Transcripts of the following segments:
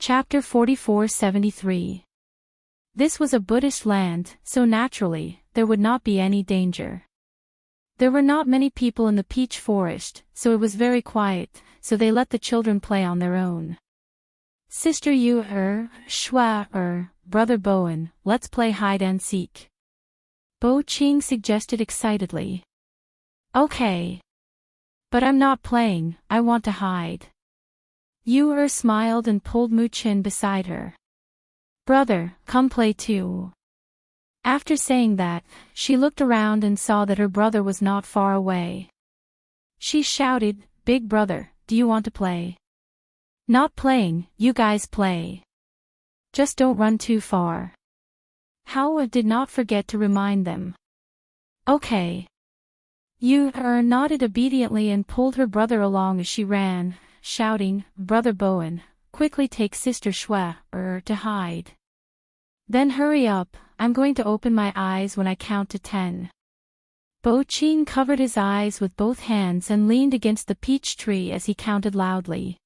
Chapter 4473. This was a Buddhist land, so naturally, there would not be any danger. There were not many people in the peach forest, so it was very quiet, so they let the children play on their own. Sister Yu Shua Brother Bowen, let's play hide and seek. Bo Ching suggested excitedly. Okay. But I'm not playing, I want to hide. Yu smiled and pulled Mu Chin beside her. Brother, come play too. After saying that, she looked around and saw that her brother was not far away. She shouted, Big brother, do you want to play? Not playing, you guys play. Just don't run too far. Hao did not forget to remind them. Okay. Yu nodded obediently and pulled her brother along as she ran, shouting, Brother Bowen, quickly take Sister Shua to hide. Then hurry up, I'm going to open my eyes when I count to 10. Bo Ching covered his eyes with both hands and leaned against the peach tree as he counted loudly.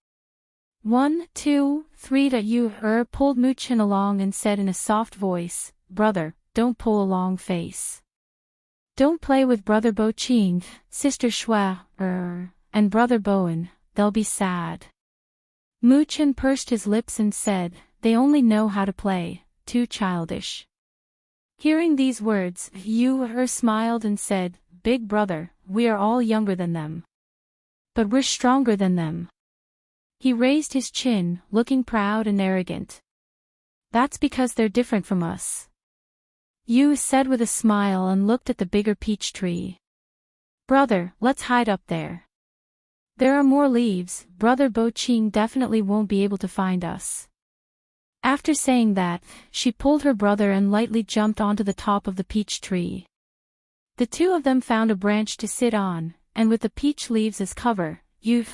1, 2, 3. Yu pulled Mu Chin along and said in a soft voice, Brother, don't pull a long face. Don't play with Brother Bo Ching, Sister Shua and Brother Bowen, they'll be sad. Mu Chin pursed his lips and said, They only know how to play, too childish. Hearing these words, Yu smiled and said, Big brother, we are all younger than them. But we're stronger than them. He raised his chin, looking proud and arrogant. That's because they're different from us. Yu said with a smile and looked at the bigger peach tree. Brother, let's hide up there. There are more leaves, Brother Bo Ching definitely won't be able to find us. After saying that, she pulled her brother and lightly jumped onto the top of the peach tree. The two of them found a branch to sit on, and with the peach leaves as cover, Yu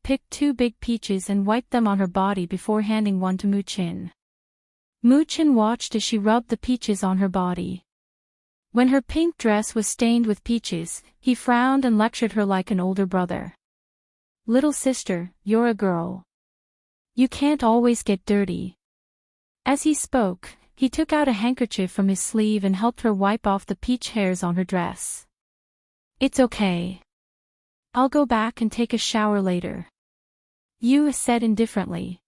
picked 2 big peaches and wiped them on her body before handing one to Mu Chin. Mu Chin watched as she rubbed the peaches on her body. When her pink dress was stained with peaches, he frowned and lectured her like an older brother. Little sister, you're a girl. You can't always get dirty. As he spoke, he took out a handkerchief from his sleeve and helped her wipe off the peach hairs on her dress. It's okay. I'll go back and take a shower later. Yu said indifferently.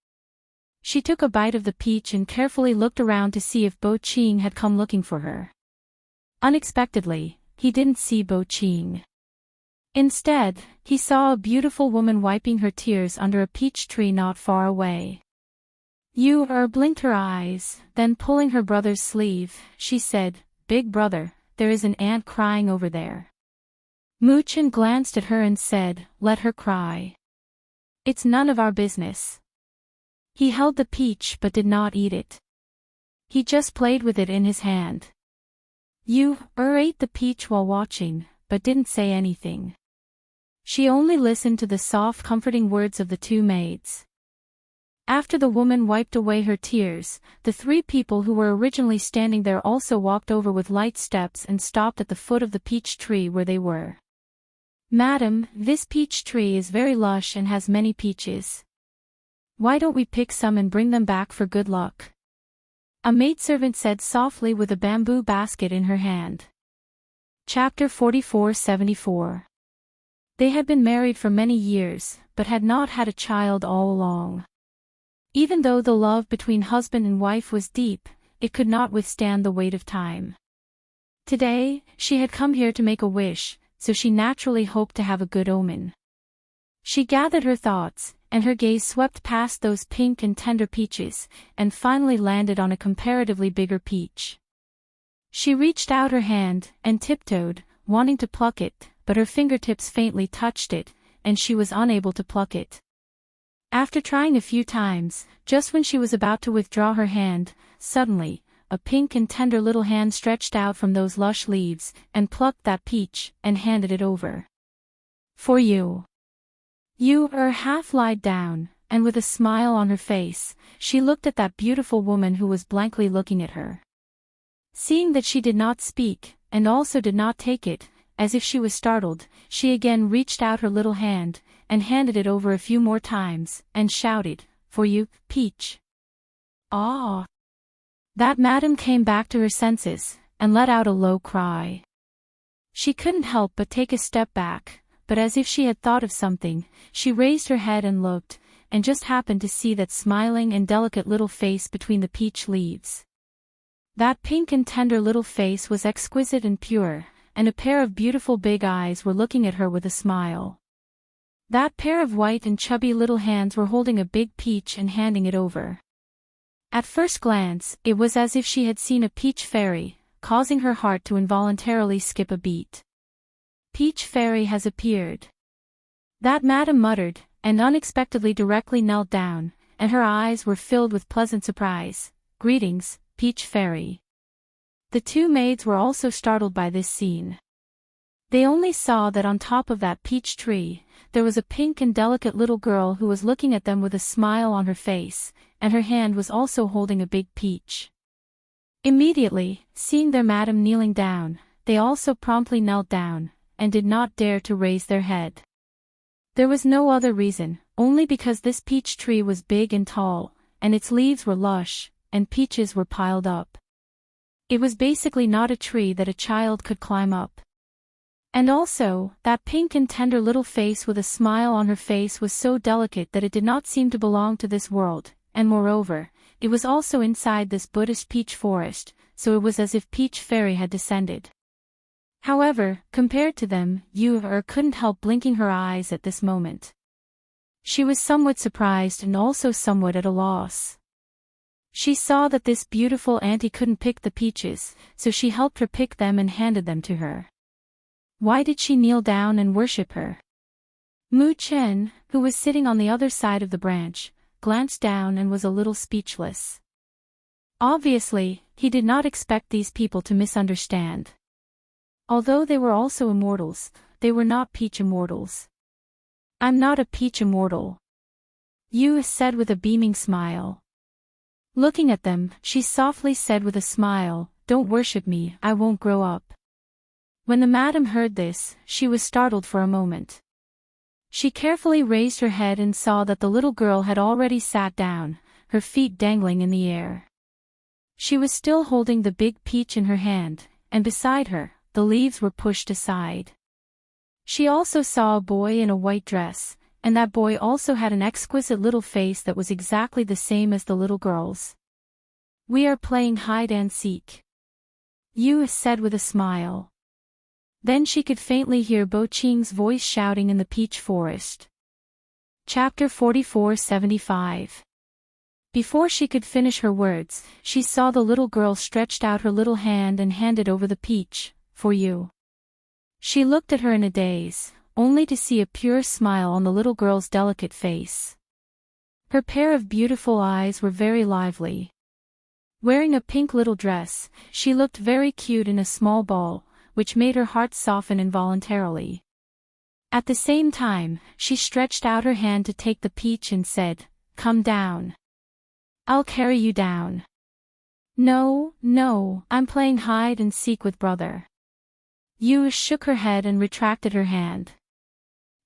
She took a bite of the peach and carefully looked around to see if Bo Ching had come looking for her. Unexpectedly, he didn't see Bo Ching. Instead, he saw a beautiful woman wiping her tears under a peach tree not far away. Yu blinked her eyes, then pulling her brother's sleeve, she said, Big brother, there is an ant crying over there. Mu Chin glanced at her and said, Let her cry. It's none of our business. He held the peach but did not eat it. He just played with it in his hand. Yu ate the peach while watching, but didn't say anything. She only listened to the soft comforting words of the 2 maids. After the woman wiped away her tears, the 3 people who were originally standing there also walked over with light steps and stopped at the foot of the peach tree where they were. Madam, this peach tree is very lush and has many peaches. Why don't we pick some and bring them back for good luck? A maidservant said softly with a bamboo basket in her hand. Chapter 4474. They had been married for many years, but had not had a child all along. Even though the love between husband and wife was deep, it could not withstand the weight of time. Today, she had come here to make a wish, so she naturally hoped to have a good omen. She gathered her thoughts, and her gaze swept past those pink and tender peaches, and finally landed on a comparatively bigger peach. She reached out her hand, and tiptoed, wanting to pluck it, but her fingertips faintly touched it, and she was unable to pluck it. After trying a few times, just when she was about to withdraw her hand, suddenly, a pink and tender little hand stretched out from those lush leaves, and plucked that peach, and handed it over. For you. Yu half lied down, and with a smile on her face, she looked at that beautiful woman who was blankly looking at her. Seeing that she did not speak, and also did not take it, as if she was startled, she again reached out her little hand, and handed it over a few more times, and shouted, For you, Peach. Ah! That madam came back to her senses, and let out a low cry. She couldn't help but take a step back, but as if she had thought of something, she raised her head and looked, and just happened to see that smiling and delicate little face between the peach leaves. That pink and tender little face was exquisite and pure, and a pair of beautiful big eyes were looking at her with a smile. That pair of white and chubby little hands were holding a big peach and handing it over. At first glance, it was as if she had seen a peach fairy, causing her heart to involuntarily skip a beat. Peach fairy has appeared. That madam muttered, and unexpectedly directly knelt down, and her eyes were filled with pleasant surprise. Greetings, Peach Fairy. The two maids were also startled by this scene. They only saw that on top of that peach tree, there was a pink and delicate little girl who was looking at them with a smile on her face, and her hand was also holding a big peach. Immediately, seeing their madam kneeling down, they also promptly knelt down, and did not dare to raise their head. There was no other reason, only because this peach tree was big and tall, and its leaves were lush, and peaches were piled up. It was basically not a tree that a child could climb up. And also, that pink and tender little face with a smile on her face was so delicate that it did not seem to belong to this world, and moreover, it was also inside this Buddhist peach forest, so it was as if Peach Fairy had descended. However, compared to them, Yu-Er couldn't help blinking her eyes at this moment. She was somewhat surprised and also somewhat at a loss. She saw that this beautiful auntie couldn't pick the peaches, so she helped her pick them and handed them to her. Why did she kneel down and worship her? Mu Chen, who was sitting on the other side of the branch, glanced down and was a little speechless. Obviously, he did not expect these people to misunderstand. Although they were also immortals, they were not peach immortals. I'm not a peach immortal, Yu said with a beaming smile. Looking at them, she softly said with a smile, "Don't worship me, I won't grow up." When the madam heard this, she was startled for a moment. She carefully raised her head and saw that the little girl had already sat down, her feet dangling in the air. She was still holding the big peach in her hand, and beside her, the leaves were pushed aside. She also saw a boy in a white dress, and that boy also had an exquisite little face that was exactly the same as the little girl's. "We are playing hide and seek," Yu said with a smile. Then she could faintly hear Bo Qing's voice shouting in the peach forest. Chapter 44-75. Before she could finish her words, she saw the little girl stretched out her little hand and handed over the peach, "For you." She looked at her in a daze, only to see a pure smile on the little girl's delicate face. Her pair of beautiful eyes were very lively. Wearing a pink little dress, she looked very cute in a small ball, which made her heart soften involuntarily. At the same time, she stretched out her hand to take the peach and said, "Come down. I'll carry you down." "No, no, I'm playing hide and seek with brother." Yu shook her head and retracted her hand.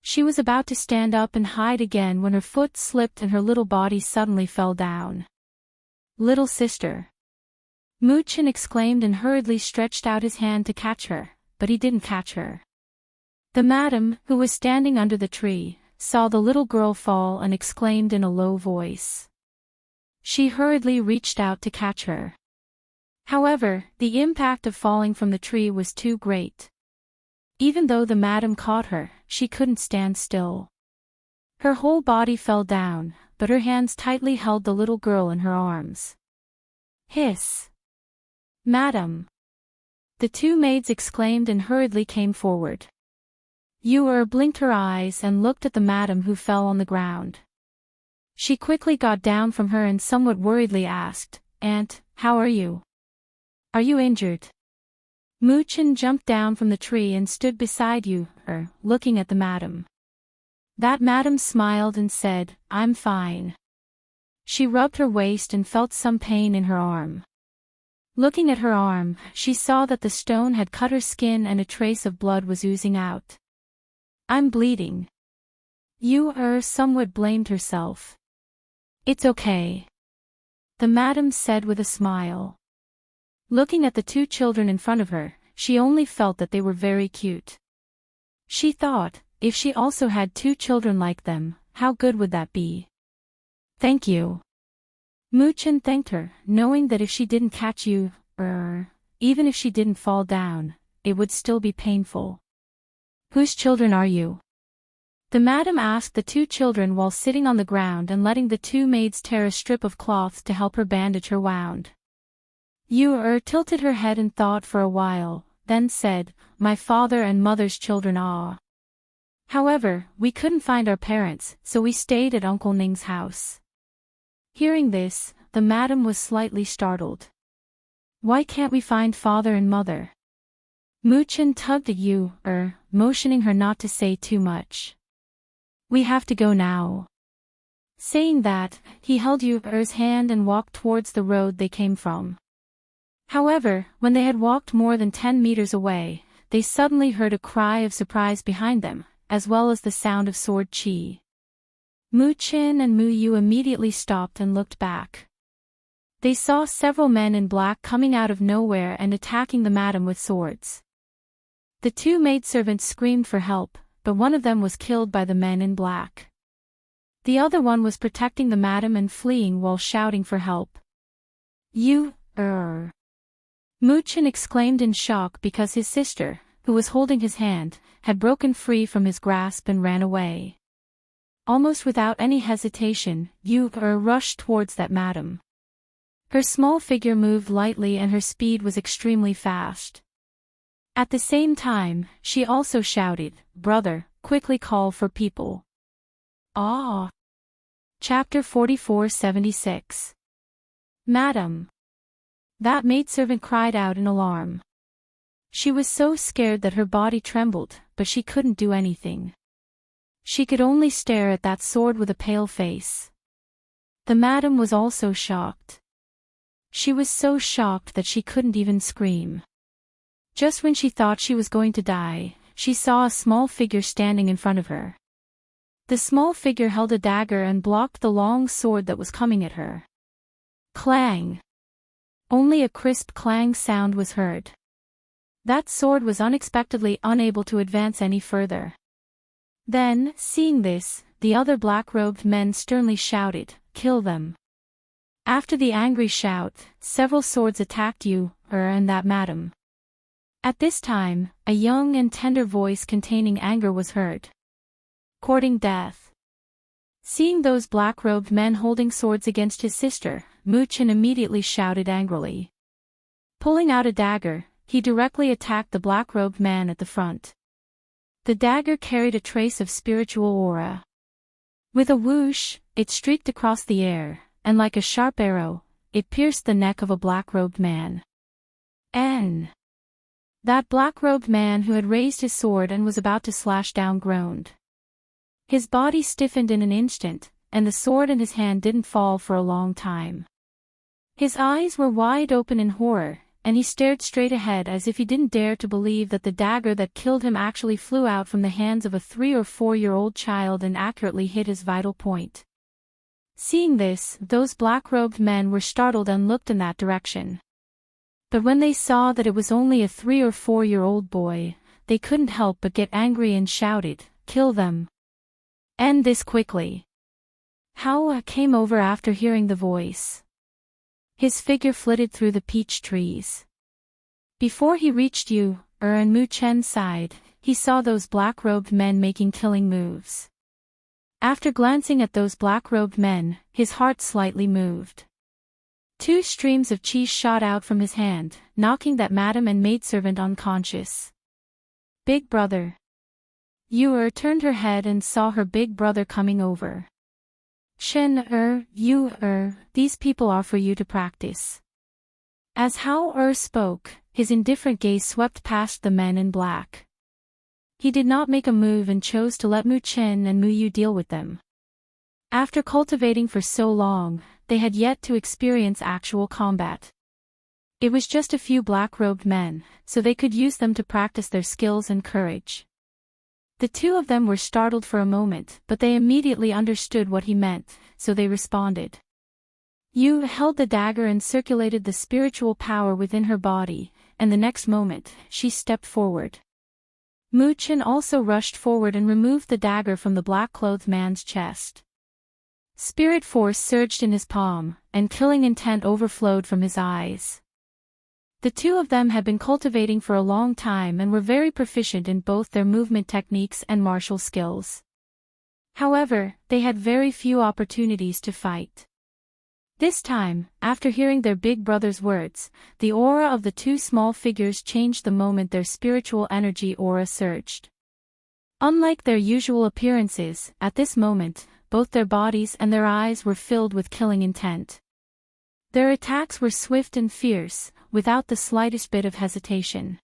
She was about to stand up and hide again when her foot slipped and her little body suddenly fell down. "Little sister!" Mu Chen exclaimed and hurriedly stretched out his hand to catch her, but he didn't catch her. The madam, who was standing under the tree, saw the little girl fall and exclaimed in a low voice. She hurriedly reached out to catch her. However, the impact of falling from the tree was too great. Even though the madam caught her, she couldn't stand still. Her whole body fell down, but her hands tightly held the little girl in her arms. "Hiss! Madam!" The two maids exclaimed and hurriedly came forward. Yu blinked her eyes and looked at the madam who fell on the ground. She quickly got down from her and somewhat worriedly asked, "Aunt, how are you? Are you injured?" Mu Chen jumped down from the tree and stood beside Yu, looking at the madam. That madam smiled and said, "I'm fine." She rubbed her waist and felt some pain in her arm. Looking at her arm, she saw that the stone had cut her skin and a trace of blood was oozing out. "I'm bleeding." Yu somewhat blamed herself. "It's okay." the madam said with a smile. Looking at the two children in front of her, she only felt that they were very cute. She thought, if she also had two children like them, how good would that be? Thank you. Mu-chin thanked her, knowing that if she didn't catch you, even if she didn't fall down, it would still be painful. Whose children are you? The madam asked the two children while sitting on the ground and letting the two maids tear a strip of cloth to help her bandage her wound. Yu tilted her head and thought for a while, then said, my father and mother's children are. However, we couldn't find our parents, so we stayed at Uncle Ning's house. Hearing this, the madam was slightly startled. Why can't we find father and mother? Mu-chin tugged at Yu, motioning her not to say too much. We have to go now. Saying that, he held Yu-er's hand and walked towards the road they came from. However, when they had walked more than 10 meters away, they suddenly heard a cry of surprise behind them, as well as the sound of sword chi. Mu-chin and Mu-yu immediately stopped and looked back. They saw several men in black coming out of nowhere and attacking the madam with swords. The two maidservants screamed for help, but one of them was killed by the men in black. The other one was protecting the madam and fleeing while shouting for help. Mu-chin exclaimed in shock because his sister, who was holding his hand, had broken free from his grasp and ran away. Almost without any hesitation, Yu-er rushed towards that madam. Her small figure moved lightly and her speed was extremely fast. At the same time, she also shouted, brother, quickly call for people. Ah! Chapter 4476. Madam. That maidservant cried out in alarm. She was so scared that her body trembled, but she couldn't do anything. She could only stare at that sword with a pale face. The madam was also shocked. She was so shocked that she couldn't even scream. Just when she thought she was going to die, she saw a small figure standing in front of her. The small figure held a dagger and blocked the long sword that was coming at her. Clang! Only a crisp clang sound was heard. That sword was unexpectedly unable to advance any further. Then, seeing this, the other black-robed men sternly shouted, kill them. After the angry shout, several swords attacked Yu-er and that madam. At this time, a young and tender voice containing anger was heard. Courting death. Seeing those black-robed men holding swords against his sister, Mu-chin immediately shouted angrily. Pulling out a dagger, he directly attacked the black-robed man at the front. The dagger carried a trace of spiritual aura. With a whoosh, it streaked across the air, and like a sharp arrow, it pierced the neck of a black-robed man. That black-robed man who had raised his sword and was about to slash down groaned. His body stiffened in an instant, and the sword in his hand didn't fall for a long time. His eyes were wide open in horror, and he stared straight ahead as if he didn't dare to believe that the dagger that killed him actually flew out from the hands of a 3- or 4-year-old child and accurately hit his vital point. Seeing this, those black-robed men were startled and looked in that direction. But when they saw that it was only a 3- or 4-year-old boy, they couldn't help but get angry and shouted, kill them. End this quickly. Hao came over after hearing the voice. His figure flitted through the peach trees. Before he reached Yu-er and Mu-chen's side, he saw those black-robed men making killing moves. After glancing at those black-robed men, his heart slightly moved. 2 streams of chi shot out from his hand, knocking that madam and maidservant unconscious. Big brother. Yu-er turned her head and saw her big brother coming over. Yu-er, these people are for you to practice. As Hao-er spoke, his indifferent gaze swept past the men in black. He did not make a move and chose to let Mu-chen and Mu-yu deal with them. After cultivating for so long, they had yet to experience actual combat. It was just a few black-robed men, so they could use them to practice their skills and courage. The 2 of them were startled for a moment, but they immediately understood what he meant, so they responded. Yu held the dagger and circulated the spiritual power within her body, and the next moment, she stepped forward. Mu-Chen also rushed forward and removed the dagger from the black-clothed man's chest. Spirit force surged in his palm, and killing intent overflowed from his eyes. The two of them had been cultivating for a long time and were very proficient in both their movement techniques and martial skills. However, they had very few opportunities to fight. This time, after hearing their big brother's words, the aura of the two small figures changed the moment their spiritual energy aura surged. Unlike their usual appearances, at this moment, both their bodies and their eyes were filled with killing intent. Their attacks were swift and fierce, without the slightest bit of hesitation.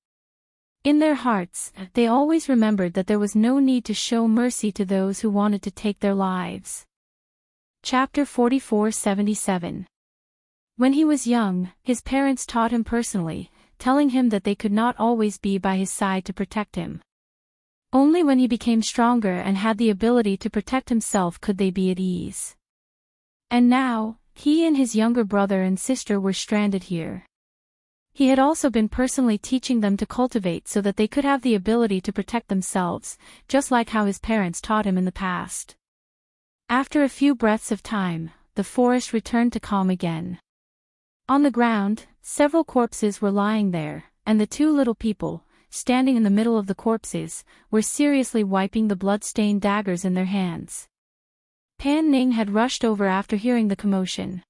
In their hearts, they always remembered that there was no need to show mercy to those who wanted to take their lives. Chapter 44-77. When he was young, his parents taught him personally, telling him that they could not always be by his side to protect him. Only when he became stronger and had the ability to protect himself could they be at ease. And now, he and his younger brother and sister were stranded here. He had also been personally teaching them to cultivate so that they could have the ability to protect themselves, just like how his parents taught him in the past. After a few breaths of time, the forest returned to calm again. On the ground, several corpses were lying there, and the two little people, standing in the middle of the corpses, were seriously wiping the blood-stained daggers in their hands. Pan Ning had rushed over after hearing the commotion.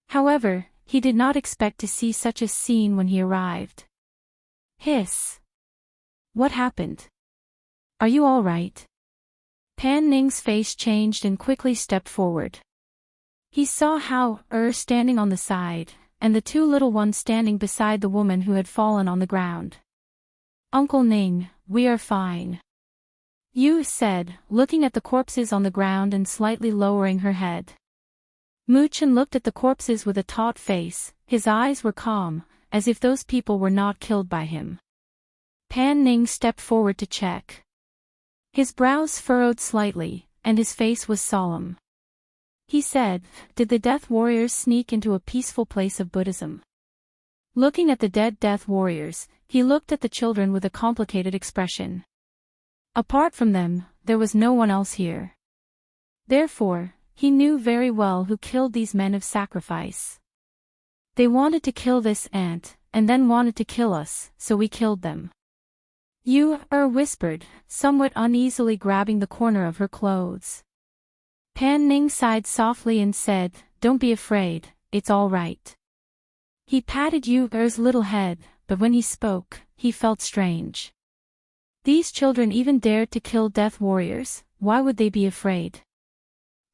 However, he did not expect to see such a scene when he arrived. Hiss! What happened? Are you all right? Pan Ning's face changed and quickly stepped forward. He saw Hao standing on the side, and the two little ones standing beside the woman who had fallen on the ground. Uncle Ning, we are fine. Yu said, looking at the corpses on the ground and slightly lowering her head. Mu-Chen looked at the corpses with a taut face, his eyes were calm, as if those people were not killed by him. Pan Ning stepped forward to check. His brows furrowed slightly, and his face was solemn. He said, "Did the Death Warriors sneak into a peaceful place of Buddhism?" Looking at the dead Death Warriors, he looked at the children with a complicated expression. Apart from them, there was no one else here. Therefore, he knew very well who killed these men of sacrifice. They wanted to kill this ant, and then wanted to kill us, so we killed them. Yu whispered, somewhat uneasily grabbing the corner of her clothes. Pan Ning sighed softly and said, "Don't be afraid, it's all right." He patted Yu's little head, but when he spoke, he felt strange. These children even dared to kill Death Warriors, why would they be afraid?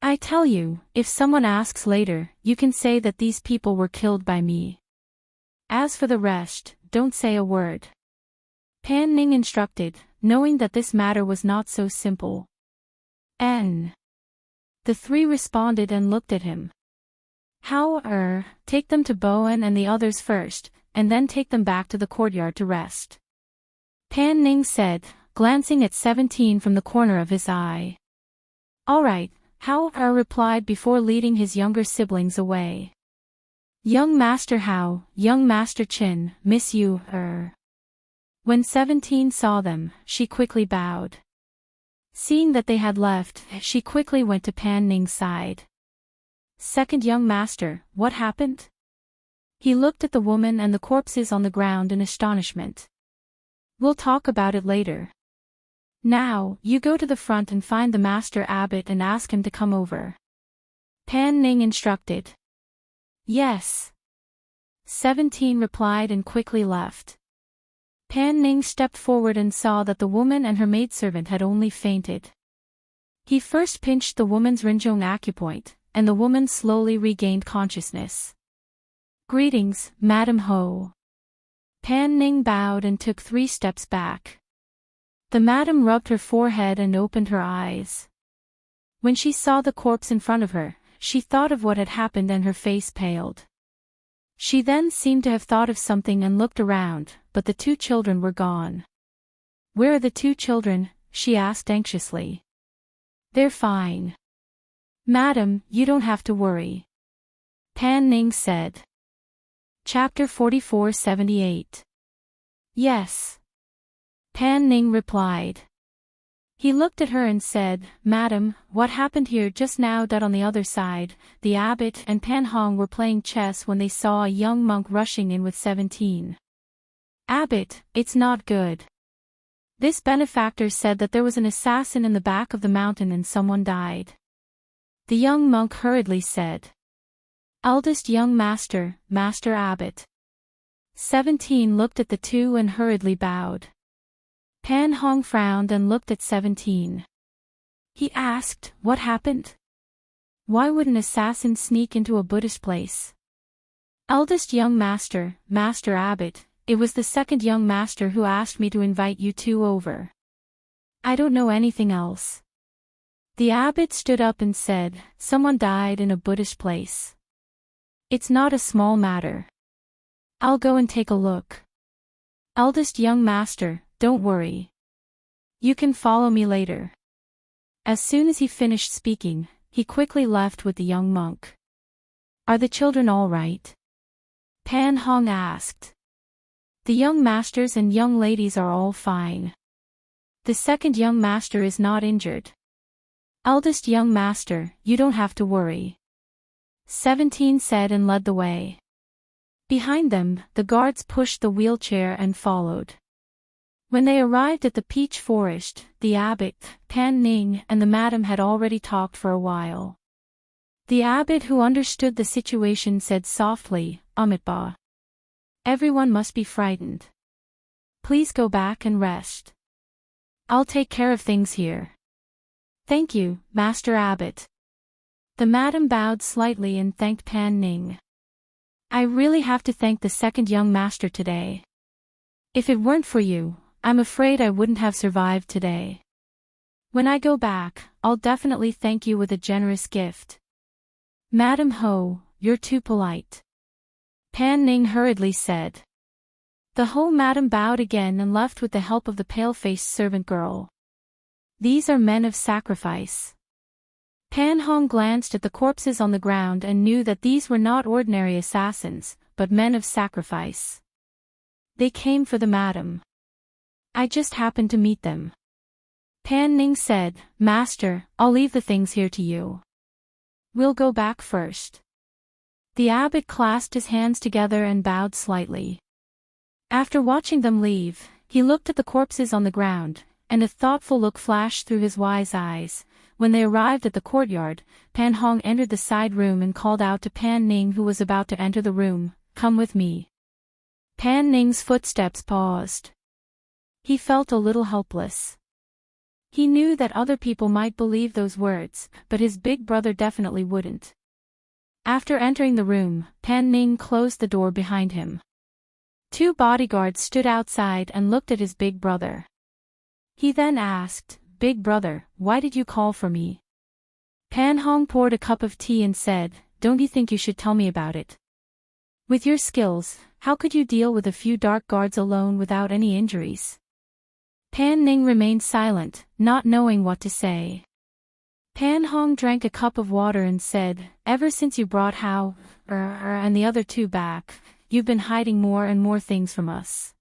I tell you, if someone asks later, you can say that these people were killed by me. As for the rest, don't say a word. Pan Ning instructed, knowing that this matter was not so simple. The three responded and looked at him. How take them to Bowen and the others first, and then take them back to the courtyard to rest. Pan Ning said, glancing at 17 from the corner of his eye. All right, Hao replied before leading his younger siblings away. Young Master Hao, young Master Qin, miss you, When 17 saw them, she quickly bowed. Seeing that they had left, she quickly went to Pan Ning's side. Second young master, what happened? He looked at the woman and the corpses on the ground in astonishment. We'll talk about it later. Now, you go to the front and find the Master Abbot and ask him to come over. Pan Ning instructed. Yes. 17 replied and quickly left. Pan Ning stepped forward and saw that the woman and her maidservant had only fainted. He first pinched the woman's Rinzhong acupoint, and the woman slowly regained consciousness. Greetings, Madam Ho. Pan Ning bowed and took 3 steps back. The madam rubbed her forehead and opened her eyes. When she saw the corpse in front of her, she thought of what had happened and her face paled. She then seemed to have thought of something and looked around, but the 2 children were gone. Where are the 2 children? She asked anxiously. They're fine. Madam, you don't have to worry. Pan Ning said. Chapter 4478. Yes. Pan Ning replied. He looked at her and said, Madam, what happened here just now? That on the other side, the abbot and Pan Hong were playing chess when they saw a young monk rushing in with 17. Abbot, it's not good. This benefactor said that there was an assassin in the back of the mountain and someone died. The young monk hurriedly said. Eldest young master, Master Abbot. 17 looked at the two and hurriedly bowed. Pan Hong frowned and looked at 17. He asked, what happened? Why would an assassin sneak into a Buddhist place? Eldest young master, Master Abbot, it was the second young master who asked me to invite you two over. I don't know anything else. The abbot stood up and said, someone died in a Buddhist place. It's not a small matter. I'll go and take a look. Eldest young master, don't worry. You can follow me later. As soon as he finished speaking, he quickly left with the young monk. Are the children all right? Pan Hong asked. The young masters and young ladies are all fine. The second young master is not injured. Eldest young master, you don't have to worry. 17 said and led the way. Behind them, the guards pushed the wheelchair and followed. When they arrived at the peach forest, the abbot, Pan Ning, and the madam had already talked for a while. The abbot, who understood the situation, said softly, Amitabha. Everyone must be frightened. Please go back and rest. I'll take care of things here. Thank you, Master Abbot. The madam bowed slightly and thanked Pan Ning. I really have to thank the second young master today. If it weren't for you, I'm afraid I wouldn't have survived today. When I go back, I'll definitely thank you with a generous gift. Madam Ho, you're too polite. Pan Ning hurriedly said. The Ho madam bowed again and left with the help of the pale-faced servant girl. These are men of sacrifice. Pan Hong glanced at the corpses on the ground and knew that these were not ordinary assassins, but men of sacrifice. They came for the madam. I just happened to meet them. Pan Ning said, Master, I'll leave the things here to you. We'll go back first. The abbot clasped his hands together and bowed slightly. After watching them leave, he looked at the corpses on the ground, and a thoughtful look flashed through his wise eyes. When they arrived at the courtyard, Pan Hong entered the side room and called out to Pan Ning, who was about to enter the room, Come with me. Pan Ning's footsteps paused. He felt a little helpless. He knew that other people might believe those words, but his big brother definitely wouldn't. After entering the room, Pan Ning closed the door behind him. 2 bodyguards stood outside and looked at his big brother. He then asked, Big brother, why did you call for me? Pan Hong poured a cup of tea and said, Don't you think you should tell me about it? With your skills, how could you deal with a few dark guards alone without any injuries? Pan Ning remained silent, not knowing what to say. Pan Hong drank a cup of water and said, Ever since you brought Hao and the other 2 back, you've been hiding more and more things from us.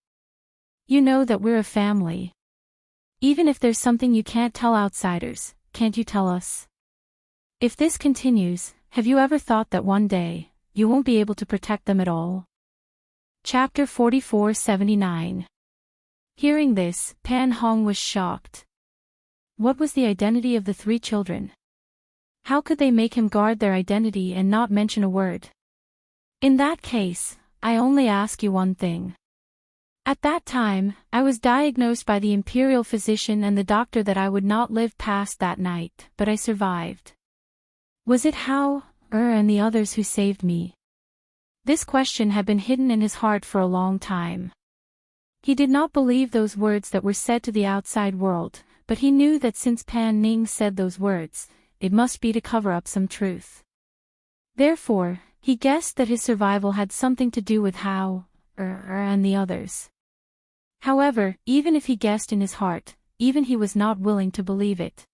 You know that we're a family. Even if there's something you can't tell outsiders, can't you tell us? If this continues, have you ever thought that one day, you won't be able to protect them at all? Chapter 4479. Hearing this, Pan Hong was shocked. What was the identity of the 3 children? How could they make him guard their identity and not mention a word? In that case, I only ask you one thing. At that time, I was diagnosed by the imperial physician and the doctor that I would not live past that night, but I survived. Was it Hao, and the others who saved me? This question had been hidden in his heart for a long time. He did not believe those words that were said to the outside world, but he knew that since Pan Ning said those words, it must be to cover up some truth. Therefore, he guessed that his survival had something to do with Hao, and the others. However, even if he guessed in his heart, even he was not willing to believe it.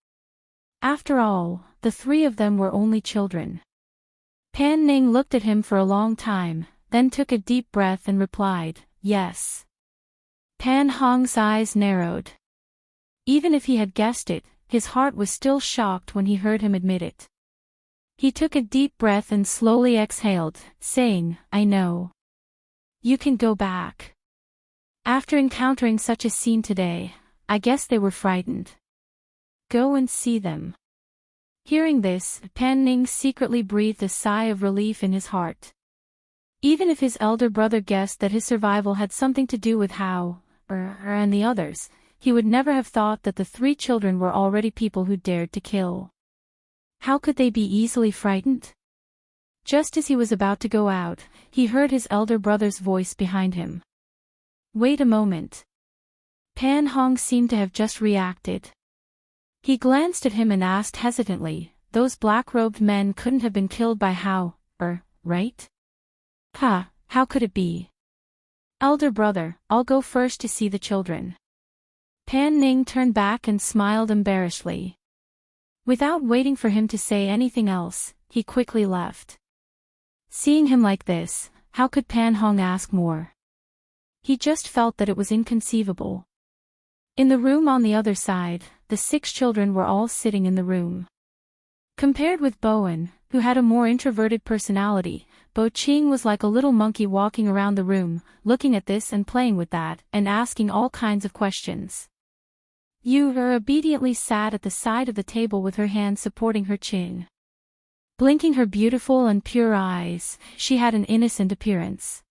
After all, the 3 of them were only children. Pan Ning looked at him for a long time, then took a deep breath and replied, "Yes." Pan Hong's eyes narrowed. Even if he had guessed it, his heart was still shocked when he heard him admit it. He took a deep breath and slowly exhaled, saying, "I know. You can go back. After encountering such a scene today, I guess they were frightened. Go and see them." Hearing this, Pan Ning secretly breathed a sigh of relief in his heart. Even if his elder brother guessed that his survival had something to do with Hao, and the others, he would never have thought that the 3 children were already people who dared to kill. How could they be easily frightened? Just as he was about to go out, he heard his elder brother's voice behind him. "Wait a moment." Pan Hong seemed to have just reacted. He glanced at him and asked hesitantly, "Those black-robed men couldn't have been killed by Hao, right?" How could it be?" "Elder brother, I'll go first to see the children." Pan Ning turned back and smiled embarrassedly. Without waiting for him to say anything else, he quickly left. Seeing him like this, how could Pan Hong ask more? He just felt that it was inconceivable. In the room on the other side, the 6 children were all sitting in the room. Compared with Bowen, who had a more introverted personality, Bo Qing was like a little monkey walking around the room, looking at this and playing with that, and asking all kinds of questions. Yu obediently sat at the side of the table with her hand supporting her chin. Blinking her beautiful and pure eyes, she had an innocent appearance.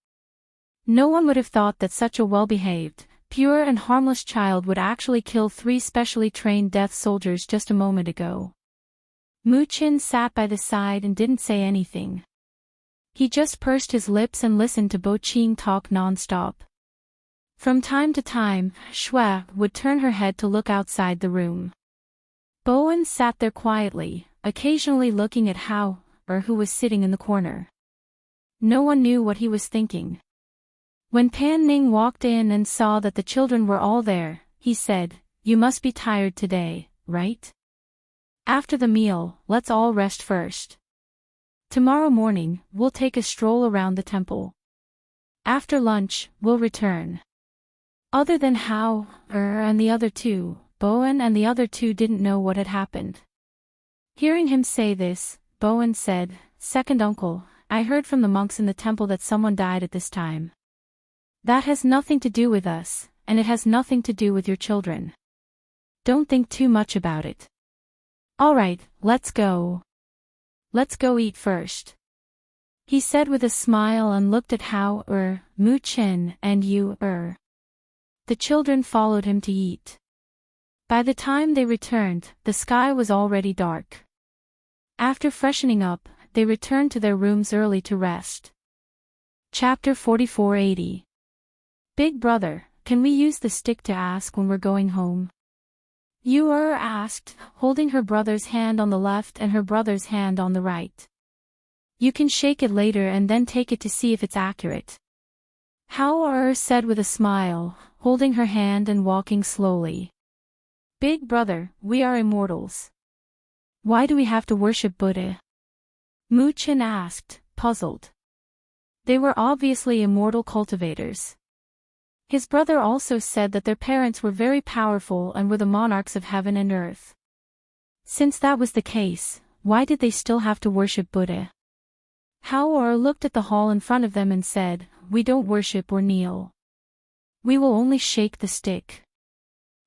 No one would have thought that such a well-behaved, pure and harmless child would actually kill 3 specially trained death soldiers just a moment ago. Mu Qin sat by the side and didn't say anything. He just pursed his lips and listened to Bo Qing talk non-stop. From time to time, Shui would turn her head to look outside the room. Bowen sat there quietly, occasionally looking at Hao, who was sitting in the corner. No one knew what he was thinking. When Pan Ning walked in and saw that the children were all there, he said, "You must be tired today, right? After the meal, let's all rest first. Tomorrow morning, we'll take a stroll around the temple. After lunch, we'll return." Other than Hao, and the other 2, Bowen and the other 2 didn't know what had happened. Hearing him say this, Bowen said, "Second uncle, I heard from the monks in the temple that someone died at this time. That has nothing to do with us, and it has nothing to do with your children. Don't think too much about it. All right, let's go. Let's go eat first," he said with a smile and looked at Hao, Mu Qin and Yu. The children followed him to eat. By the time they returned, the sky was already dark. After freshening up, they returned to their rooms early to rest. Chapter 4480. "Big brother, can we use the stick to ask when we're going home?" Yu asked, holding her brother's hand on the left and her brother's hand on the right. "You can shake it later and then take it to see if it's accurate," Hao said with a smile, holding her hand and walking slowly. "Big brother, we are immortals. Why do we have to worship Buddha?" Mu Qin asked, puzzled. They were obviously immortal cultivators. His brother also said that their parents were very powerful and were the monarchs of heaven and earth. Since that was the case, why did they still have to worship Buddha? Hao looked at the hall in front of them and said, "We don't worship or kneel. We will only shake the stick.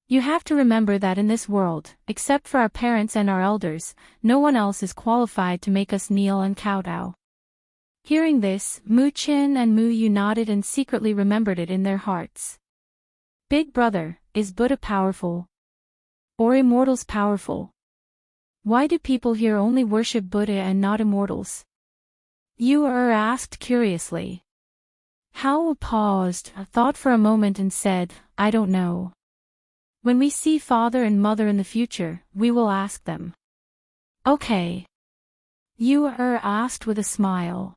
You have to remember that in this world, except for our parents and our elders, no one else is qualified to make us kneel and kowtow." Hearing this, Mu Qin and Mu Yu nodded and secretly remembered it in their hearts. "Big brother, is Buddha powerful? Or immortals powerful? Why do people here only worship Buddha and not immortals?" Yu asked curiously. Hao paused, thought for a moment and said, "I don't know. When we see father and mother in the future, we will ask them." "Okay," Yu asked with a smile.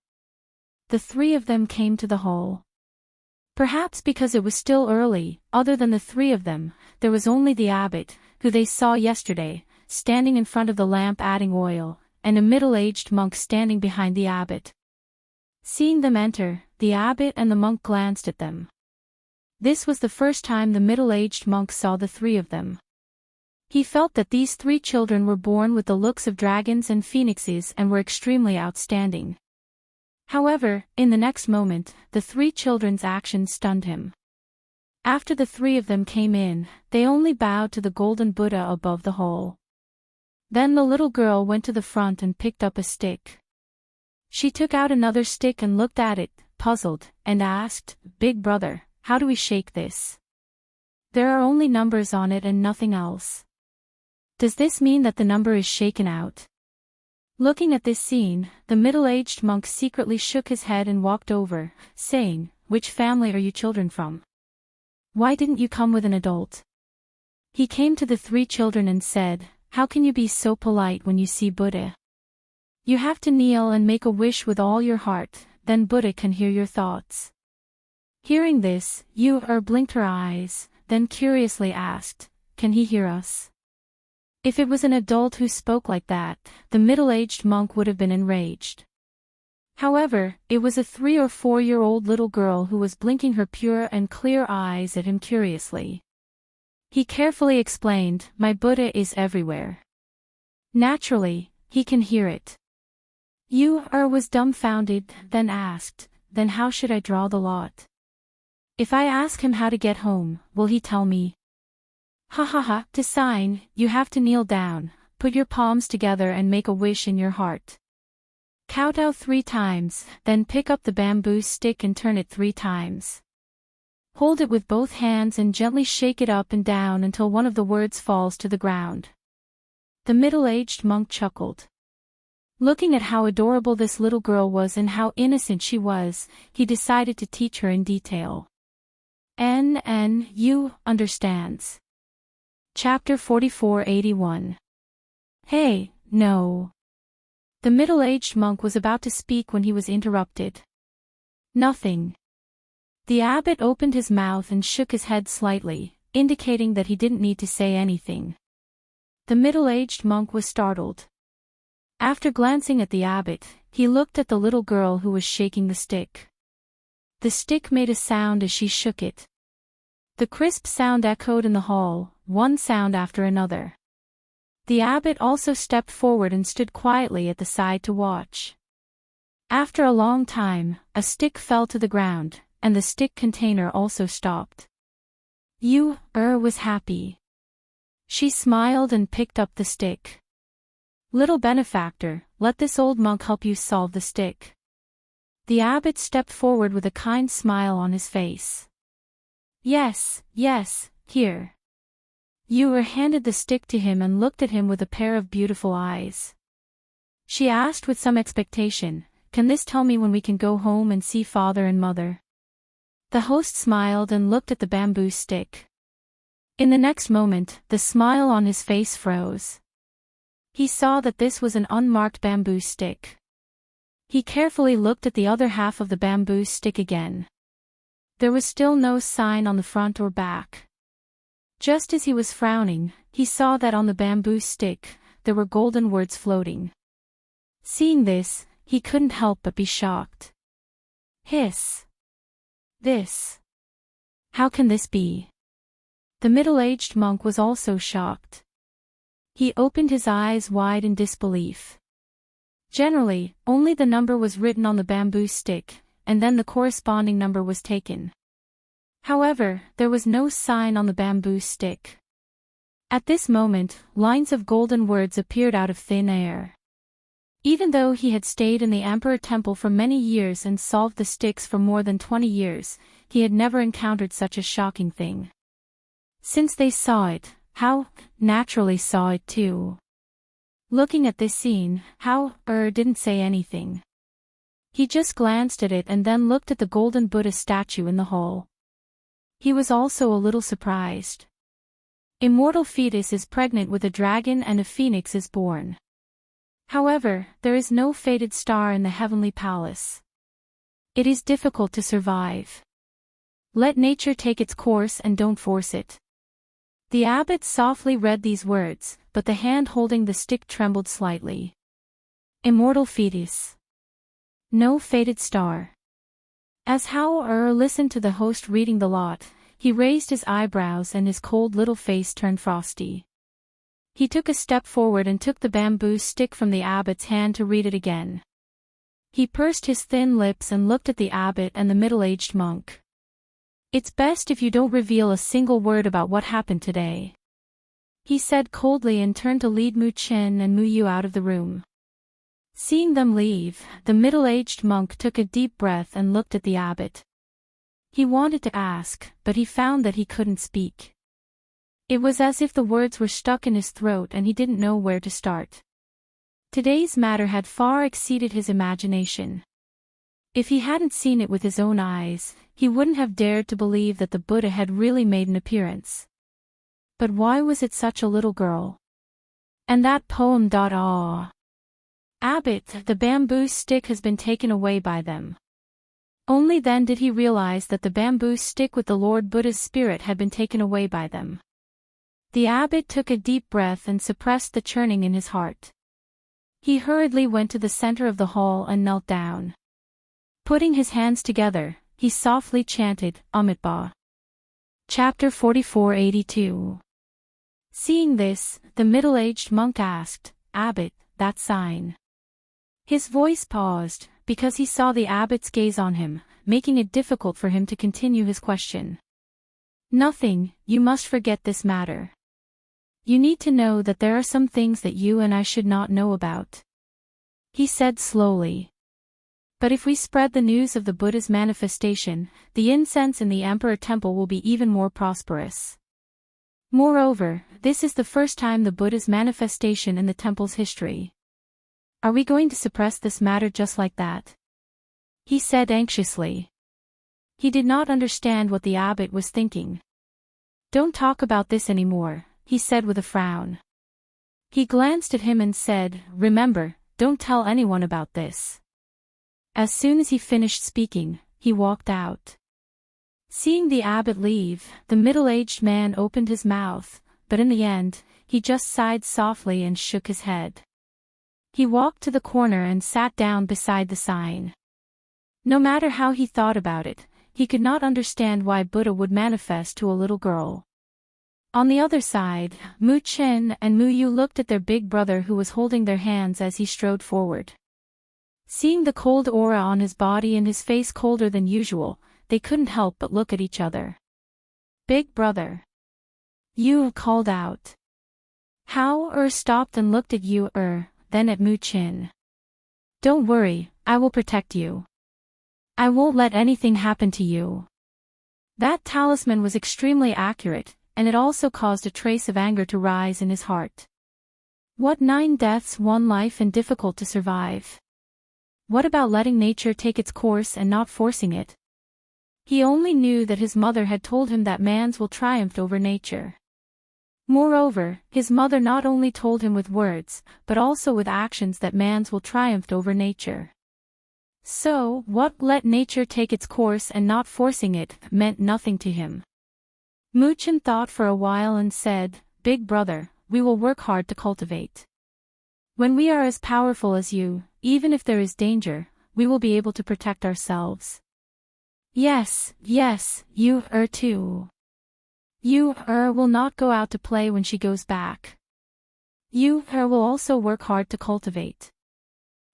The 3 of them came to the hall. Perhaps because it was still early, other than the 3 of them, there was only the abbot, who they saw yesterday, standing in front of the lamp adding oil, and a middle-aged monk standing behind the abbot. Seeing them enter, the abbot and the monk glanced at them. This was the first time the middle-aged monk saw the three of them. He felt that these three children were born with the looks of dragons and phoenixes and were extremely outstanding. However, in the next moment, the three children's actions stunned him. After the three of them came in, they only bowed to the golden Buddha above the hole. Then the little girl went to the front and picked up a stick. She took out another stick and looked at it, puzzled, and asked, "Big brother, how do we shake this? There are only numbers on it and nothing else. Does this mean that the number is shaken out?" Looking at this scene, the middle-aged monk secretly shook his head and walked over, saying, "Which family are you children from? Why didn't you come with an adult?" He came to the three children and said, "How can you be so polite when you see Buddha? You have to kneel and make a wish with all your heart, then Buddha can hear your thoughts." Hearing this, Yu-Er blinked her eyes, then curiously asked, "Can he hear us?" If it was an adult who spoke like that, the middle-aged monk would have been enraged. However, it was a 3 or 4-year-old little girl who was blinking her pure and clear eyes at him curiously. He carefully explained, "My Buddha is everywhere. Naturally, he can hear it." Yu-Er was dumbfounded, then asked, "Then how should I draw the lot? If I ask him how to get home, will he tell me?" "Ha ha ha, to sign, you have to kneel down, put your palms together and make a wish in your heart. Kowtow 3 times, then pick up the bamboo stick and turn it 3 times. Hold it with both hands and gently shake it up and down until one of the words falls to the ground." The middle-aged monk chuckled. Looking at how adorable this little girl was and how innocent she was, he decided to teach her in detail. You understands. Chapter 4481. "Hey, no." The middle-aged monk was about to speak when he was interrupted. "Nothing." The abbot opened his mouth and shook his head slightly, indicating that he didn't need to say anything. The middle-aged monk was startled. After glancing at the abbot, he looked at the little girl who was shaking the stick. The stick made a sound as she shook it. The crisp sound echoed in the hall, one sound after another. The abbot also stepped forward and stood quietly at the side to watch. After a long time, a stick fell to the ground, and the stick container also stopped. Yu-Er was happy. She smiled and picked up the stick. "Little benefactor, let this old monk help you solve the stick." The abbot stepped forward with a kind smile on his face. Yes, here." Yu-Er handed the stick to him and looked at him with a pair of beautiful eyes. She asked with some expectation, "Can this tell me when we can go home and see father and mother?" The host smiled and looked at the bamboo stick. In the next moment, the smile on his face froze. He saw that this was an unmarked bamboo stick. He carefully looked at the other half of the bamboo stick again. There was still no sign on the front or back. Just as he was frowning, he saw that on the bamboo stick, there were golden words floating. Seeing this, he couldn't help but be shocked. Hiss! This! How can this be? The middle-aged monk was also shocked. He opened his eyes wide in disbelief. Generally, only the number was written on the bamboo stick, and then the corresponding number was taken. However, there was no sign on the bamboo stick. At this moment, lines of golden words appeared out of thin air. Even though he had stayed in the Emperor Temple for many years and solved the sticks for more than 20 years, he had never encountered such a shocking thing. Since they saw it, How naturally saw it too. Looking at this scene, How didn't say anything. He just glanced at it and then looked at the golden Buddha statue in the hall. He was also a little surprised. Immortal fetus is pregnant with a dragon and a phoenix is born. However, there is no fated star in the heavenly palace. It is difficult to survive. Let nature take its course and don't force it. The abbot softly read these words, but the hand holding the stick trembled slightly. Immortal fetus. No fated star. As Hao listened to the host reading the lot, he raised his eyebrows and his cold little face turned frosty. He took a step forward and took the bamboo stick from the abbot's hand to read it again. He pursed his thin lips and looked at the abbot and the middle-aged monk. "It's best if you don't reveal a single word about what happened today," he said coldly and turned to lead Mu Chen and Mu Yu out of the room. Seeing them leave, the middle-aged monk took a deep breath and looked at the abbot. He wanted to ask, but he found that he couldn't speak. It was as if the words were stuck in his throat and he didn't know where to start. Today's matter had far exceeded his imagination. If he hadn't seen it with his own eyes, he wouldn't have dared to believe that the Buddha had really made an appearance. But why was it such a little girl? And that poem. Abbot, the bamboo stick has been taken away by them. Only then did he realize that the bamboo stick with the Lord Buddha's spirit had been taken away by them. The abbot took a deep breath and suppressed the churning in his heart. He hurriedly went to the center of the hall and knelt down. Putting his hands together, he softly chanted, Amitabha. Chapter 4482. Seeing this, the middle-aged monk asked, "Abbot, that sign?" His voice paused, because he saw the abbot's gaze on him, making it difficult for him to continue his question. "Nothing, you must forget this matter. You need to know that there are some things that you and I should not know about," he said slowly. "But if we spread the news of the Buddha's manifestation, the incense in the Emperor Temple will be even more prosperous. Moreover, this is the first time the Buddha's manifestation in the temple's history. Are we going to suppress this matter just like that?" he said anxiously. He did not understand what the abbot was thinking. "Don't talk about this anymore," he said with a frown. He glanced at him and said, "Remember, don't tell anyone about this." As soon as he finished speaking, he walked out. Seeing the abbot leave, the middle-aged man opened his mouth, but in the end, he just sighed softly and shook his head. He walked to the corner and sat down beside the sign. No matter how he thought about it, he could not understand why Buddha would manifest to a little girl. On the other side, Mu Chen and Mu Yu looked at their big brother who was holding their hands as he strode forward. Seeing the cold aura on his body and his face colder than usual, they couldn't help but look at each other. "Big brother," Yu called out. Hao stopped and looked at Yu then at Mu Chen. "Don't worry, I will protect you. I won't let anything happen to you." That talisman was extremely accurate, and it also caused a trace of anger to rise in his heart. What 9 deaths, 1 life and difficult to survive? What about letting nature take its course and not forcing it? He only knew that his mother had told him that man's will triumph over nature. Moreover, his mother not only told him with words, but also with actions that man's will triumph over nature. So, what "let nature take its course and not forcing it" meant nothing to him. Mu Chen thought for a while and said, "Big brother, we will work hard to cultivate. When we are as powerful as you, even if there is danger, we will be able to protect ourselves." Yes, you too. You will not go out to play when she goes back. You will also work hard to cultivate.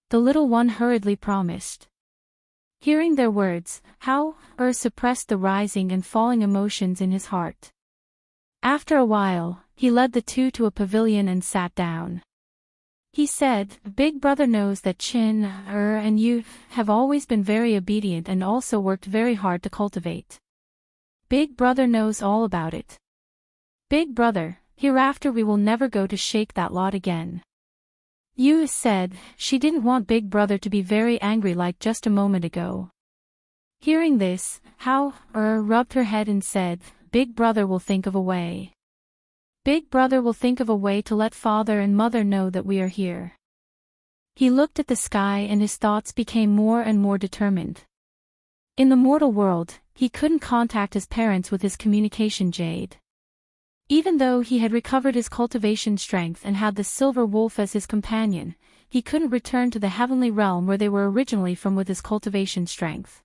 The little one hurriedly promised. Hearing their words, Hao suppressed the rising and falling emotions in his heart. After a while, he led the two to a pavilion and sat down. He said, "Big brother knows that Chin and you have always been very obedient and also worked very hard to cultivate. Big brother knows all about it. Big brother, hereafter we will never go to shake that lot again." Yu said she didn't want Big brother to be very angry like just a moment ago. Hearing this, Hao rubbed her head and said, "Big brother will think of a way. Big brother will think of a way to let father and mother know that we are here." He looked at the sky and his thoughts became more and more determined. In the mortal world, he couldn't contact his parents with his communication jade. Even though he had recovered his cultivation strength and had the silver wolf as his companion, he couldn't return to the heavenly realm where they were originally from with his cultivation strength.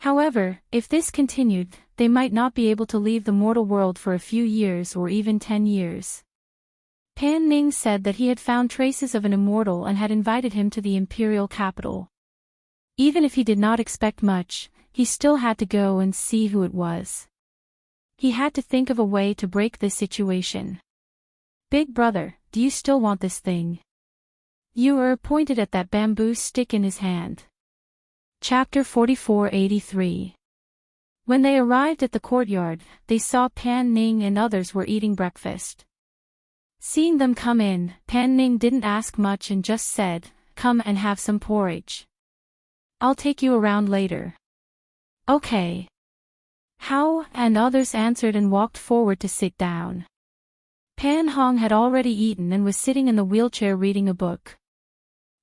However, if this continued, they might not be able to leave the mortal world for a few years or even 10 years. Pan Ning said that he had found traces of an immortal and had invited him to the imperial capital. Even if he did not expect much, he still had to go and see who it was. He had to think of a way to break this situation. "Big brother, do you still want this thing?" Yu pointed at that bamboo stick in his hand. Chapter 4483. When they arrived at the courtyard, they saw Pan Ning and others were eating breakfast. Seeing them come in, Pan Ning didn't ask much and just said, "Come and have some porridge. I'll take you around later." "Okay." How and others answered and walked forward to sit down. Pan Hong had already eaten and was sitting in the wheelchair reading a book.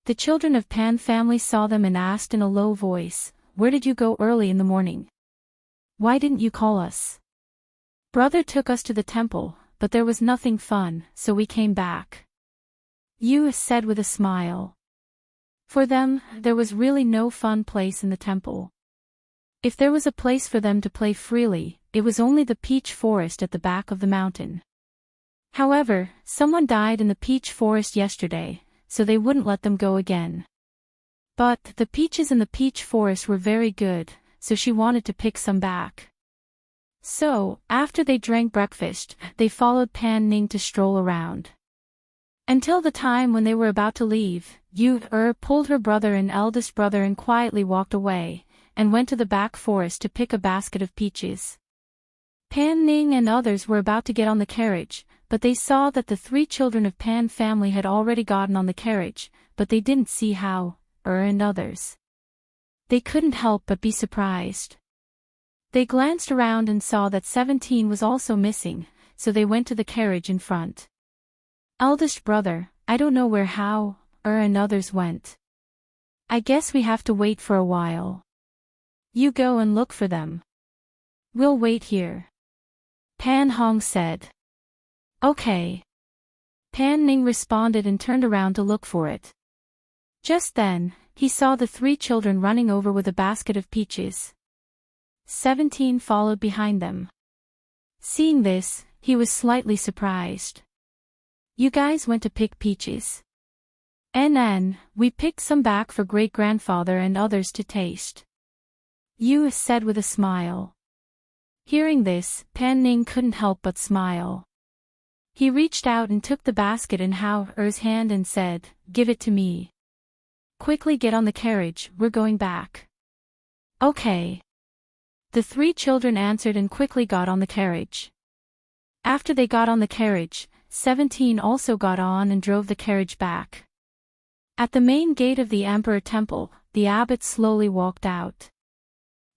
The children of Pan family saw them and asked in a low voice, "Where did you go early in the morning? Why didn't you call us?" "Brother took us to the temple, but there was nothing fun, so we came back," Yu said with a smile. For them, there was really no fun place in the temple. If there was a place for them to play freely, it was only the peach forest at the back of the mountain. However, someone died in the peach forest yesterday, so they wouldn't let them go again. But the peaches in the peach forest were very good, so she wanted to pick some back. So, after they drank breakfast, they followed Pan Ning to stroll around. Until the time when they were about to leave, Yu pulled her brother and eldest brother and quietly walked away, and went to the back forest to pick a basket of peaches. Pan Ning and others were about to get on the carriage, but they saw that the 3 children of Pan family had already gotten on the carriage, but they didn't see how, and others. They couldn't help but be surprised. They glanced around and saw that 17 was also missing, so they went to the carriage in front. "Eldest brother, I don't know where How, and others went. I guess we have to wait for a while. You go and look for them. We'll wait here," Pan Hong said. "Okay." Pan Ning responded and turned around to look for it. Just then, he saw the 3 children running over with a basket of peaches. 17 followed behind them. Seeing this, he was slightly surprised. "You guys went to pick peaches?" We picked some back for great-grandfather and others to taste," Yu said with a smile. Hearing this, Pan Ning couldn't help but smile. He reached out and took the basket in Hao's hand and said, "Give it to me. Quickly get on the carriage, we're going back." "Okay." The 3 children answered and quickly got on the carriage. After they got on the carriage, 17 also got on and drove the carriage back. At the main gate of the Emperor Temple, the abbot slowly walked out.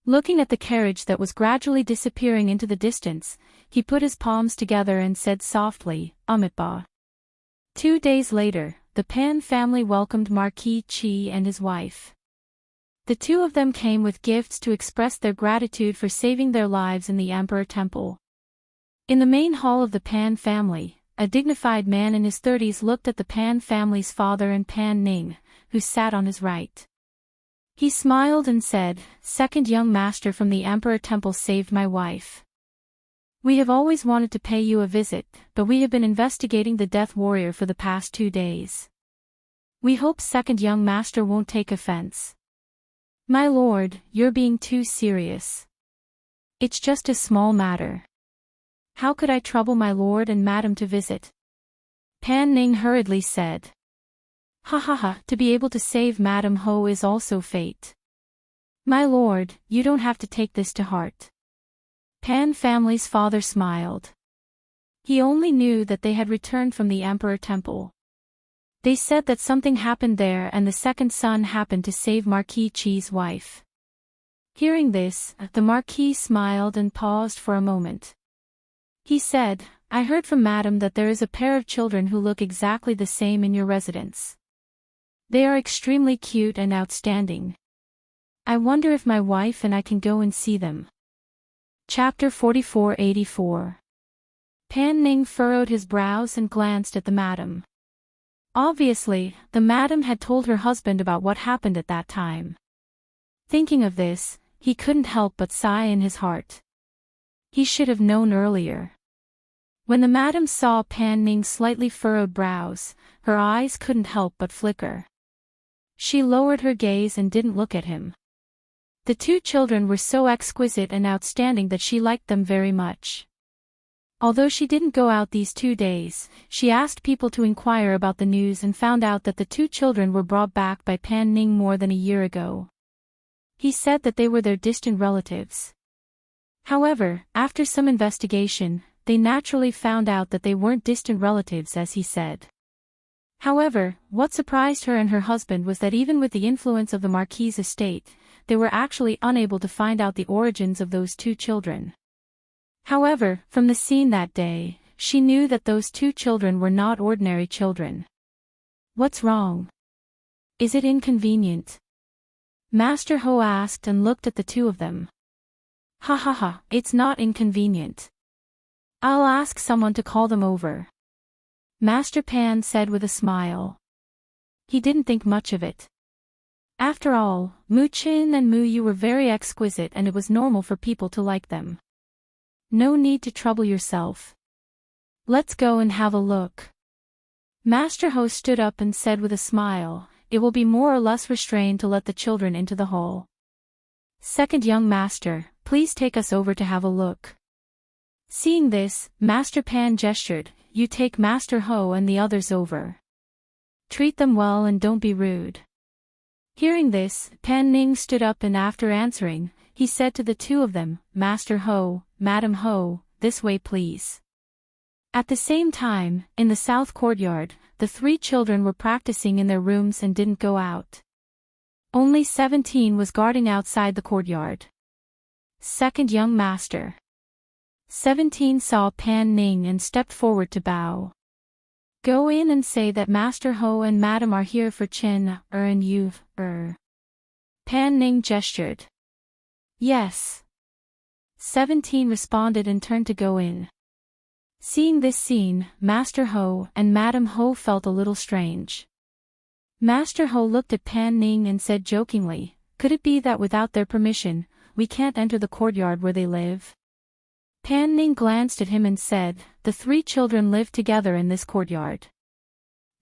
Looking at the carriage that was gradually disappearing into the distance, he put his palms together and said softly, "Amitabha." 2 days later, the Pan family welcomed Marquis Qi and his wife. The 2 of them came with gifts to express their gratitude for saving their lives in the Emperor Temple. In the main hall of the Pan family, a dignified man in his 30s looked at the Pan family's father and Pan Ning, who sat on his right. He smiled and said, "Second young master from the Emperor Temple saved my wife. We have always wanted to pay you a visit, but we have been investigating the Death Warrior for the past 2 days. We hope second young master won't take offense." "My lord, you're being too serious. It's just a small matter. How could I trouble my lord and madam to visit?" Pan Ning hurriedly said. "Ha ha ha, to be able to save Madam Ho is also fate. My lord, you don't have to take this to heart." Pan family's father smiled. He only knew that they had returned from the Emperor Temple. They said that something happened there and the second son happened to save Marquis Qi's wife. Hearing this, the Marquis smiled and paused for a moment. He said, "I heard from Madam that there is a pair of children who look exactly the same in your residence. They are extremely cute and outstanding. I wonder if my wife and I can go and see them." Chapter 4484. Pan Ning furrowed his brows and glanced at the madam. Obviously, the madam had told her husband about what happened at that time. Thinking of this, he couldn't help but sigh in his heart. He should have known earlier. When the madam saw Pan Ning's slightly furrowed brows, her eyes couldn't help but flicker. She lowered her gaze and didn't look at him. The two children were so exquisite and outstanding that she liked them very much. Although she didn't go out these 2 days, she asked people to inquire about the news and found out that the two children were brought back by Pan Ning more than a year ago. He said that they were their distant relatives. However, after some investigation, they naturally found out that they weren't distant relatives as he said. However, what surprised her and her husband was that even with the influence of the Marquis's estate, they were actually unable to find out the origins of those two children. However, from the scene that day, she knew that those two children were not ordinary children. What's wrong? Is it inconvenient? Master Ho asked and looked at the two of them. Ha ha ha, it's not inconvenient. I'll ask someone to call them over. Master Pan said with a smile. He didn't think much of it. After all, Mu Chin and Mu Yu were very exquisite and it was normal for people to like them. No need to trouble yourself. Let's go and have a look. Master Ho stood up and said with a smile, it will be more or less restrained to let the children into the hall. Second young master, please take us over to have a look. Seeing this, Master Pan gestured, you take Master Ho and the others over. Treat them well and don't be rude. Hearing this, Pan Ning stood up and after answering, he said to the two of them, Master Ho, Madam Ho, this way please. At the same time, in the south courtyard, the three children were practicing in their rooms and didn't go out. Only 17 was guarding outside the courtyard. Second young master. 17 saw Pan Ning and stepped forward to bow. Go in and say that Master Ho and Madam are here for Chen, and you, Pan Ning gestured. Yes. 17 responded and turned to go in. Seeing this scene, Master Ho and Madam Ho felt a little strange. Master Ho looked at Pan Ning and said jokingly, could it be that without their permission, we can't enter the courtyard where they live? Pan Ning glanced at him and said, the three children live together in this courtyard.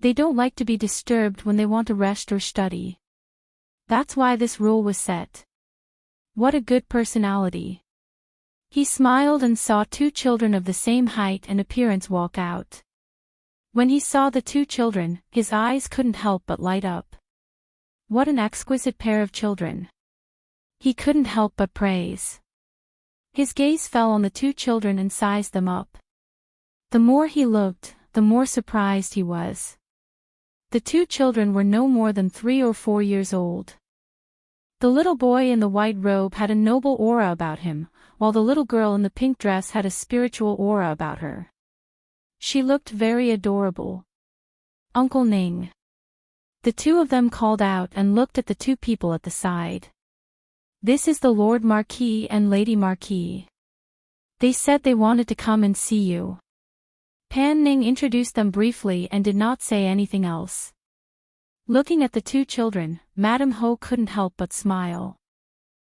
They don't like to be disturbed when they want to rest or study. That's why this rule was set. What a good personality. He smiled and saw two children of the same height and appearance walk out. When he saw the two children, his eyes couldn't help but light up. What an exquisite pair of children. He couldn't help but praise. His gaze fell on the two children and sized them up. The more he looked, the more surprised he was. The two children were no more than 3 or 4 years old. The little boy in the white robe had a noble aura about him, while the little girl in the pink dress had a spiritual aura about her. She looked very adorable. Uncle Ning. The two of them called out and looked at the two people at the side. This is the Lord Marquis and Lady Marquis. They said they wanted to come and see you. Pan Ning introduced them briefly and did not say anything else. Looking at the two children, Madam Ho couldn't help but smile.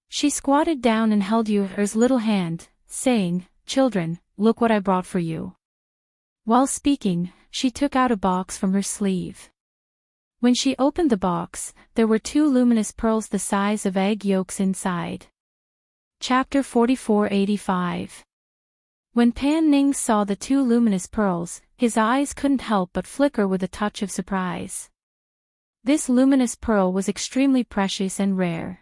She squatted down and held Yu's little hand, saying, children, look what I brought for you. While speaking, she took out a box from her sleeve. When she opened the box, there were 2 luminous pearls the size of egg yolks inside. Chapter 4485. When Pan Ning saw the 2 luminous pearls, his eyes couldn't help but flicker with a touch of surprise. This luminous pearl was extremely precious and rare.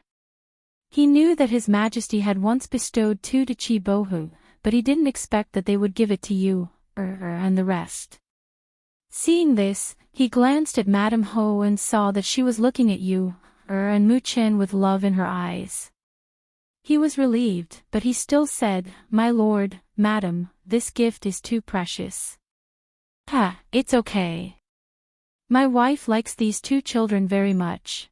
He knew that His Majesty had once bestowed 2 to Chi Bohu, but he didn't expect that they would give it to you, and the rest. Seeing this, he glanced at Madam Ho and saw that she was looking at Yu, and Mu Chen with love in her eyes. He was relieved, but he still said, my lord, madam, this gift is too precious. It's okay. My wife likes these 2 children very much.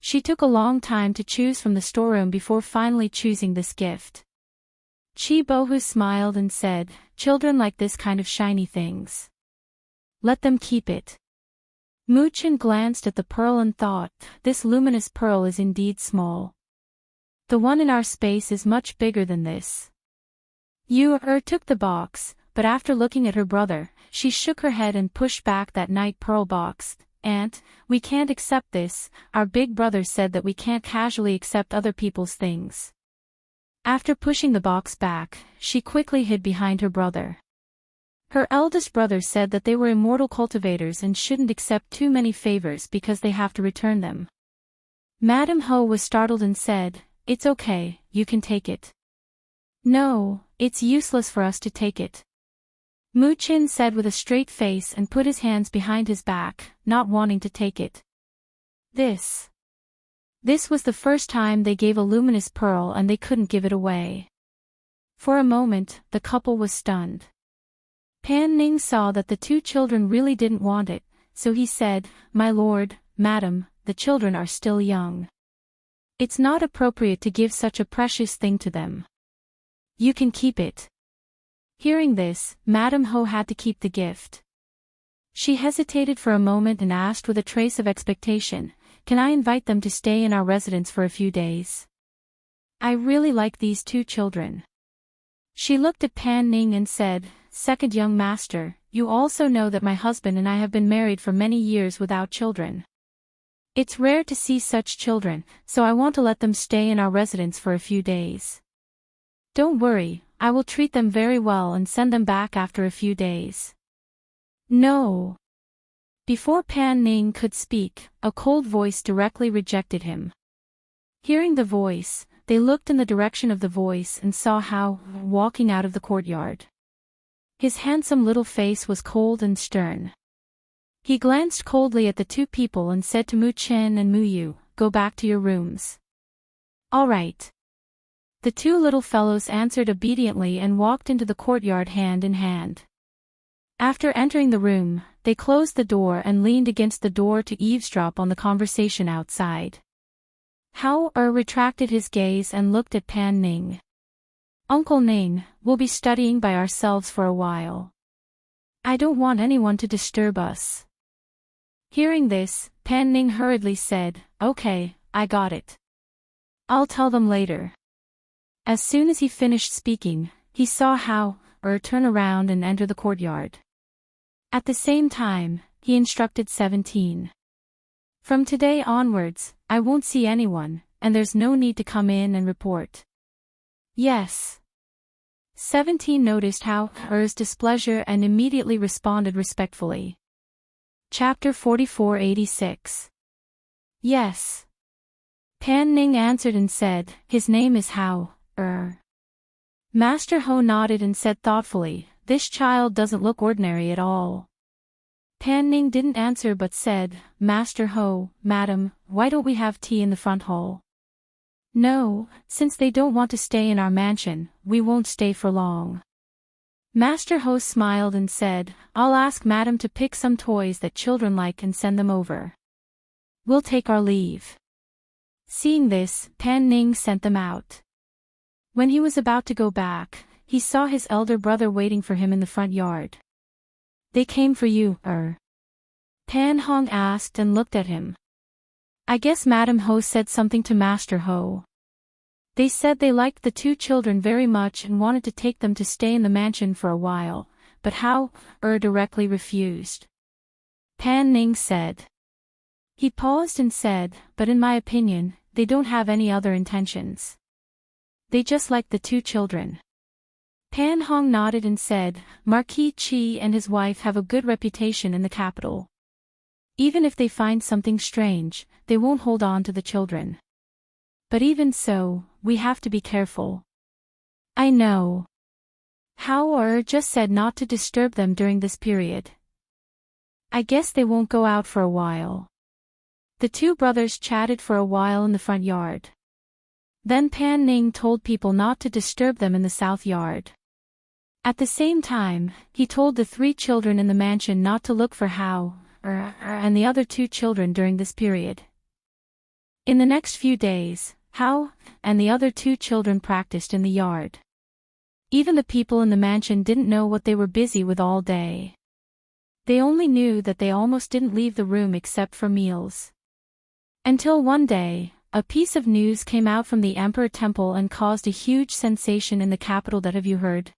She took a long time to choose from the storeroom before finally choosing this gift. Chi Bohu smiled and said, children like this kind of shiny things. Let them keep it. Mu-chin glanced at the pearl and thought, this luminous pearl is indeed small. The one in our space is much bigger than this. Yu-er took the box, but after looking at her brother, she shook her head and pushed back that night pearl box. Aunt, we can't accept this, our big brother said that we can't casually accept other people's things. After pushing the box back, she quickly hid behind her brother. Her eldest brother said that they were immortal cultivators and shouldn't accept too many favors because they have to return them. Madame Ho was startled and said, it's okay, you can take it. No, it's useless for us to take it. Mu-chin said with a straight face and put his hands behind his back, not wanting to take it. This was the first time they gave a luminous pearl and they couldn't give it away. For a moment, the couple was stunned. Pan Ning saw that the two children really didn't want it, so he said, my lord, madam, the children are still young. It's not appropriate to give such a precious thing to them. You can keep it. Hearing this, Madame Ho had to keep the gift. She hesitated for a moment and asked with a trace of expectation, can I invite them to stay in our residence for a few days? I really like these two children. She looked at Pan Ning and said, second young master, you also know that my husband and I have been married for many years without children. It's rare to see such children, so I want to let them stay in our residence for a few days. Don't worry, I will treat them very well and send them back after a few days. No. Before Pan Ning could speak, a cold voice directly rejected him. Hearing the voice, they looked in the direction of the voice and saw Hao walking out of the courtyard. His handsome little face was cold and stern. He glanced coldly at the two people and said to Mu-chin and Mu-yu, go back to your rooms. All right. The two little fellows answered obediently and walked into the courtyard hand in hand. After entering the room, they closed the door and leaned against the door to eavesdrop on the conversation outside. Hao retracted his gaze and looked at Pan Ning. Uncle Ning, we'll be studying by ourselves for a while. I don't want anyone to disturb us. Hearing this, Pan Ning hurriedly said, okay, I got it. I'll tell them later. As soon as he finished speaking, he saw Hao turn around and enter the courtyard. At the same time, he instructed 17. From today onwards, I won't see anyone, and there's no need to come in and report. Yes. 17 noticed Hao's displeasure and immediately responded respectfully. Chapter 4486. Yes. Pan Ning answered and said, his name is Hao. Master Ho nodded and said thoughtfully, this child doesn't look ordinary at all. Pan Ning didn't answer but said, Master Ho, madam, why don't we have tea in the front hall? No, since they don't want to stay in our mansion, we won't stay for long. Master Ho smiled and said, I'll ask madam to pick some toys that children like and send them over. We'll take our leave. Seeing this, Pan Ning sent them out. When he was about to go back, he saw his elder brother waiting for him in the front yard. They came for you, Pan Hong asked and looked at him. I guess Madam Ho said something to Master Ho. They said they liked the two children very much and wanted to take them to stay in the mansion for a while, but Hao directly refused. Pan Ning said. He paused and said, but in my opinion, they don't have any other intentions. They just like the two children. Pan Hong nodded and said, Marquis Qi and his wife have a good reputation in the capital. Even if they find something strange, they won't hold on to the children. But even so, we have to be careful. I know. Hao just said not to disturb them during this period. I guess they won't go out for a while. The two brothers chatted for a while in the front yard. Then Pan Ning told people not to disturb them in the south yard. At the same time, he told the three children in the mansion not to look for Hao and the other two children during this period. In the next few days, Hao and the other two children practiced in the yard. Even the people in the mansion didn't know what they were busy with all day. They only knew that they almost didn't leave the room except for meals. Until one day, a piece of news came out from the Emperor Temple and caused a huge sensation in the capital. That have you heard?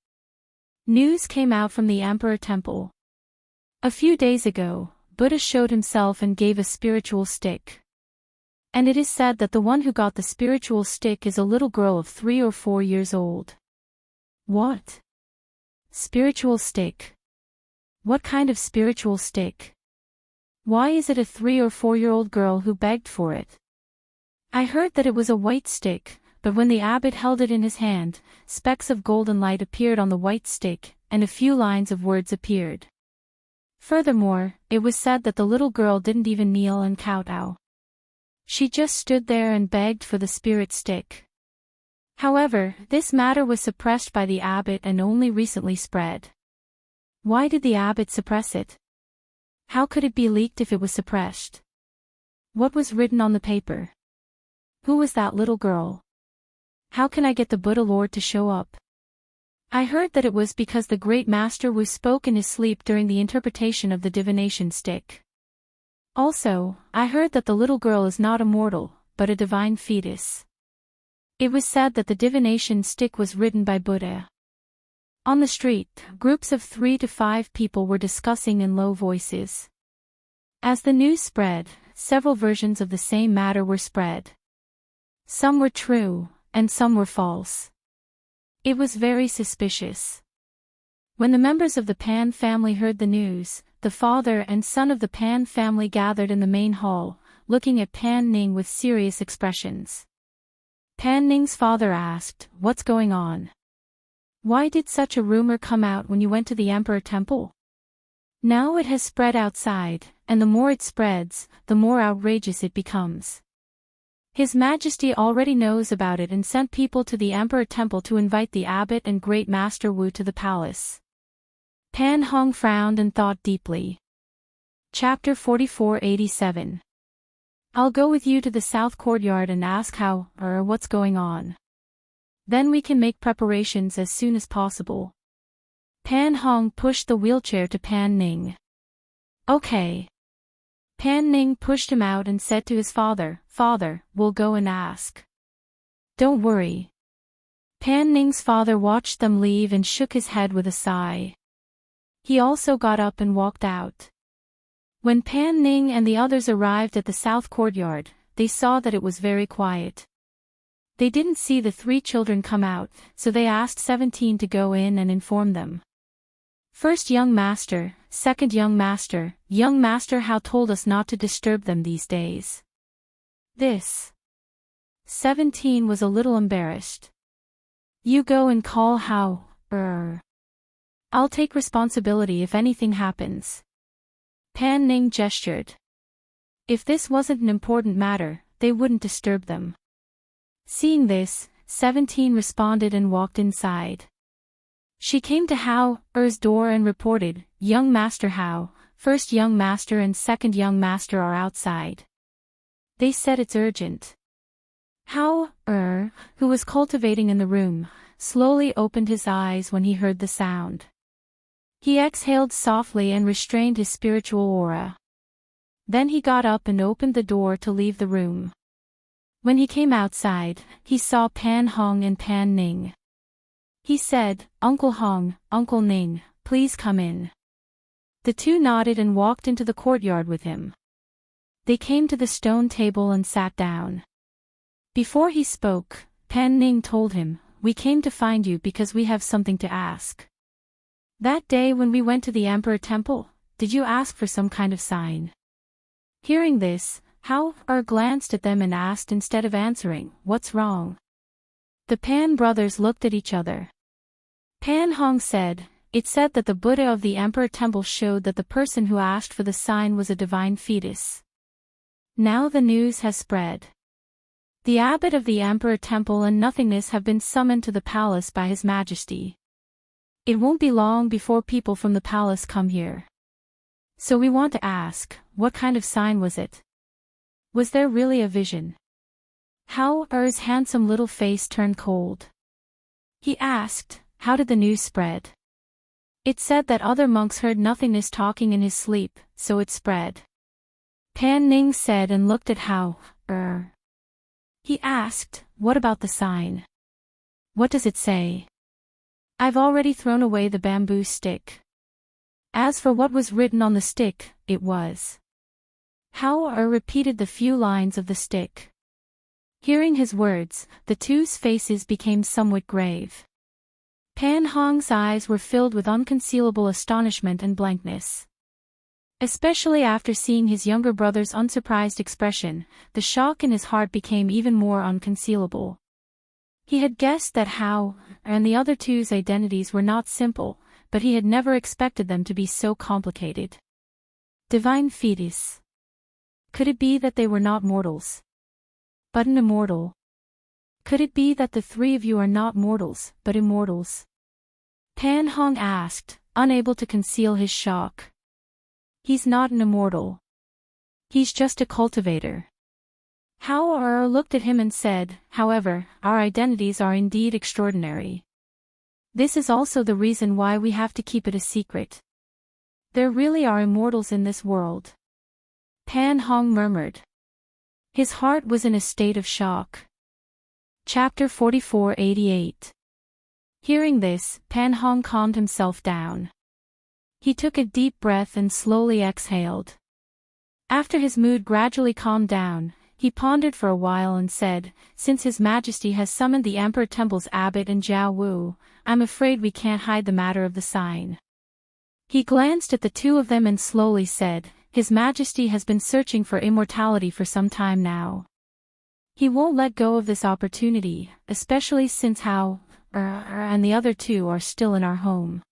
News came out from the Emperor Temple. A few days ago, Buddha showed himself and gave a spiritual stick. And it is said that the one who got the spiritual stick is a little girl of 3 or 4 years old. What? Spiritual stick? What kind of spiritual stick? Why is it a 3 or 4-year-old girl who begged for it? I heard that it was a white stick, but when the abbot held it in his hand, specks of golden light appeared on the white stick, and a few lines of words appeared. Furthermore, it was said that the little girl didn't even kneel and kowtow. She just stood there and begged for the spirit stick. However, this matter was suppressed by the abbot and only recently spread. Why did the abbot suppress it? How could it be leaked if it was suppressed? What was written on the paper? Who was that little girl? How can I get the Buddha Lord to show up? I heard that it was because the great Master Wu spoke in his sleep during the interpretation of the divination stick. Also, I heard that the little girl is not a mortal, but a divine fetus. It was said that the divination stick was written by Buddha. On the street, groups of 3 to 5 people were discussing in low voices. As the news spread, several versions of the same matter were spread. Some were true, and some were false. It was very suspicious. When the members of the Pan family heard the news, the father and son of the Pan family gathered in the main hall, looking at Pan Ning with serious expressions. Pan Ning's father asked, "What's going on? Why did such a rumor come out when you went to the Emperor Temple? Now it has spread outside, and the more it spreads, the more outrageous it becomes. His Majesty already knows about it and sent people to the Emperor Temple to invite the abbot and great Master Wu to the palace." Pan Hong frowned and thought deeply. Chapter 4487. I'll go with you to the south courtyard and ask what's going on. Then we can make preparations as soon as possible. Pan Hong pushed the wheelchair to Pan Ning. Okay. Pan Ning pushed him out and said to his father, "Father, we'll go and ask." Don't worry. Pan Ning's father watched them leave and shook his head with a sigh. He also got up and walked out. When Pan Ning and the others arrived at the south courtyard, they saw that it was very quiet. They didn't see the 3 children come out, so they asked 17 to go in and inform them. First young master, second young master Hao told us not to disturb them these days. This. 17 was a little embarrassed. You go and call Hao, I'll take responsibility if anything happens. Pan Ning gestured. If this wasn't an important matter, they wouldn't disturb them. Seeing this, 17 responded and walked inside. She came to Hao's door and reported, "Young Master Hao, first young master and second young master are outside." They said it's urgent. Hao, who was cultivating in the room, slowly opened his eyes when he heard the sound. He exhaled softly and restrained his spiritual aura. Then he got up and opened the door to leave the room. When he came outside, he saw Pan Hong and Pan Ning. He said, "Uncle Hong, Uncle Ning, please come in." The two nodded and walked into the courtyard with him. They came to the stone table and sat down. Before he spoke, Pan Ning told him, "We came to find you because we have something to ask. That day when we went to the Emperor Temple, did you ask for some kind of sign?" Hearing this, Hao glanced at them and asked instead of answering, "What's wrong?" The Pan brothers looked at each other. Pan Hong said, "It said that the Buddha of the Emperor Temple showed that the person who asked for the sign was a divine fetus. Now the news has spread. The abbot of the Emperor Temple and Nothingness have been summoned to the palace by His Majesty. It won't be long before people from the palace come here. So we want to ask, what kind of sign was it? Was there really a vision?" Hao's handsome little face turned cold. He asked, "How did the news spread?" It said that other monks heard nothingness talking in his sleep, so it spread. Pan Ning said and looked at Hao. He asked, what about the sign? What does it say? I've already thrown away the bamboo stick. As for what was written on the stick, it was. Hao repeated the few lines of the stick. Hearing his words, the two's faces became somewhat grave. Pan Hong's eyes were filled with unconcealable astonishment and blankness. Especially after seeing his younger brother's unsurprised expression, the shock in his heart became even more unconcealable. He had guessed that Hao and the other two's identities were not simple, but he had never expected them to be so complicated. Divine fetus. Could it be that they were not mortals, but an immortal? Could it be that the three of you are not mortals, but immortals? Pan Hong asked, unable to conceal his shock. He's not an immortal. He's just a cultivator. Hao looked at him and said, however, our identities are indeed extraordinary. This is also the reason why we have to keep it a secret. There really are immortals in this world. Pan Hong murmured. His heart was in a state of shock. Chapter 4488. Hearing this, Pan Hong calmed himself down. He took a deep breath and slowly exhaled. After his mood gradually calmed down, he pondered for a while and said, since His Majesty has summoned the Emperor Temple's abbot and Jiao Wu, I'm afraid we can't hide the matter of the sign. He glanced at the two of them and slowly said, His Majesty has been searching for immortality for some time now. He won't let go of this opportunity, especially since Hao and the other two are still in our home.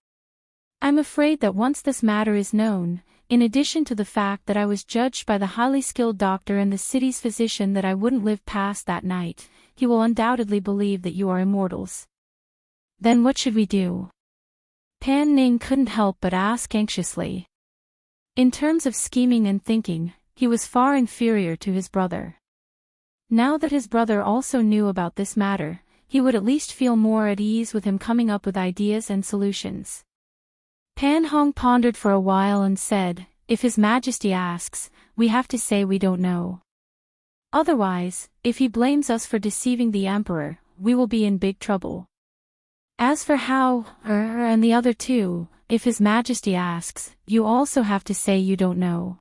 I'm afraid that once this matter is known, in addition to the fact that I was judged by the highly skilled doctor and the city's physician that I wouldn't live past that night, he will undoubtedly believe that you are immortals. Then what should we do? Pan Ning couldn't help but ask anxiously. In terms of scheming and thinking, he was far inferior to his brother. Now that his brother also knew about this matter, he would at least feel more at ease with him coming up with ideas and solutions. Pan Hong pondered for a while and said, if His Majesty asks, we have to say we don't know. Otherwise, if he blames us for deceiving the Emperor, we will be in big trouble. As for Hao and the other two, if His Majesty asks, you also have to say you don't know.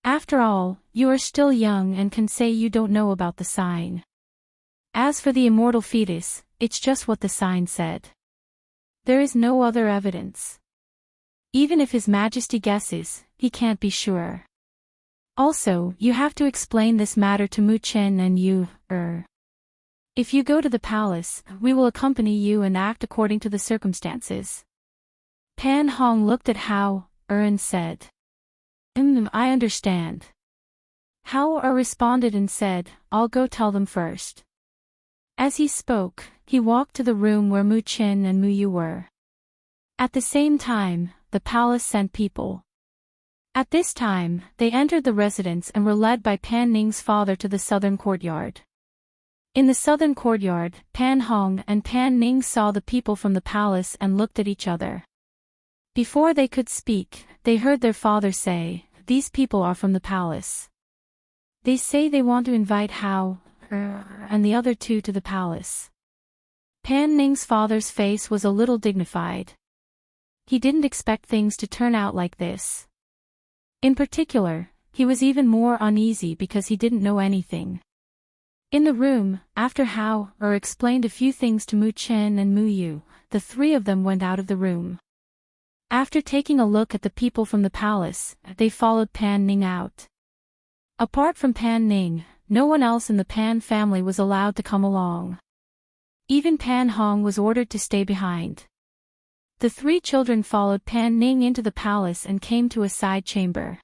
After all, you are still young and can say you don't know about the sign. As for the immortal fetus, it's just what the sign said. There is no other evidence. Even if His Majesty guesses, he can't be sure. Also, you have to explain this matter to Mu Chen and you, If you go to the palace, we will accompany you and act according to the circumstances. Pan Hong looked at Hao and said, I understand. Hao responded and said, I'll go tell them first. As he spoke, he walked to the room where Mu Chen and Mu Yu were. At the same time, the palace sent people. At this time, they entered the residence and were led by Pan Ning's father to the southern courtyard. In the southern courtyard, Pan Hong and Pan Ning saw the people from the palace and looked at each other. Before they could speak, they heard their father say, these people are from the palace. They say they want to invite Hao and the other two to the palace. Pan Ning's father's face was a little dignified. He didn't expect things to turn out like this. In particular, he was even more uneasy because he didn't know anything. In the room, after Hao explained a few things to Mu Chen and Mu Yu, the three of them went out of the room. After taking a look at the people from the palace, they followed Pan Ning out. Apart from Pan Ning, no one else in the Pan family was allowed to come along. Even Pan Hong was ordered to stay behind. The three children followed Pan Ning into the palace and came to a side chamber.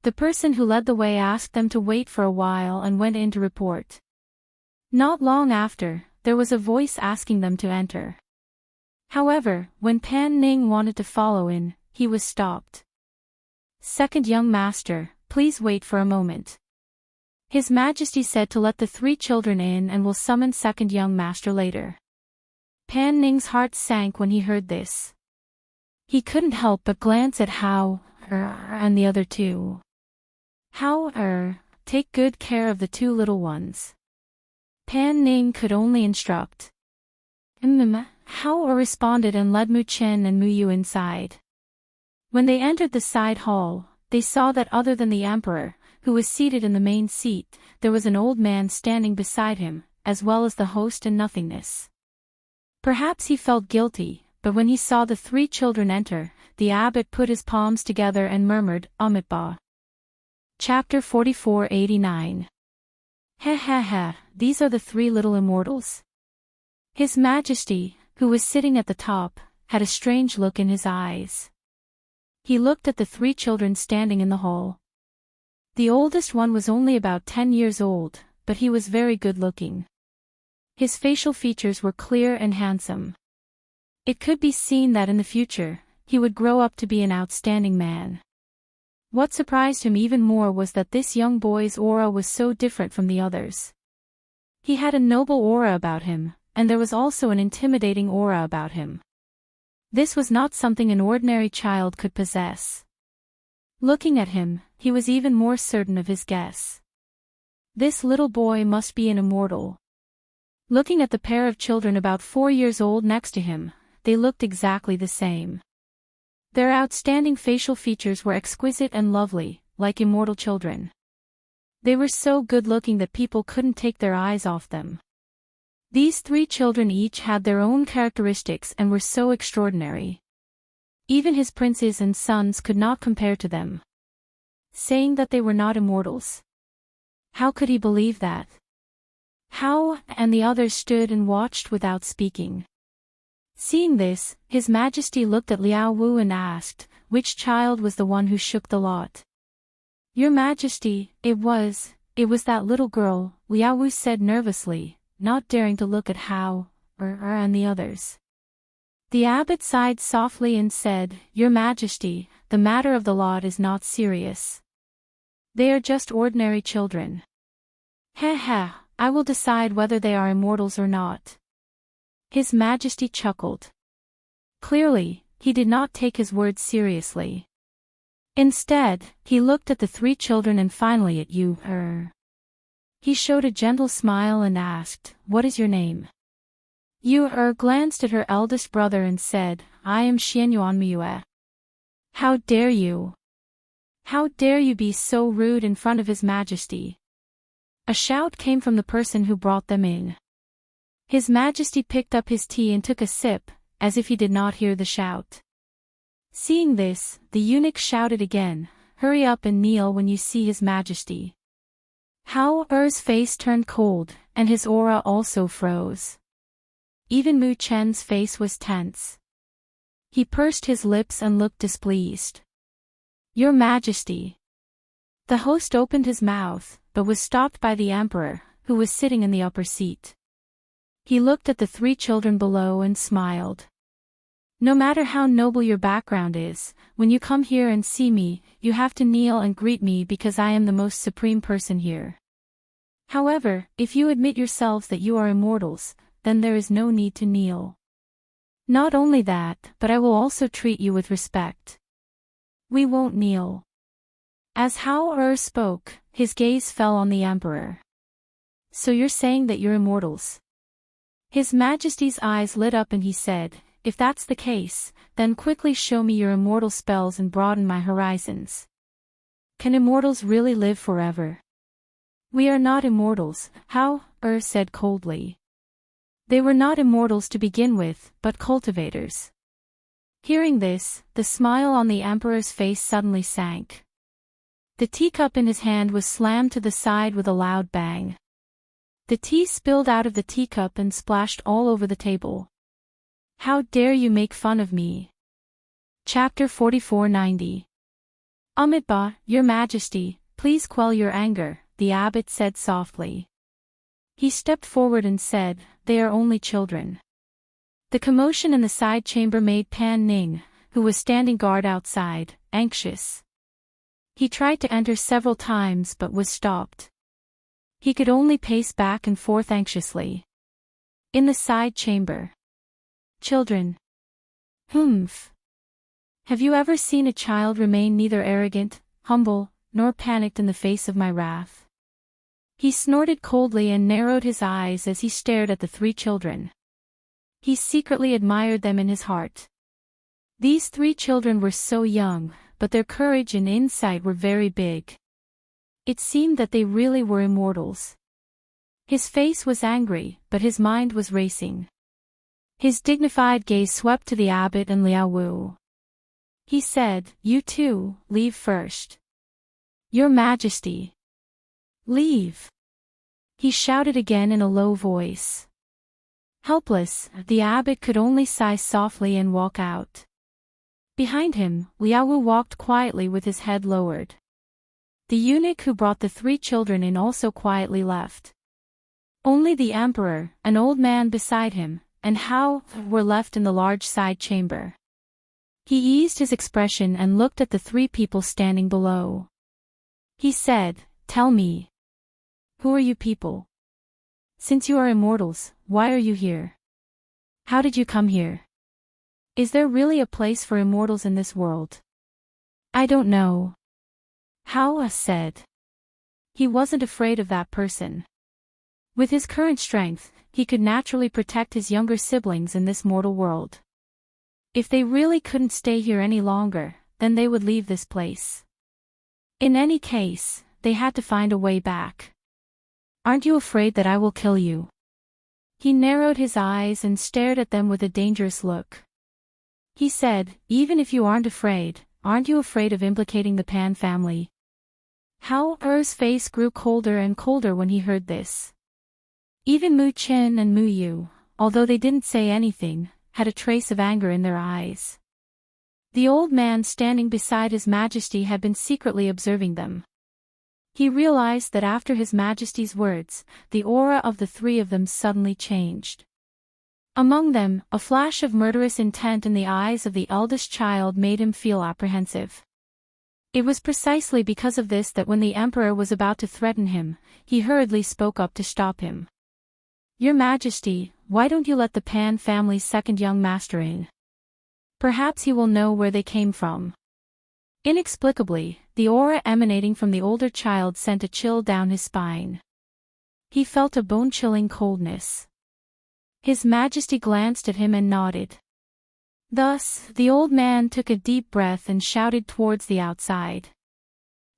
The person who led the way asked them to wait for a while and went in to report. Not long after, there was a voice asking them to enter. However, when Pan Ning wanted to follow in, he was stopped. Second young master, please wait for a moment. His Majesty said to let the three children in and will summon second young master later. Pan Ning's heart sank when he heard this. He couldn't help but glance at How, and the other two. How, take good care of the two little ones. Pan Ning could only instruct. How responded and led Mu Chen and Mu Yu inside. When they entered the side hall, they saw that other than the emperor, who was seated in the main seat, there was an old man standing beside him, as well as the host and nothingness. Perhaps he felt guilty, but when he saw the three children enter, the abbot put his palms together and murmured, Amitabha. Chapter 4489. These are the three little immortals. His Majesty, who was sitting at the top, had a strange look in his eyes. He looked at the three children standing in the hall. The oldest one was only about 10 years old, but he was very good-looking. His facial features were clear and handsome. It could be seen that in the future, he would grow up to be an outstanding man. What surprised him even more was that this young boy's aura was so different from the others. He had a noble aura about him, and there was also an intimidating aura about him. This was not something an ordinary child could possess. Looking at him, he was even more certain of his guess. This little boy must be an immortal. Looking at the pair of children about 4 years old next to him, they looked exactly the same. Their outstanding facial features were exquisite and lovely, like immortal children. They were so good-looking that people couldn't take their eyes off them. These three children each had their own characteristics and were so extraordinary. Even his princes and sons could not compare to them. Saying that they were not immortals. How could he believe that? How, and the others stood and watched without speaking. Seeing this, His Majesty looked at Liao Wu and asked, which child was the one who shook the lot? Your Majesty, it was that little girl, Liao Wu said nervously, not daring to look at How, and the others. The abbot sighed softly and said, Your Majesty, the matter of the lot is not serious. They are just ordinary children. I will decide whether they are immortals or not. His Majesty chuckled. Clearly, he did not take his words seriously. Instead, he looked at the three children and finally at you, He showed a gentle smile and asked, What is your name? Yu glanced at her eldest brother and said, I am Xianyuan Miyue. How dare you? How dare you be so rude in front of His Majesty? A shout came from the person who brought them in. His Majesty picked up his tea and took a sip, as if he did not hear the shout. Seeing this, the eunuch shouted again, Hurry up and kneel when you see His Majesty. How's face turned cold, and his aura also froze. Even Mu Chen's face was tense. He pursed his lips and looked displeased. Your Majesty. The host opened his mouth, but was stopped by the emperor, who was sitting in the upper seat. He looked at the three children below and smiled. No matter how noble your background is, when you come here and see me, you have to kneel and greet me because I am the most supreme person here. However, if you admit yourselves that you are immortals, then there is no need to kneel. Not only that, but I will also treat you with respect. We won't kneel. As Hao spoke, his gaze fell on the emperor. So you're saying that you're immortals? His Majesty's eyes lit up and he said, If that's the case, then quickly show me your immortal spells and broaden my horizons. Can immortals really live forever? We are not immortals, Hao said coldly. They were not immortals to begin with, but cultivators. Hearing this, the smile on the emperor's face suddenly sank. The teacup in his hand was slammed to the side with a loud bang. The tea spilled out of the teacup and splashed all over the table. How dare you make fun of me? Chapter 4490. Amitabha, Your Majesty, please quell your anger, the abbot said softly. He stepped forward and said, They are only children. The commotion in the side chamber made Pan Ning, who was standing guard outside, anxious. He tried to enter several times but was stopped. He could only pace back and forth anxiously. In the side chamber. Children. Humph. Have you ever seen a child remain neither arrogant, humble, nor panicked in the face of my wrath? He snorted coldly and narrowed his eyes as he stared at the three children. He secretly admired them in his heart. These three children were so young, but their courage and insight were very big. It seemed that they really were immortals. His face was angry, but his mind was racing. His dignified gaze swept to the abbot and Liao Wu. He said, "You two, leave first." "Your Majesty." "Leave!" he shouted again in a low voice. Helpless, the abbot could only sigh softly and walk out. Behind him, Liao Wu walked quietly with his head lowered. The eunuch who brought the three children in also quietly left. Only the emperor, an old man beside him, and Hao were left in the large side chamber. He eased his expression and looked at the three people standing below. He said, "Tell me. Who are you people? Since you are immortals, why are you here? How did you come here? Is there really a place for immortals in this world?" "I don't know," Hao said. He wasn't afraid of that person. With his current strength, he could naturally protect his younger siblings in this mortal world. If they really couldn't stay here any longer, then they would leave this place. In any case, they had to find a way back. "Aren't you afraid that I will kill you?" He narrowed his eyes and stared at them with a dangerous look. He said, "Even if you aren't afraid, aren't you afraid of implicating the Pan family?" Hao Er's face grew colder and colder when he heard this. Even Mu Chen and Mu Yu, although they didn't say anything, had a trace of anger in their eyes. The old man standing beside His Majesty had been secretly observing them. He realized that after His Majesty's words, the aura of the three of them suddenly changed. Among them, a flash of murderous intent in the eyes of the eldest child made him feel apprehensive. It was precisely because of this that when the emperor was about to threaten him, he hurriedly spoke up to stop him. "Your Majesty, why don't you let the Pan family's second young master in? Perhaps he will know where they came from." Inexplicably, the aura emanating from the older child sent a chill down his spine. He felt a bone-chilling coldness. His Majesty glanced at him and nodded. Thus, the old man took a deep breath and shouted towards the outside.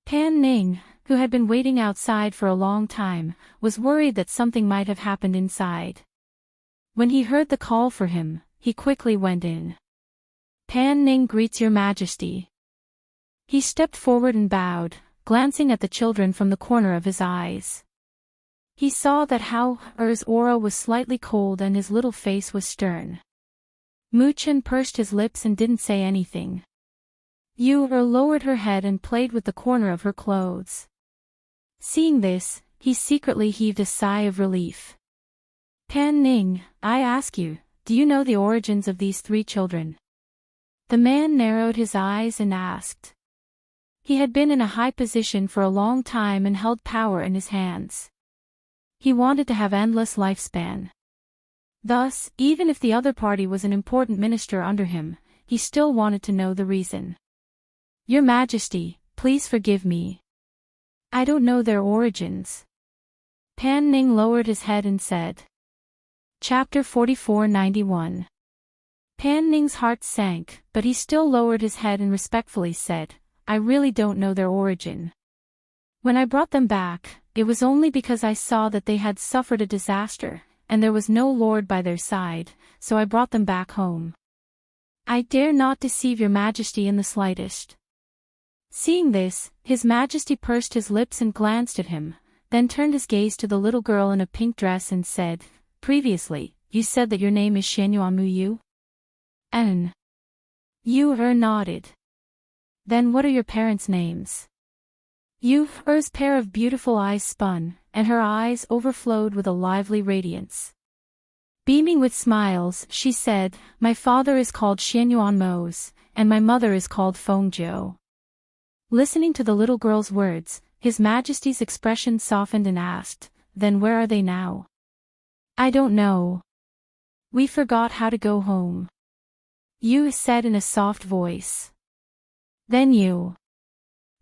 Pan Ning, who had been waiting outside for a long time, was worried that something might have happened inside. When he heard the call for him, he quickly went in. "Pan Ning greets your Majesty." He stepped forward and bowed, glancing at the children from the corner of his eyes. He saw that Hao Er's aura was slightly cold and his little face was stern. Mu Chen pursed his lips and didn't say anything. Yu Er lowered her head and played with the corner of her clothes. Seeing this, he secretly heaved a sigh of relief. "Pan Ning, I ask you, do you know the origins of these three children?" The man narrowed his eyes and asked. He had been in a high position for a long time and held power in his hands. He wanted to have endless lifespan. Thus, even if the other party was an important minister under him, he still wanted to know the reason. "Your Majesty, please forgive me. I don't know their origins." Pan Ning lowered his head and said. Chapter 4491. Pan Ning's heart sank, but he still lowered his head and respectfully said, "I really don't know their origin. When I brought them back, it was only because I saw that they had suffered a disaster, and there was no lord by their side, so I brought them back home. I dare not deceive your Majesty in the slightest." Seeing this, His Majesty pursed his lips and glanced at him, then turned his gaze to the little girl in a pink dress and said, "Previously, you said that your name is Xianyuan Mu Yu?" "N." Yu Er nodded. "Then what are your parents' names?" Yu Er's pair of beautiful eyes spun, and her eyes overflowed with a lively radiance. Beaming with smiles, she said, "My father is called Xianyuan Mose, and my mother is called Feng Jiu." Listening to the little girl's words, His Majesty's expression softened and asked, "Then where are they now?" "I don't know. We forgot how to go home," Yu said in a soft voice. Then you.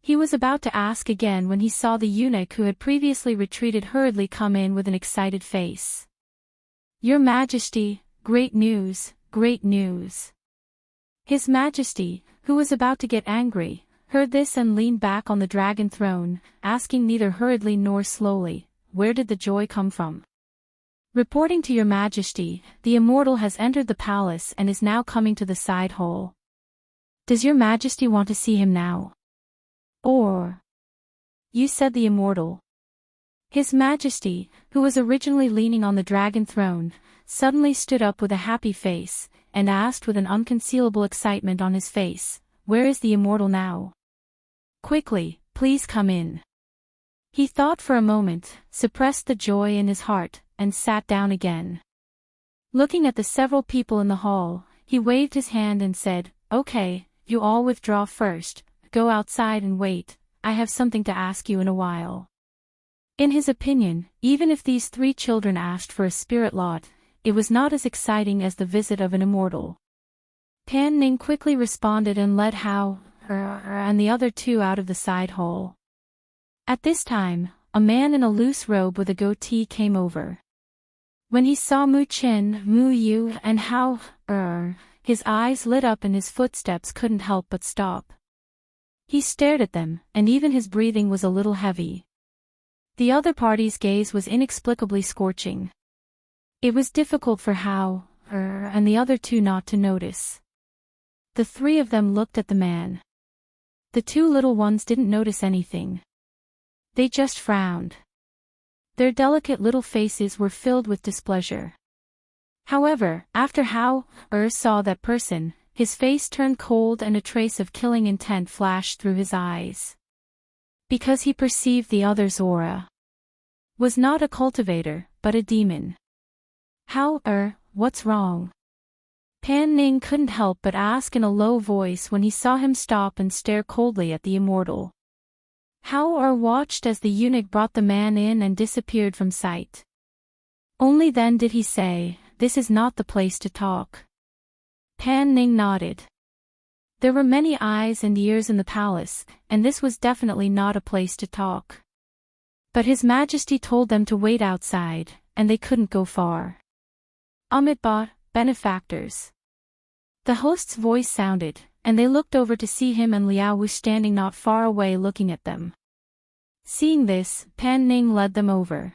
He was about to ask again when he saw the eunuch who had previously retreated hurriedly come in with an excited face. Your Majesty, great news, great news. His Majesty, who was about to get angry, heard this and leaned back on the dragon throne, asking neither hurriedly nor slowly, where did the joy come from? Reporting to your Majesty, the immortal has entered the palace and is now coming to the side hall. Does your Majesty want to see him now? Or? You said the immortal. His Majesty, who was originally leaning on the dragon throne, suddenly stood up with a happy face, and asked with an unconcealable excitement on his face, where is the immortal now? Quickly, please come in. He thought for a moment, suppressed the joy in his heart, and sat down again. Looking at the several people in the hall, he waved his hand and said, Okay, you all withdraw first, go outside and wait, I have something to ask you in a while. In his opinion, even if these 3 children asked for a spirit lot, it was not as exciting as the visit of an immortal. Pan Ning quickly responded and led Hao and the other 2 out of the side hall. At this time, a man in a loose robe with a goatee came over. When he saw Mu Qin, Mu Yu, and Hao, his eyes lit up and his footsteps couldn't help but stop. He stared at them, and even his breathing was a little heavy. The other party's gaze was inexplicably scorching. It was difficult for Hao, and the other 2 not to notice. The 3 of them looked at the man. The 2 little ones didn't notice anything. They just frowned. Their delicate little faces were filled with displeasure. However, after Hao saw that person, his face turned cold and a trace of killing intent flashed through his eyes. Because he perceived the other's aura. Was not a cultivator, but a demon. Hao, what's wrong? Pan Ning couldn't help but ask in a low voice when he saw him stop and stare coldly at the immortal. Hao watched as the eunuch brought the man in and disappeared from sight. Only then did he say, this is not the place to talk. Pan Ning nodded. There were many eyes and ears in the palace, and this was definitely not a place to talk. But His Majesty told them to wait outside, and they couldn't go far. Amitabha, benefactors. The host's voice sounded, and they looked over to see him and Liao Wu standing not far away looking at them. Seeing this, Pan Ning led them over.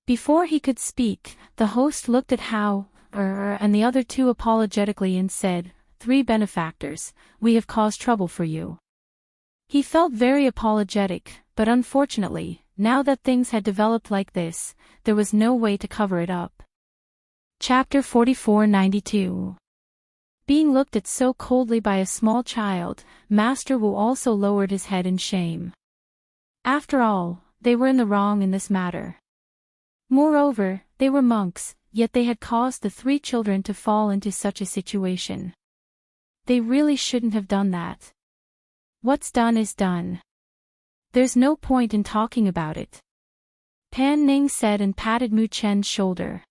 Before he could speak, the host looked at Hao, and the other 2 apologetically and said, 3 benefactors, we have caused trouble for you. He felt very apologetic, but unfortunately, now that things had developed like this, there was no way to cover it up. Chapter 4492. Being looked at so coldly by a small child, Master Wu also lowered his head in shame. After all, they were in the wrong in this matter. Moreover, they were monks, yet they had caused the 3 children to fall into such a situation. They really shouldn't have done that. What's done is done. There's no point in talking about it. Pan Ning said and patted Mu Chen's shoulder.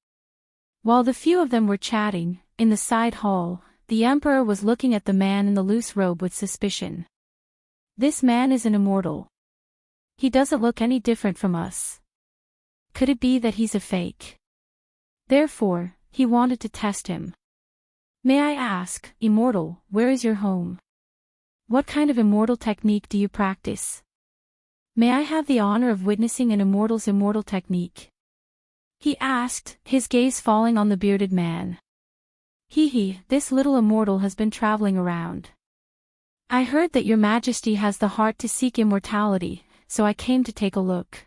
While the few of them were chatting, in the side hall, the emperor was looking at the man in the loose robe with suspicion. This man is an immortal. He doesn't look any different from us. Could it be that he's a fake? Therefore, he wanted to test him. May I ask, immortal, where is your home? What kind of immortal technique do you practice? May I have the honor of witnessing an immortal's immortal technique? He asked, his gaze falling on the bearded man. This little immortal has been traveling around. I heard that your Majesty has the heart to seek immortality, so I came to take a look.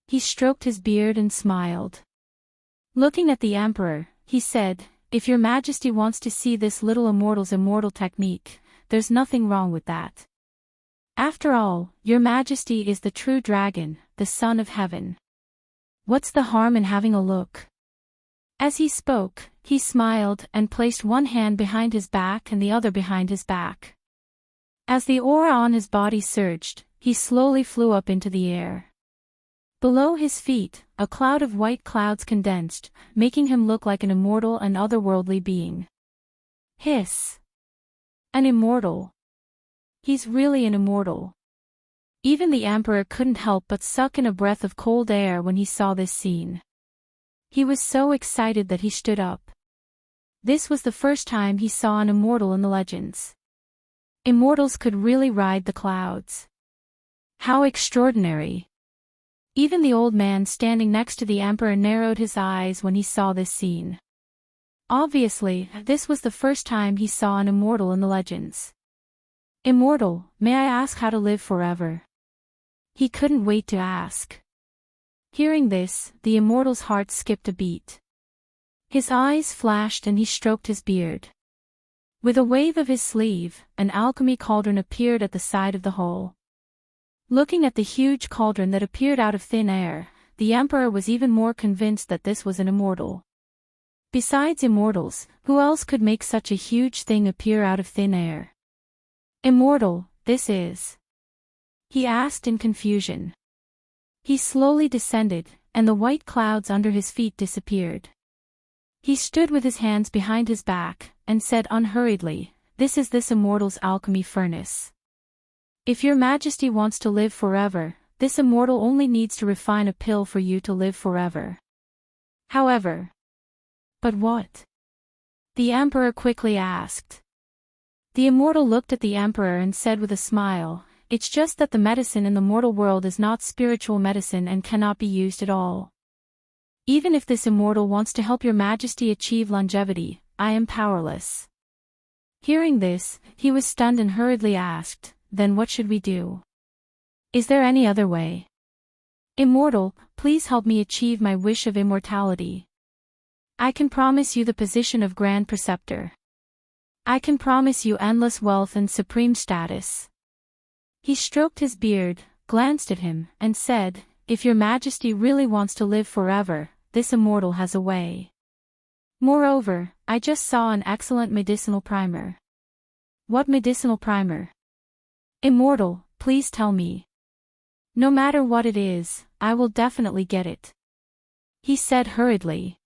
He stroked his beard and smiled. Looking at the emperor, he said, if your Majesty wants to see this little immortal's immortal technique, there's nothing wrong with that. After all, your Majesty is the true dragon, the son of heaven. What's the harm in having a look? As he spoke, he smiled and placed one hand behind his back and the other behind his back. As the aura on his body surged, he slowly flew up into the air. Below his feet, a cloud of white clouds condensed, making him look like an immortal and otherworldly being. Hiss! An immortal! He's really an immortal. Even the emperor couldn't help but suck in a breath of cold air when he saw this scene. He was so excited that he stood up. This was the first time he saw an immortal in the legends. Immortals could really ride the clouds. How extraordinary! Even the old man standing next to the emperor narrowed his eyes when he saw this scene. Obviously, this was the first time he saw an immortal in the legends. Immortal, may I ask how to live forever? He couldn't wait to ask. Hearing this, the immortal's heart skipped a beat. His eyes flashed and he stroked his beard. With a wave of his sleeve, an alchemy cauldron appeared at the side of the hole. Looking at the huge cauldron that appeared out of thin air, the emperor was even more convinced that this was an immortal. Besides immortals, who else could make such a huge thing appear out of thin air? Immortal, this is? He asked in confusion. He slowly descended, and the white clouds under his feet disappeared. He stood with his hands behind his back, and said unhurriedly, "This is this immortal's alchemy furnace. If your majesty wants to live forever, this immortal only needs to refine a pill for you to live forever. However." "But what?" the emperor quickly asked. The immortal looked at the emperor and said with a smile, "It's just that the medicine in the mortal world is not spiritual medicine and cannot be used at all. Even if this immortal wants to help your majesty achieve longevity, I am powerless." Hearing this, he was stunned and hurriedly asked, "Then what should we do? Is there any other way? Immortal, please help me achieve my wish of immortality. I can promise you the position of Grand Preceptor. I can promise you endless wealth and supreme status." He stroked his beard, glanced at him, and said, "If your majesty really wants to live forever, this immortal has a way. Moreover, I just saw an excellent medicinal primer." "What medicinal primer?" "Immortal, please tell me. No matter what it is, I will definitely get it," he said hurriedly.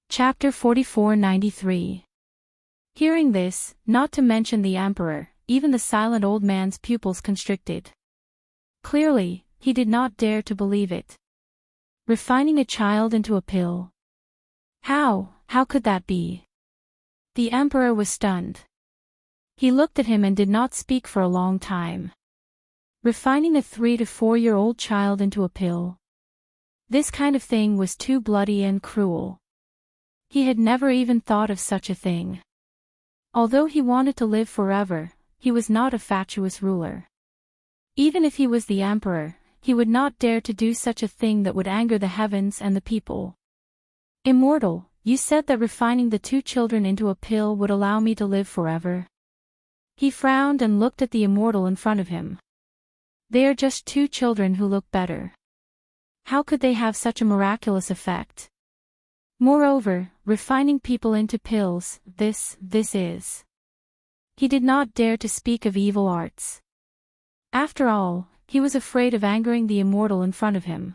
Chapter 4493. Hearing this, not to mention the emperor, even the silent old man's pupils constricted. Clearly, he did not dare to believe it. Refining a child into a pill? How could that be? The emperor was stunned. He looked at him and did not speak for a long time. Refining a 3 to 4-year-old child into a pill? This kind of thing was too bloody and cruel. He had never even thought of such a thing. Although he wanted to live forever, he was not a fatuous ruler. Even if he was the emperor, he would not dare to do such a thing that would anger the heavens and the people. "Immortal, you said that refining the 2 children into a pill would allow me to live forever?" He frowned and looked at the immortal in front of him. "They are just 2 children who look better. How could they have such a miraculous effect? Moreover, refining people into pills, this is." He did not dare to speak of evil arts. After all, he was afraid of angering the immortal in front of him.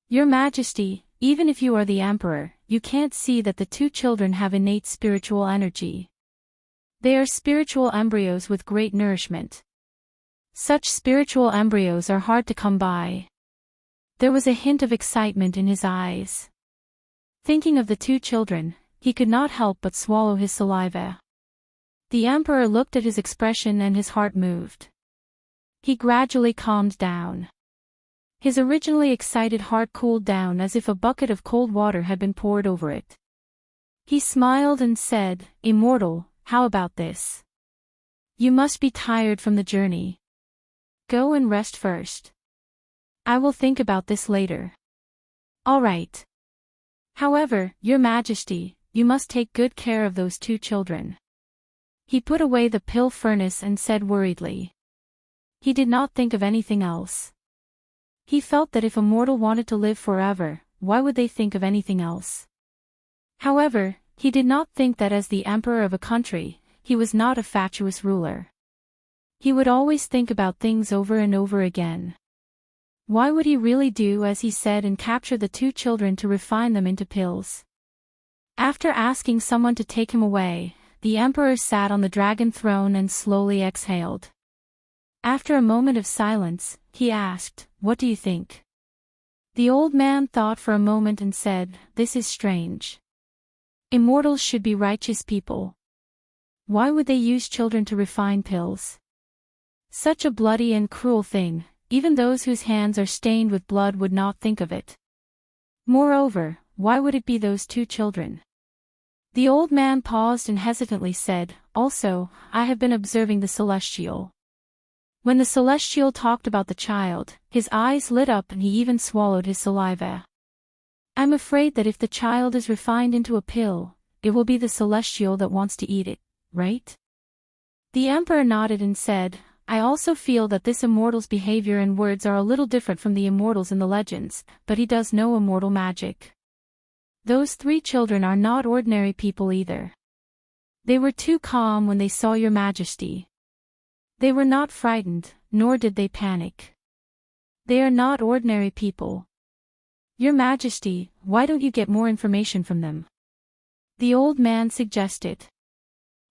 "Your Majesty, even if you are the emperor, you can't see that the 2 children have innate spiritual energy. They are spiritual embryos with great nourishment. Such spiritual embryos are hard to come by." There was a hint of excitement in his eyes. Thinking of the 2 children, he could not help but swallow his saliva. The emperor looked at his expression and his heart moved. He gradually calmed down. His originally excited heart cooled down as if a bucket of cold water had been poured over it. He smiled and said, "Immortal, how about this? You must be tired from the journey. Go and rest first. I will think about this later." "All right. However, Your Majesty, you must take good care of those 2 children." He put away the pill furnace and said worriedly. He did not think of anything else. He felt that if a mortal wanted to live forever, why would they think of anything else? However, he did not think that as the emperor of a country, he was not a fatuous ruler. He would always think about things over and over again. Why would he really do as he said and capture the 2 children to refine them into pills? After asking someone to take him away, the emperor sat on the dragon throne and slowly exhaled. After a moment of silence, he asked, "What do you think?" The old man thought for a moment and said, "This is strange. Immortals should be righteous people. Why would they use children to refine pills? Such a bloody and cruel thing, even those whose hands are stained with blood would not think of it. Moreover, why would it be those two children?" The old man paused and hesitantly said, "Also, I have been observing the celestial." When the celestial talked about the child, his eyes lit up and he even swallowed his saliva. "I'm afraid that if the child is refined into a pill, it will be the celestial that wants to eat it, right?" The emperor nodded and said, "I also feel that this immortal's behavior and words are a little different from the immortals in the legends, but he does no immortal magic. Those three children are not ordinary people either. They were too calm when they saw your majesty. They were not frightened, nor did they panic. They are not ordinary people. Your majesty, why don't you get more information from them?" the old man suggested.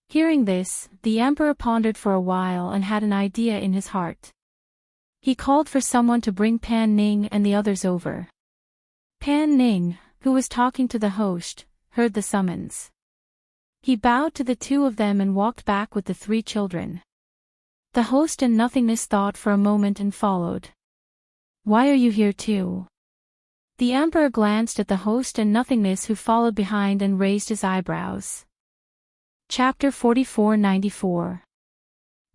Hearing this, the emperor pondered for a while and had an idea in his heart. He called for someone to bring Pan Ning and the others over. Pan Ning, who was talking to the host, heard the summons. He bowed to the two of them and walked back with the three children. The host and Nothingness thought for a moment and followed. "Why are you here too?" The emperor glanced at the host and Nothingness, who followed behind, and raised his eyebrows. Chapter 4494.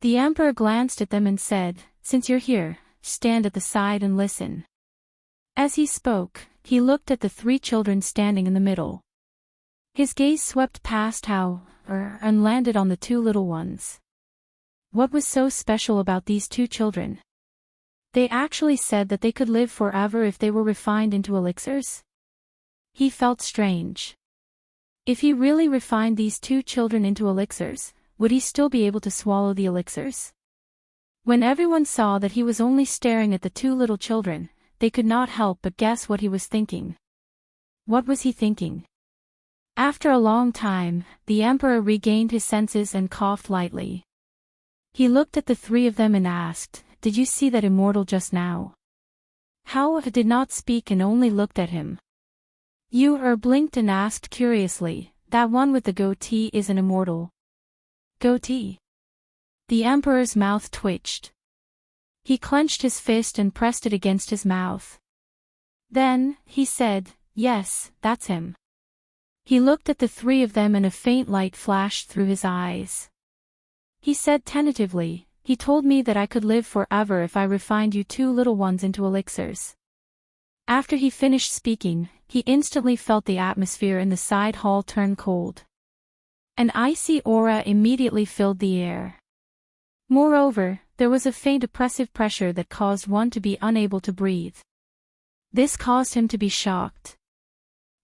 The emperor glanced at them and said, "Since you're here, stand at the side and listen." As he spoke, he looked at the three children standing in the middle. His gaze swept past and landed on the two little ones. What was so special about these two children? They actually said that they could live forever if they were refined into elixirs? He felt strange. If he really refined these two children into elixirs, would he still be able to swallow the elixirs? When everyone saw that he was only staring at the two little children, they could not help but guess what he was thinking. What was he thinking? After a long time, the emperor regained his senses and coughed lightly. He looked at the three of them and asked, "Did you see that immortal just now?" Hao did not speak and only looked at him. Yu blinked and asked curiously, "That one with the goatee is an immortal?" "Goatee?" The emperor's mouth twitched. He clenched his fist and pressed it against his mouth. Then, he said, "Yes, that's him." He looked at the three of them and a faint light flashed through his eyes. He said tentatively, "He told me that I could live forever if I refined you two little ones into elixirs." After he finished speaking, he instantly felt the atmosphere in the side hall turn cold. An icy aura immediately filled the air. Moreover, there was a faint oppressive pressure that caused one to be unable to breathe. This caused him to be shocked.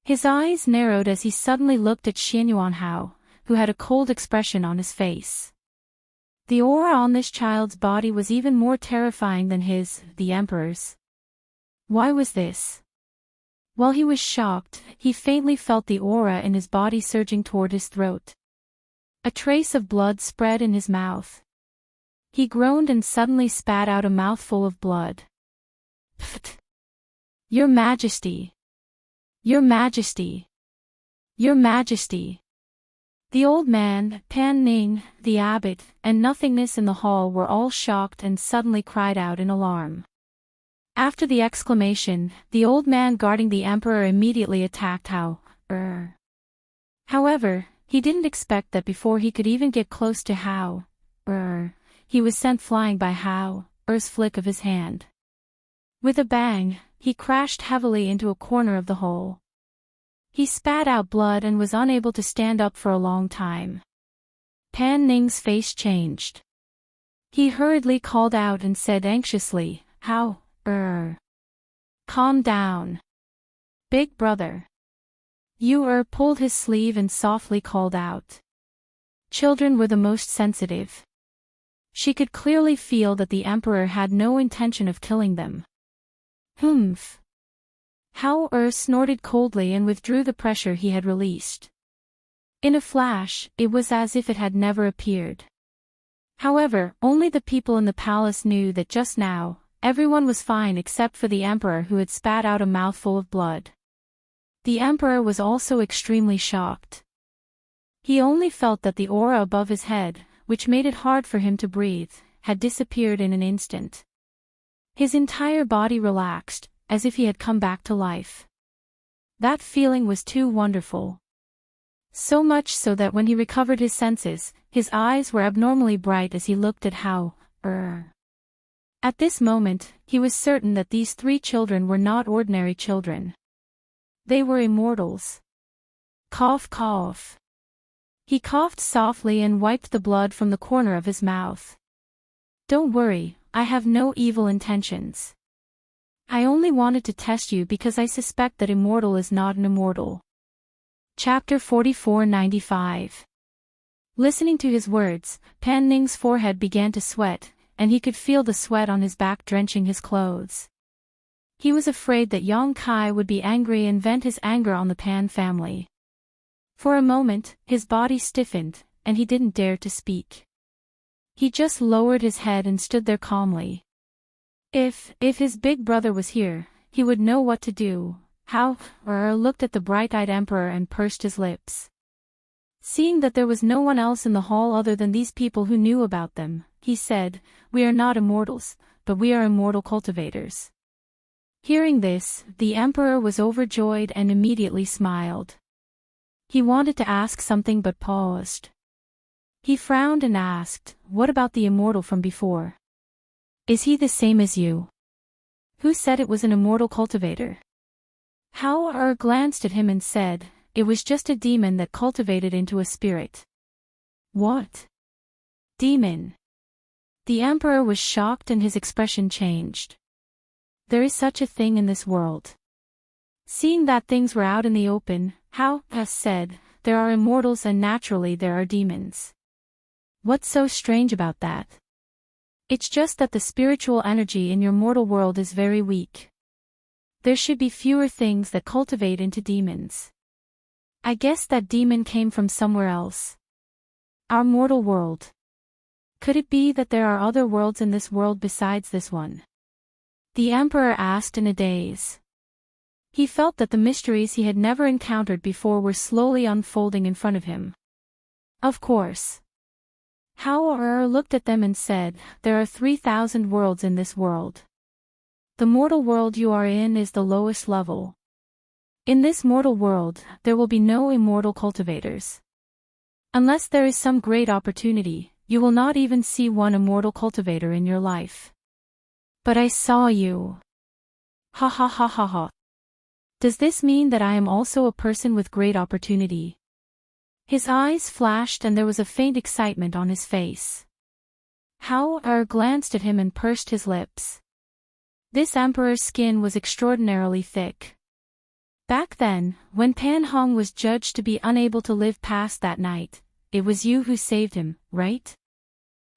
His eyes narrowed as he suddenly looked at Xianyuan Hao, who had a cold expression on his face. The aura on this child's body was even more terrifying than the emperor's. Why was this? While he was shocked, he faintly felt the aura in his body surging toward his throat. A trace of blood spread in his mouth. He groaned and suddenly spat out a mouthful of blood. "Pfft! Your Majesty! Your Majesty! Your Majesty!" The old man, Pan Ning, the abbot, and Nothingness in the hall were all shocked and suddenly cried out in alarm. After the exclamation, the old man guarding the emperor immediately attacked Hao. However, he didn't expect that before he could even get close to Hao, he was sent flying by Hao's flick of his hand. With a bang, he crashed heavily into a corner of the hole. He spat out blood and was unable to stand up for a long time. Pan Ning's face changed. He hurriedly called out and said anxiously, "Hao, calm down. Big brother." Yu pulled his sleeve and softly called out. Children were the most sensitive. She could clearly feel that the emperor had no intention of killing them. "Humph." Hao snorted coldly and withdrew the pressure he had released. In a flash, it was as if it had never appeared. However, only the people in the palace knew that just now, everyone was fine except for the emperor who had spat out a mouthful of blood. The emperor was also extremely shocked. He only felt that the aura above his head, which made it hard for him to breathe, had disappeared in an instant. His entire body relaxed, as if he had come back to life. That feeling was too wonderful. So much so that when he recovered his senses, his eyes were abnormally bright as he looked at Hao. At this moment, he was certain that these three children were not ordinary children. They were immortals. Cough, cough. He coughed softly and wiped the blood from the corner of his mouth. Don't worry, I have no evil intentions. I only wanted to test you because I suspect that immortal is not an immortal. Chapter 4495. Listening to his words, Pan Ning's forehead began to sweat, and he could feel the sweat on his back drenching his clothes. He was afraid that Yang Kai would be angry and vent his anger on the Pan family. For a moment, his body stiffened, and he didn't dare to speak. He just lowered his head and stood there calmly. If his big brother was here, he would know what to do. Hao looked at the bright-eyed emperor and pursed his lips. Seeing that there was no one else in the hall other than these people who knew about them, he said, "We are not immortals, but we are immortal cultivators." Hearing this, the emperor was overjoyed and immediately smiled. He wanted to ask something but paused. He frowned and asked, "What about the immortal from before? Is he the same as you? Who said it was an immortal cultivator?" Hao glanced at him and said, "It was just a demon that cultivated into a spirit." What? Demon? The emperor was shocked and his expression changed. There is such a thing in this world. Seeing that things were out in the open, Hao said, "There are immortals and naturally there are demons. What's so strange about that? It's just that the spiritual energy in your mortal world is very weak. There should be fewer things that cultivate into demons. I guess that demon came from somewhere else. Our mortal world. Could it be that there are other worlds in this world besides this one?" The emperor asked in a daze. He felt that the mysteries he had never encountered before were slowly unfolding in front of him. Of course. Hao looked at them and said, "There are 3,000 worlds in this world. The mortal world you are in is the lowest level. In this mortal world, there will be no immortal cultivators. Unless there is some great opportunity, you will not even see one immortal cultivator in your life." "But I saw you." Ha ha ha ha ha. Does this mean that I am also a person with great opportunity? His eyes flashed and there was a faint excitement on his face. Hao glanced at him and pursed his lips. This emperor's skin was extraordinarily thick. Back then, when Pan Hong was judged to be unable to live past that night, it was you who saved him, right?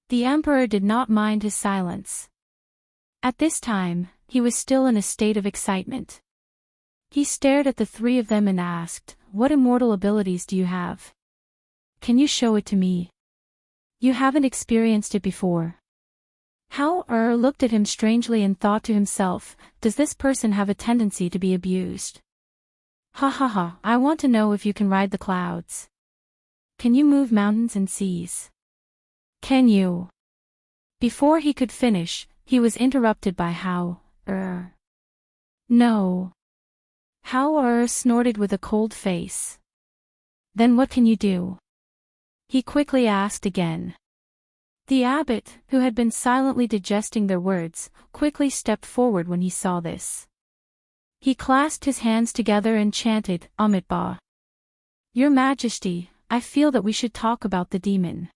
The emperor did not mind his silence. At this time, he was still in a state of excitement. He stared at the three of them and asked, "What immortal abilities do you have? Can you show it to me? You haven't experienced it before." Hao looked at him strangely and thought to himself, "Does this person have a tendency to be abused? Ha ha ha, I want to know if you can ride the clouds. Can you move mountains and seas? Can you?" Before he could finish, he was interrupted by Hao. No. Hao snorted with a cold face. "Then what can you do?" he quickly asked again. The abbot, who had been silently digesting their words, quickly stepped forward when he saw this. He clasped his hands together and chanted, "Amitabha. Your Majesty, I feel that we should talk about the demon.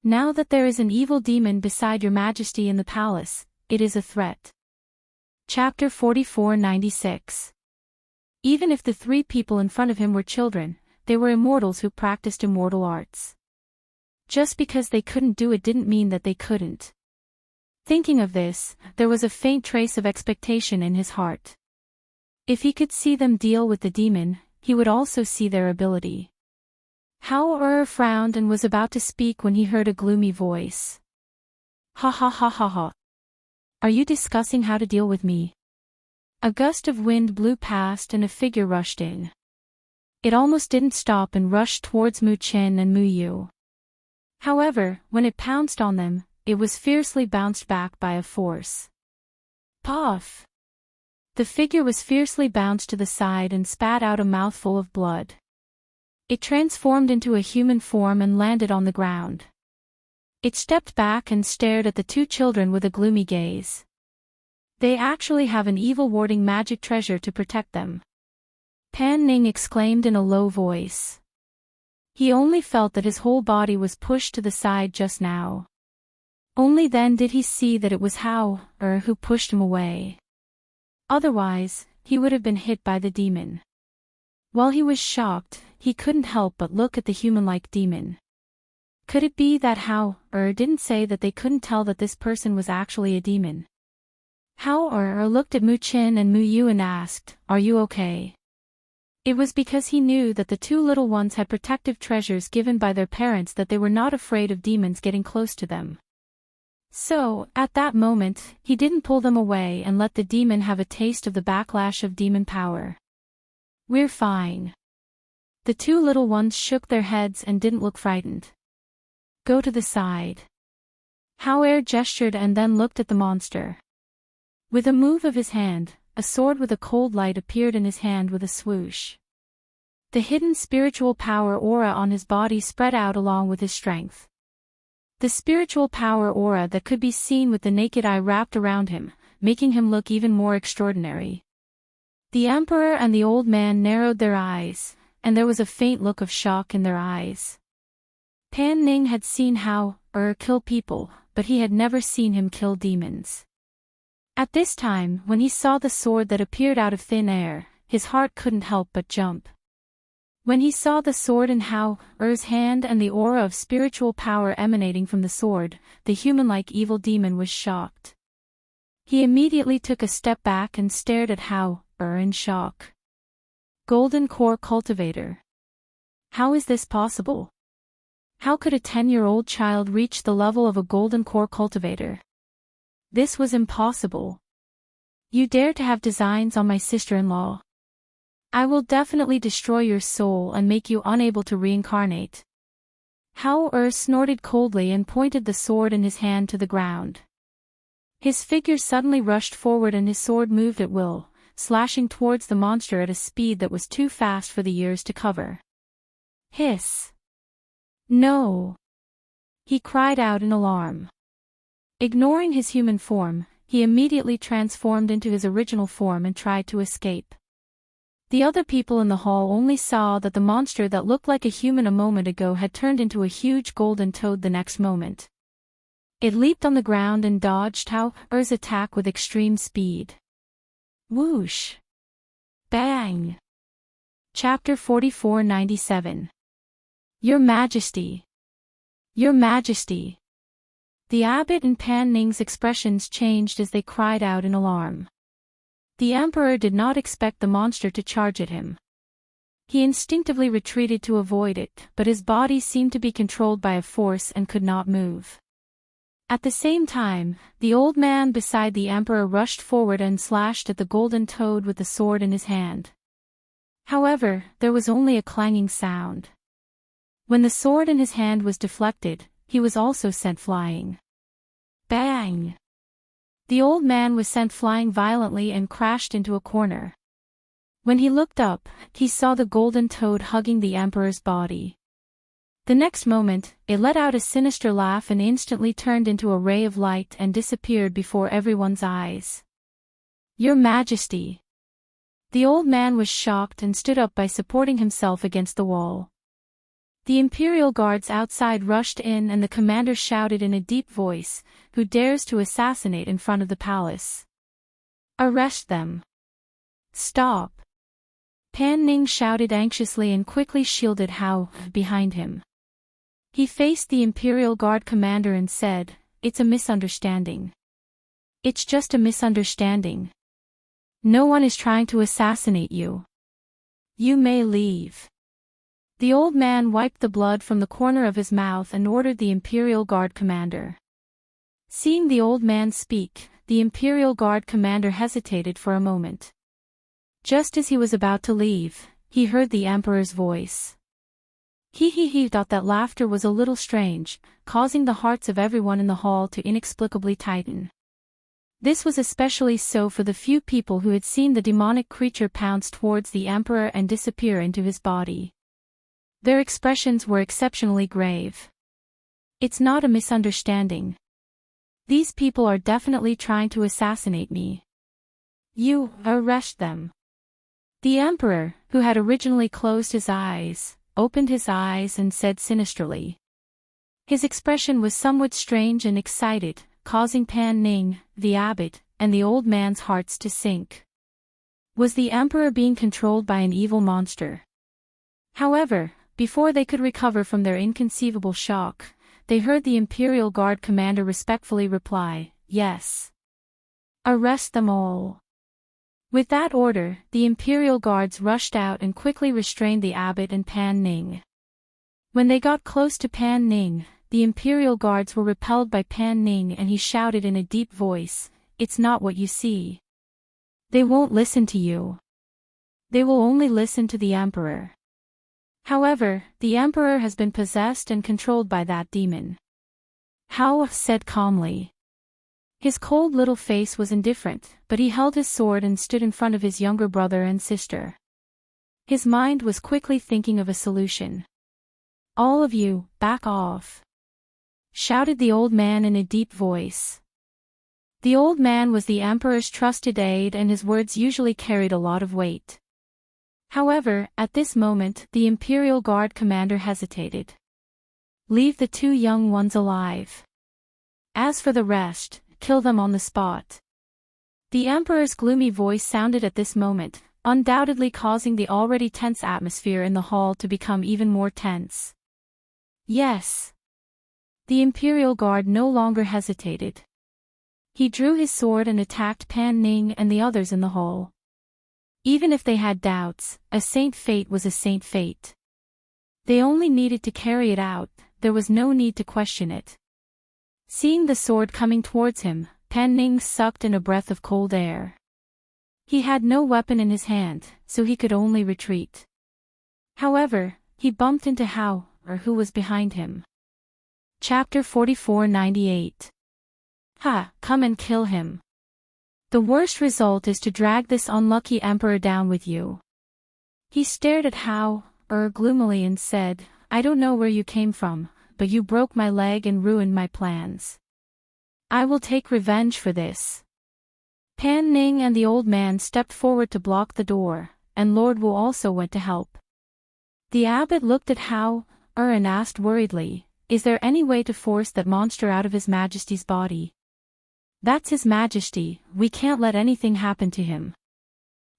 Now that there is an evil demon beside your Majesty in the palace, it is a threat." Chapter 4496. Even if the three people in front of him were children, they were immortals who practiced immortal arts. Just because they couldn't do it didn't mean that they couldn't. Thinking of this, there was a faint trace of expectation in his heart. If he could see them deal with the demon, he would also see their ability. Hao frowned and was about to speak when he heard a gloomy voice. Ha ha ha ha ha. Are you discussing how to deal with me? A gust of wind blew past and a figure rushed in. It almost didn't stop and rushed towards Mu Chen and Mu Yu. However, when it pounced on them, it was fiercely bounced back by a force. Puff! The figure was fiercely bounced to the side and spat out a mouthful of blood. It transformed into a human form and landed on the ground. It stepped back and stared at the two children with a gloomy gaze. They actually have an evil warding magic treasure to protect them. Pan Ning exclaimed in a low voice. He only felt that his whole body was pushed to the side just now. Only then did he see that it was Hao who pushed him away. Otherwise, he would have been hit by the demon. While he was shocked, he couldn't help but look at the human-like demon. Could it be that Hao didn't say that they couldn't tell that this person was actually a demon? Hao looked at Mu Chen and Mu Yu and asked, "Are you okay?" It was because he knew that the two little ones had protective treasures given by their parents that they were not afraid of demons getting close to them. So, at that moment, he didn't pull them away and let the demon have a taste of the backlash of demon power. "We're fine." The two little ones shook their heads and didn't look frightened. "Go to the side." Hao gestured and then looked at the monster. With a move of his hand, a sword with a cold light appeared in his hand with a swoosh. The hidden spiritual power aura on his body spread out along with his strength. The spiritual power aura that could be seen with the naked eye wrapped around him, making him look even more extraordinary. The emperor and the old man narrowed their eyes, and there was a faint look of shock in their eyes. Pan Ning had seen Hao kill people, but he had never seen him kill demons. At this time, when he saw the sword that appeared out of thin air, his heart couldn't help but jump. When he saw the sword in Hao's hand and the aura of spiritual power emanating from the sword, the human-like evil demon was shocked. He immediately took a step back and stared at Hao in shock. Golden Core Cultivator. How is this possible? How could a 10-year-old child reach the level of a Golden Core Cultivator? This was impossible. You dare to have designs on my sister-in-law? I will definitely destroy your soul and make you unable to reincarnate. Hao snorted coldly and pointed the sword in his hand to the ground. His figure suddenly rushed forward and his sword moved at will, slashing towards the monster at a speed that was too fast for the ears to cover. Hiss! No! He cried out in alarm. Ignoring his human form, he immediately transformed into his original form and tried to escape. The other people in the hall only saw that the monster that looked like a human a moment ago had turned into a huge golden toad the next moment. It leaped on the ground and dodged Hao's attack with extreme speed. Whoosh! Bang! Chapter 4497. Your Majesty! Your Majesty! The abbot and Pan Ning's expressions changed as they cried out in alarm. The emperor did not expect the monster to charge at him. He instinctively retreated to avoid it, but his body seemed to be controlled by a force and could not move. At the same time, the old man beside the emperor rushed forward and slashed at the golden toad with the sword in his hand. However, there was only a clanging sound. When the sword in his hand was deflected, he was also sent flying. Bang! The old man was sent flying violently and crashed into a corner. When he looked up, he saw the golden toad hugging the emperor's body. The next moment, it let out a sinister laugh and instantly turned into a ray of light and disappeared before everyone's eyes. Your Majesty! The old man was shocked and stood up by supporting himself against the wall. The imperial guards outside rushed in and the commander shouted in a deep voice, "Who dares to assassinate in front of the palace? Arrest them! Stop!" Pan Ning shouted anxiously and quickly shielded Hao behind him. He faced the imperial guard commander and said, "It's a misunderstanding. It's just a misunderstanding. No one is trying to assassinate you. You may leave." The old man wiped the blood from the corner of his mouth and ordered the Imperial Guard commander. Seeing the old man speak, the Imperial Guard commander hesitated for a moment. Just as he was about to leave, he heard the Emperor's voice. He thought that laughter was a little strange, causing the hearts of everyone in the hall to inexplicably tighten. This was especially so for the few people who had seen the demonic creature pounce towards the Emperor and disappear into his body. Their expressions were exceptionally grave. It's not a misunderstanding. These people are definitely trying to assassinate me. You arrest them. The Emperor, who had originally closed his eyes, opened his eyes and said sinisterly. His expression was somewhat strange and excited, causing Pan Ning, the abbot, and the old man's hearts to sink. Was the Emperor being controlled by an evil monster? However, before they could recover from their inconceivable shock, they heard the Imperial Guard commander respectfully reply, "Yes. Arrest them all." With that order, the Imperial Guards rushed out and quickly restrained the abbot and Pan Ning. When they got close to Pan Ning, the Imperial Guards were repelled by Pan Ning and he shouted in a deep voice, "It's not what you see. They won't listen to you. They will only listen to the Emperor." However, the Emperor has been possessed and controlled by that demon. Hao said calmly. His cold little face was indifferent, but he held his sword and stood in front of his younger brother and sister. His mind was quickly thinking of a solution. "All of you, back off!" shouted the old man in a deep voice. The old man was the Emperor's trusted aide and his words usually carried a lot of weight. However, at this moment, the Imperial Guard commander hesitated. "Leave the two young ones alive. As for the rest, kill them on the spot." The Emperor's gloomy voice sounded at this moment, undoubtedly causing the already tense atmosphere in the hall to become even more tense. "Yes." The Imperial Guard no longer hesitated. He drew his sword and attacked Pan Ning and the others in the hall. Even if they had doubts, a saint fate was a saint fate. They only needed to carry it out, there was no need to question it. Seeing the sword coming towards him, Pan Ning sucked in a breath of cold air. He had no weapon in his hand, so he could only retreat. However, he bumped into Hao, who was behind him. Chapter 4498. "Ha, come and kill him. The worst result is to drag this unlucky Emperor down with you." He stared at Hao, gloomily and said, "I don't know where you came from, but you broke my leg and ruined my plans. I will take revenge for this." Pan Ning and the old man stepped forward to block the door, and Lord Wu also went to help. The abbot looked at Hao, and asked worriedly, "Is there any way to force that monster out of His Majesty's body?" "That's His Majesty, we can't let anything happen to him."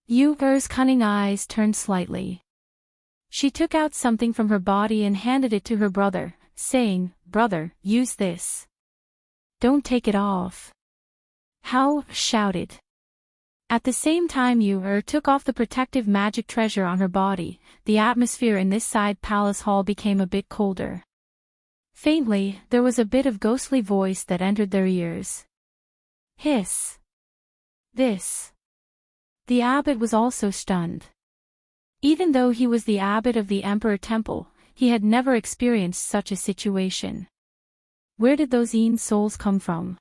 Yu's cunning eyes turned slightly. She took out something from her body and handed it to her brother, saying, "Brother, use this. Don't take it off." Hao shouted. At the same time Yu took off the protective magic treasure on her body, the atmosphere in this side palace hall became a bit colder. Faintly, there was a bit of ghostly voice that entered their ears. "Hiss. This." The abbot was also stunned. Even though he was the abbot of the Emperor Temple, he had never experienced such a situation. Where did those souls come from?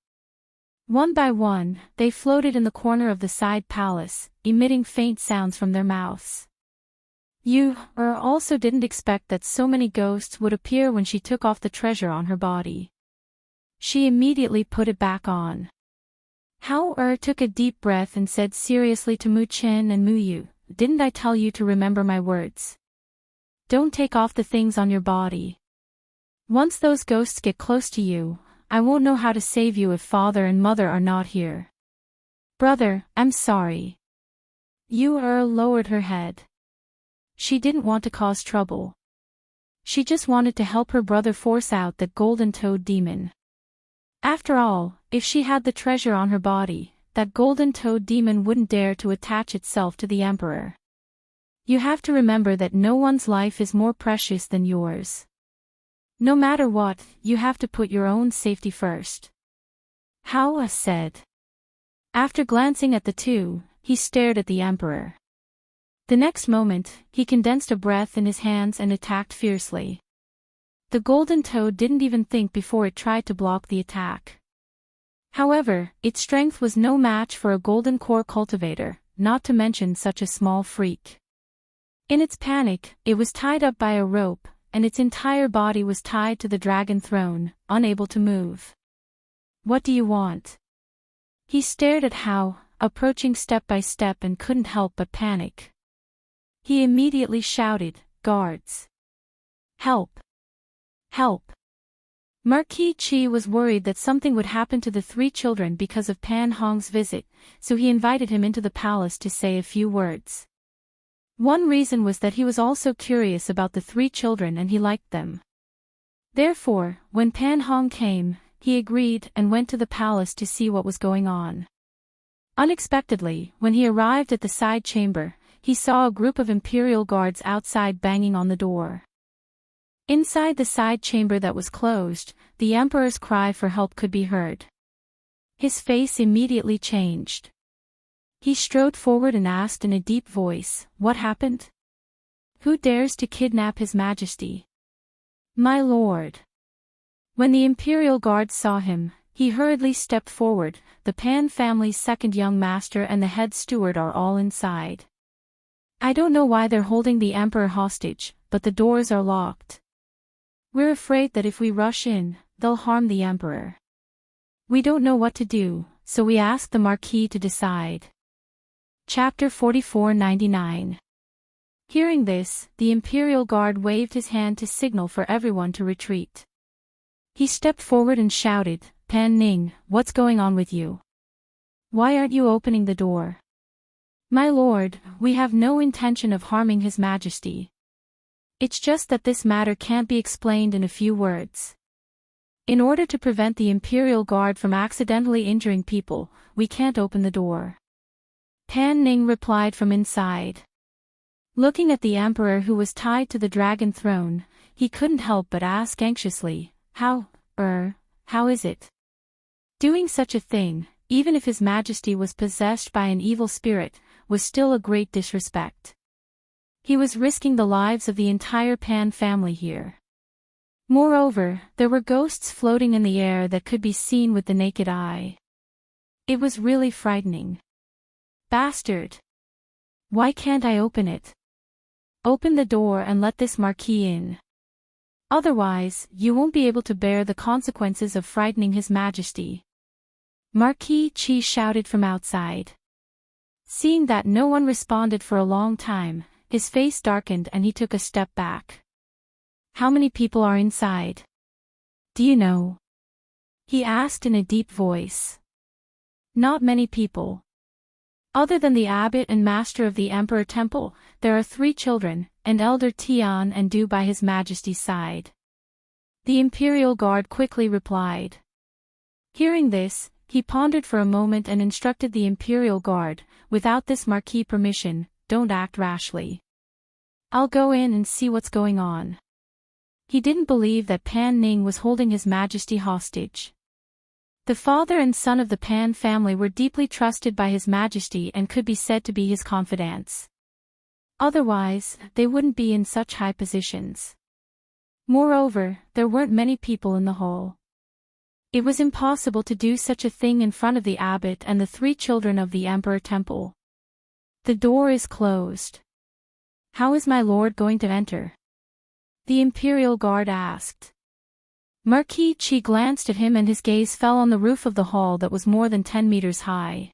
One by one, they floated in the corner of the side palace, emitting faint sounds from their mouths. Yu also didn't expect that so many ghosts would appear when she took off the treasure on her body. She immediately put it back on. Hao took a deep breath and said seriously to Mu Qin and Mu Yu, "Didn't I tell you to remember my words? Don't take off the things on your body. Once those ghosts get close to you, I won't know how to save you if father and mother are not here." "Brother, I'm sorry." Yu lowered her head. She didn't want to cause trouble. She just wanted to help her brother force out that golden toad demon. After all, if she had the treasure on her body, that golden toad demon wouldn't dare to attach itself to the Emperor. You have to remember that no one's life is more precious than yours. No matter what, you have to put your own safety first. Hao said. After glancing at the two, he stared at the Emperor. The next moment, he condensed a breath in his hands and attacked fiercely. The golden toad didn't even think before it tried to block the attack. However, its strength was no match for a golden core cultivator, not to mention such a small freak. In its panic, it was tied up by a rope, and its entire body was tied to the dragon throne, unable to move. What do you want? He stared at Hao, approaching step by step and couldn't help but panic. He immediately shouted, "Guards! Help! Help!" Marquis Qi was worried that something would happen to the three children because of Pan Hong's visit, so he invited him into the palace to say a few words. One reason was that he was also curious about the three children and he liked them. Therefore, when Pan Hong came, he agreed and went to the palace to see what was going on. Unexpectedly, when he arrived at the side chamber, he saw a group of imperial guards outside banging on the door. Inside the side chamber that was closed, the Emperor's cry for help could be heard. His face immediately changed. He strode forward and asked in a deep voice, "What happened? Who dares to kidnap His Majesty?" "My lord." When the imperial guards saw him, he hurriedly stepped forward. The Pan family's second young master and the head steward are all inside. "I don't know why they're holding the Emperor hostage, but the doors are locked. We're afraid that if we rush in, they'll harm the Emperor. We don't know what to do, so we asked the Marquis to decide." Chapter 4499. Hearing this, the Imperial Guard waved his hand to signal for everyone to retreat. He stepped forward and shouted, "Pan Ning, what's going on with you? Why aren't you opening the door?" "My lord, we have no intention of harming His Majesty. It's just that this matter can't be explained in a few words. In order to prevent the Imperial Guard from accidentally injuring people, we can't open the door." Pan Ning replied from inside. Looking at the Emperor who was tied to the dragon throne, he couldn't help but ask anxiously, how is it? Doing such a thing, even if His Majesty was possessed by an evil spirit, was still a great disrespect. He was risking the lives of the entire Pan family here. Moreover, there were ghosts floating in the air that could be seen with the naked eye. It was really frightening. "Bastard! Why can't I open it? Open the door and let this Marquis in. Otherwise, you won't be able to bear the consequences of frightening His Majesty." Marquis Qi shouted from outside. Seeing that no one responded for a long time, his face darkened and he took a step back. "How many people are inside? Do you know?" he asked in a deep voice. "Not many people. Other than the abbot and master of the Emperor Temple, there are 3 children, and Elder Tian and Du by His Majesty's side." The Imperial Guard quickly replied. Hearing this, he pondered for a moment and instructed the Imperial Guard, "Without this Marquis' permission, don't act rashly. I'll go in and see what's going on." He didn't believe that Pan Ning was holding His Majesty hostage. The father and son of the Pan family were deeply trusted by His Majesty and could be said to be his confidants. Otherwise, they wouldn't be in such high positions. Moreover, there weren't many people in the hall. It was impossible to do such a thing in front of the abbot and the 3 children of the Emperor Temple. "The door is closed. How is my lord going to enter?" the Imperial Guard asked. Marquis Qi glanced at him and his gaze fell on the roof of the hall that was more than 10 meters high.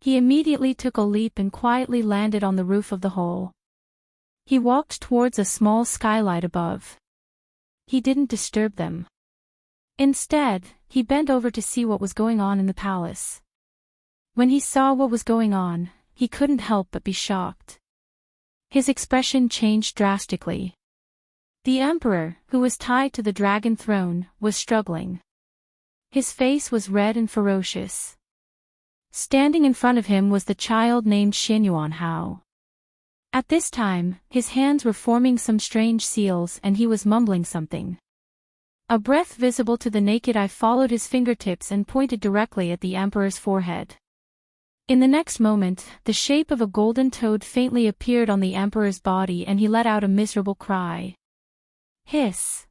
He immediately took a leap and quietly landed on the roof of the hall. He walked towards a small skylight above. He didn't disturb them. Instead, he bent over to see what was going on in the palace. When he saw what was going on, he couldn't help but be shocked. His expression changed drastically. The Emperor, who was tied to the dragon throne, was struggling. His face was red and ferocious. Standing in front of him was the child named Xinyuan Hao. At this time, his hands were forming some strange seals and he was mumbling something. A breath visible to the naked eye followed his fingertips and pointed directly at the emperor's forehead. In the next moment, the shape of a golden toad faintly appeared on the emperor's body and he let out a miserable cry. Hiss!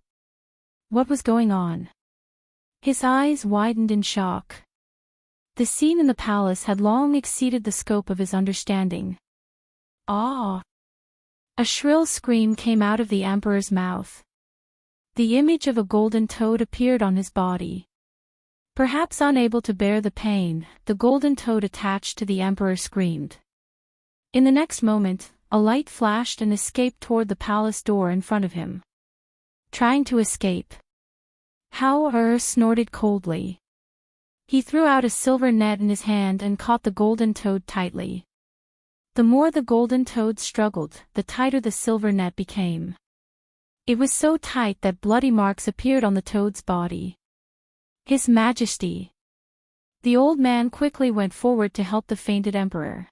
What was going on? His eyes widened in shock. The scene in the palace had long exceeded the scope of his understanding. Ah! A shrill scream came out of the emperor's mouth. The image of a golden toad appeared on his body. Perhaps unable to bear the pain, the golden toad attached to the emperor screamed. In the next moment, a light flashed and escaped toward the palace door in front of him. Trying to escape. How snorted coldly. He threw out a silver net in his hand and caught the golden toad tightly. The more the golden toad struggled, the tighter the silver net became. It was so tight that bloody marks appeared on the toad's body. His Majesty! The old man quickly went forward to help the fainted emperor.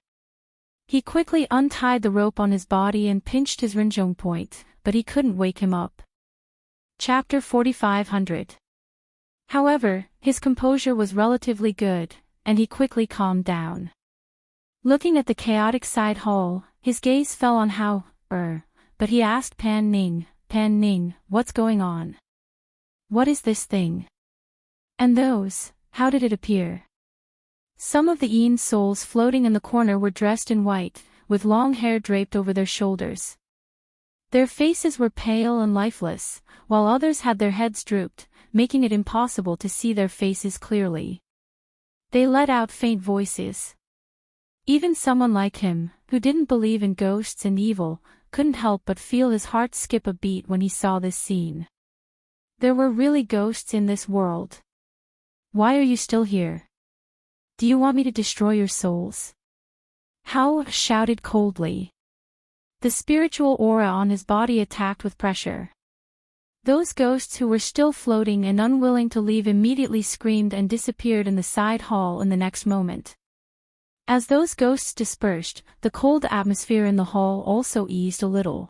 He quickly untied the rope on his body and pinched his rinjong point, but he couldn't wake him up. Chapter 4500. However, his composure was relatively good, and he quickly calmed down. Looking at the chaotic side hall, his gaze fell on but he asked Pan Ning, what's going on? What is this thing? And those, how did it appear? Some of the Yin souls floating in the corner were dressed in white, with long hair draped over their shoulders. Their faces were pale and lifeless, while others had their heads drooped, making it impossible to see their faces clearly. They let out faint voices. Even someone like him, who didn't believe in ghosts and evil, couldn't help but feel his heart skip a beat when he saw this scene. There were really ghosts in this world. Why are you still here? Do you want me to destroy your souls? Hao shouted coldly. The spiritual aura on his body attacked with pressure. Those ghosts who were still floating and unwilling to leave immediately screamed and disappeared in the side hall in the next moment. As those ghosts dispersed, the cold atmosphere in the hall also eased a little.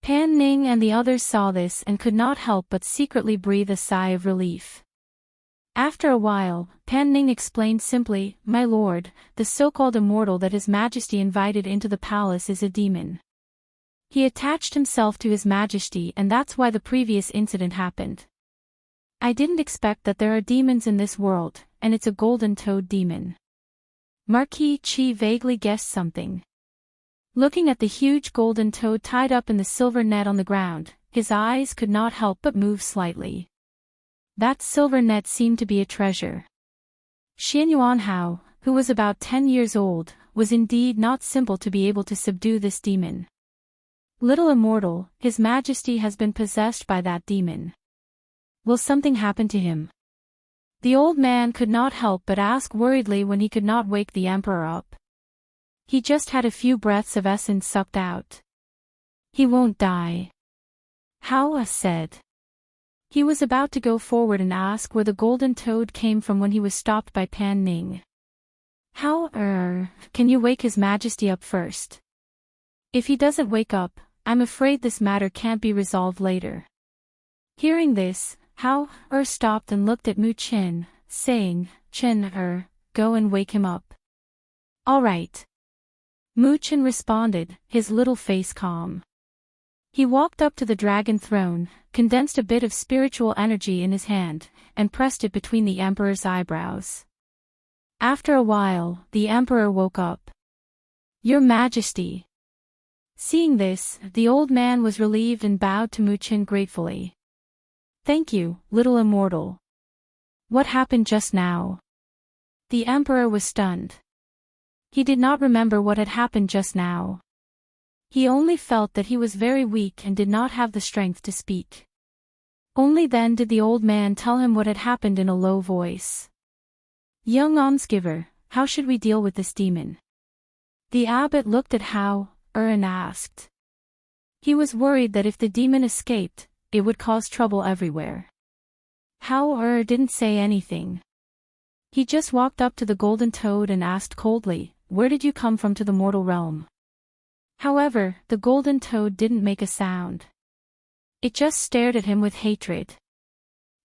Pan Ning and the others saw this and could not help but secretly breathe a sigh of relief. After a while, Pan Ning explained simply, "My lord, the so-called immortal that His Majesty invited into the palace is a demon. He attached himself to His Majesty and that's why the previous incident happened. I didn't expect that there are demons in this world, and it's a golden toad demon." Marquis Qi vaguely guessed something. Looking at the huge golden toad tied up in the silver net on the ground, his eyes could not help but move slightly. That silver net seemed to be a treasure. Xianyuan Hao, who was about 10 years old, was indeed not simple to be able to subdue this demon. Little immortal, His Majesty has been possessed by that demon. Will something happen to him? The old man could not help but ask worriedly when he could not wake the emperor up. He just had a few breaths of essence sucked out. He won't die. Hao said. He was about to go forward and ask where the golden toad came from when he was stopped by Pan Ning. Hao, can you wake His Majesty up first? If he doesn't wake up, I'm afraid this matter can't be resolved later. Hearing this, Hao stopped and looked at Mu Qin, saying, "Qin, go and wake him up." "All right." Mu Qin responded, his little face calm. He walked up to the dragon throne, condensed a bit of spiritual energy in his hand, and pressed it between the emperor's eyebrows. After a while, the emperor woke up. "Your Majesty." Seeing this, the old man was relieved and bowed to Mu Qin gratefully. "Thank you, little immortal. What happened just now?" The emperor was stunned. He did not remember what had happened just now. He only felt that he was very weak and did not have the strength to speak. Only then did the old man tell him what had happened in a low voice. "Young almsgiver, how should we deal with this demon?" The abbot looked at Hao and asked. He was worried that if the demon escaped, it would cause trouble everywhere. Hao didn't say anything. He just walked up to the golden toad and asked coldly, "Where did you come from to the mortal realm?" However, the golden toad didn't make a sound. It just stared at him with hatred.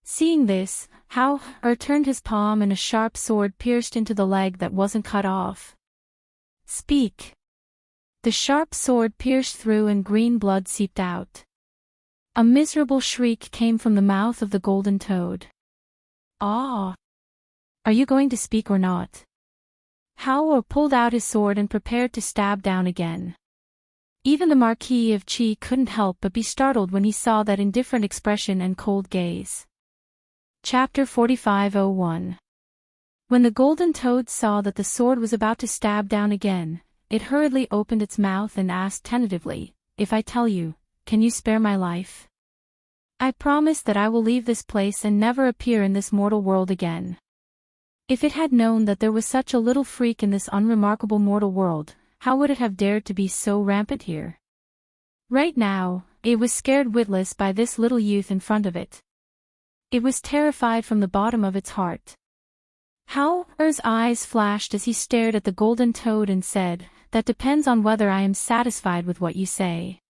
Seeing this, Heartwarming turned his palm and a sharp sword pierced into the leg that wasn't cut off. Speak. The sharp sword pierced through and green blood seeped out. A miserable shriek came from the mouth of the golden toad. Ah! Are you going to speak or not? Heartwarming pulled out his sword and prepared to stab down again. Even the Marquis of Chi couldn't help but be startled when he saw that indifferent expression and cold gaze. Chapter 45:01. When the golden toad saw that the sword was about to stab down again, it hurriedly opened its mouth and asked tentatively, "If I tell you, can you spare my life? I promise that I will leave this place and never appear in this mortal world again." If it had known that there was such a little freak in this unremarkable mortal world, how would it have dared to be so rampant here? Right now, it was scared witless by this little youth in front of it. It was terrified from the bottom of its heart. Heartwarming's eyes flashed as he stared at the golden toad and said, "That depends on whether I am satisfied with what you say."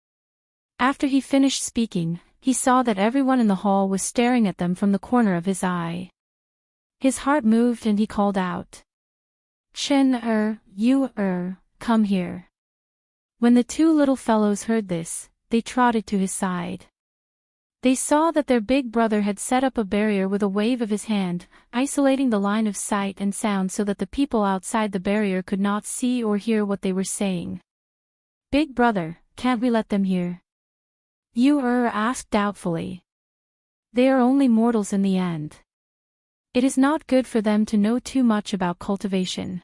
After he finished speaking, he saw that everyone in the hall was staring at them from the corner of his eye. His heart moved and he called out, "You come here." When the two little fellows heard this, they trotted to his side. They saw that their big brother had set up a barrier with a wave of his hand, isolating the line of sight and sound so that the people outside the barrier could not see or hear what they were saying. "Big brother, can't we let them hear?" You asked doubtfully. "They are only mortals in the end. It is not good for them to know too much about cultivation."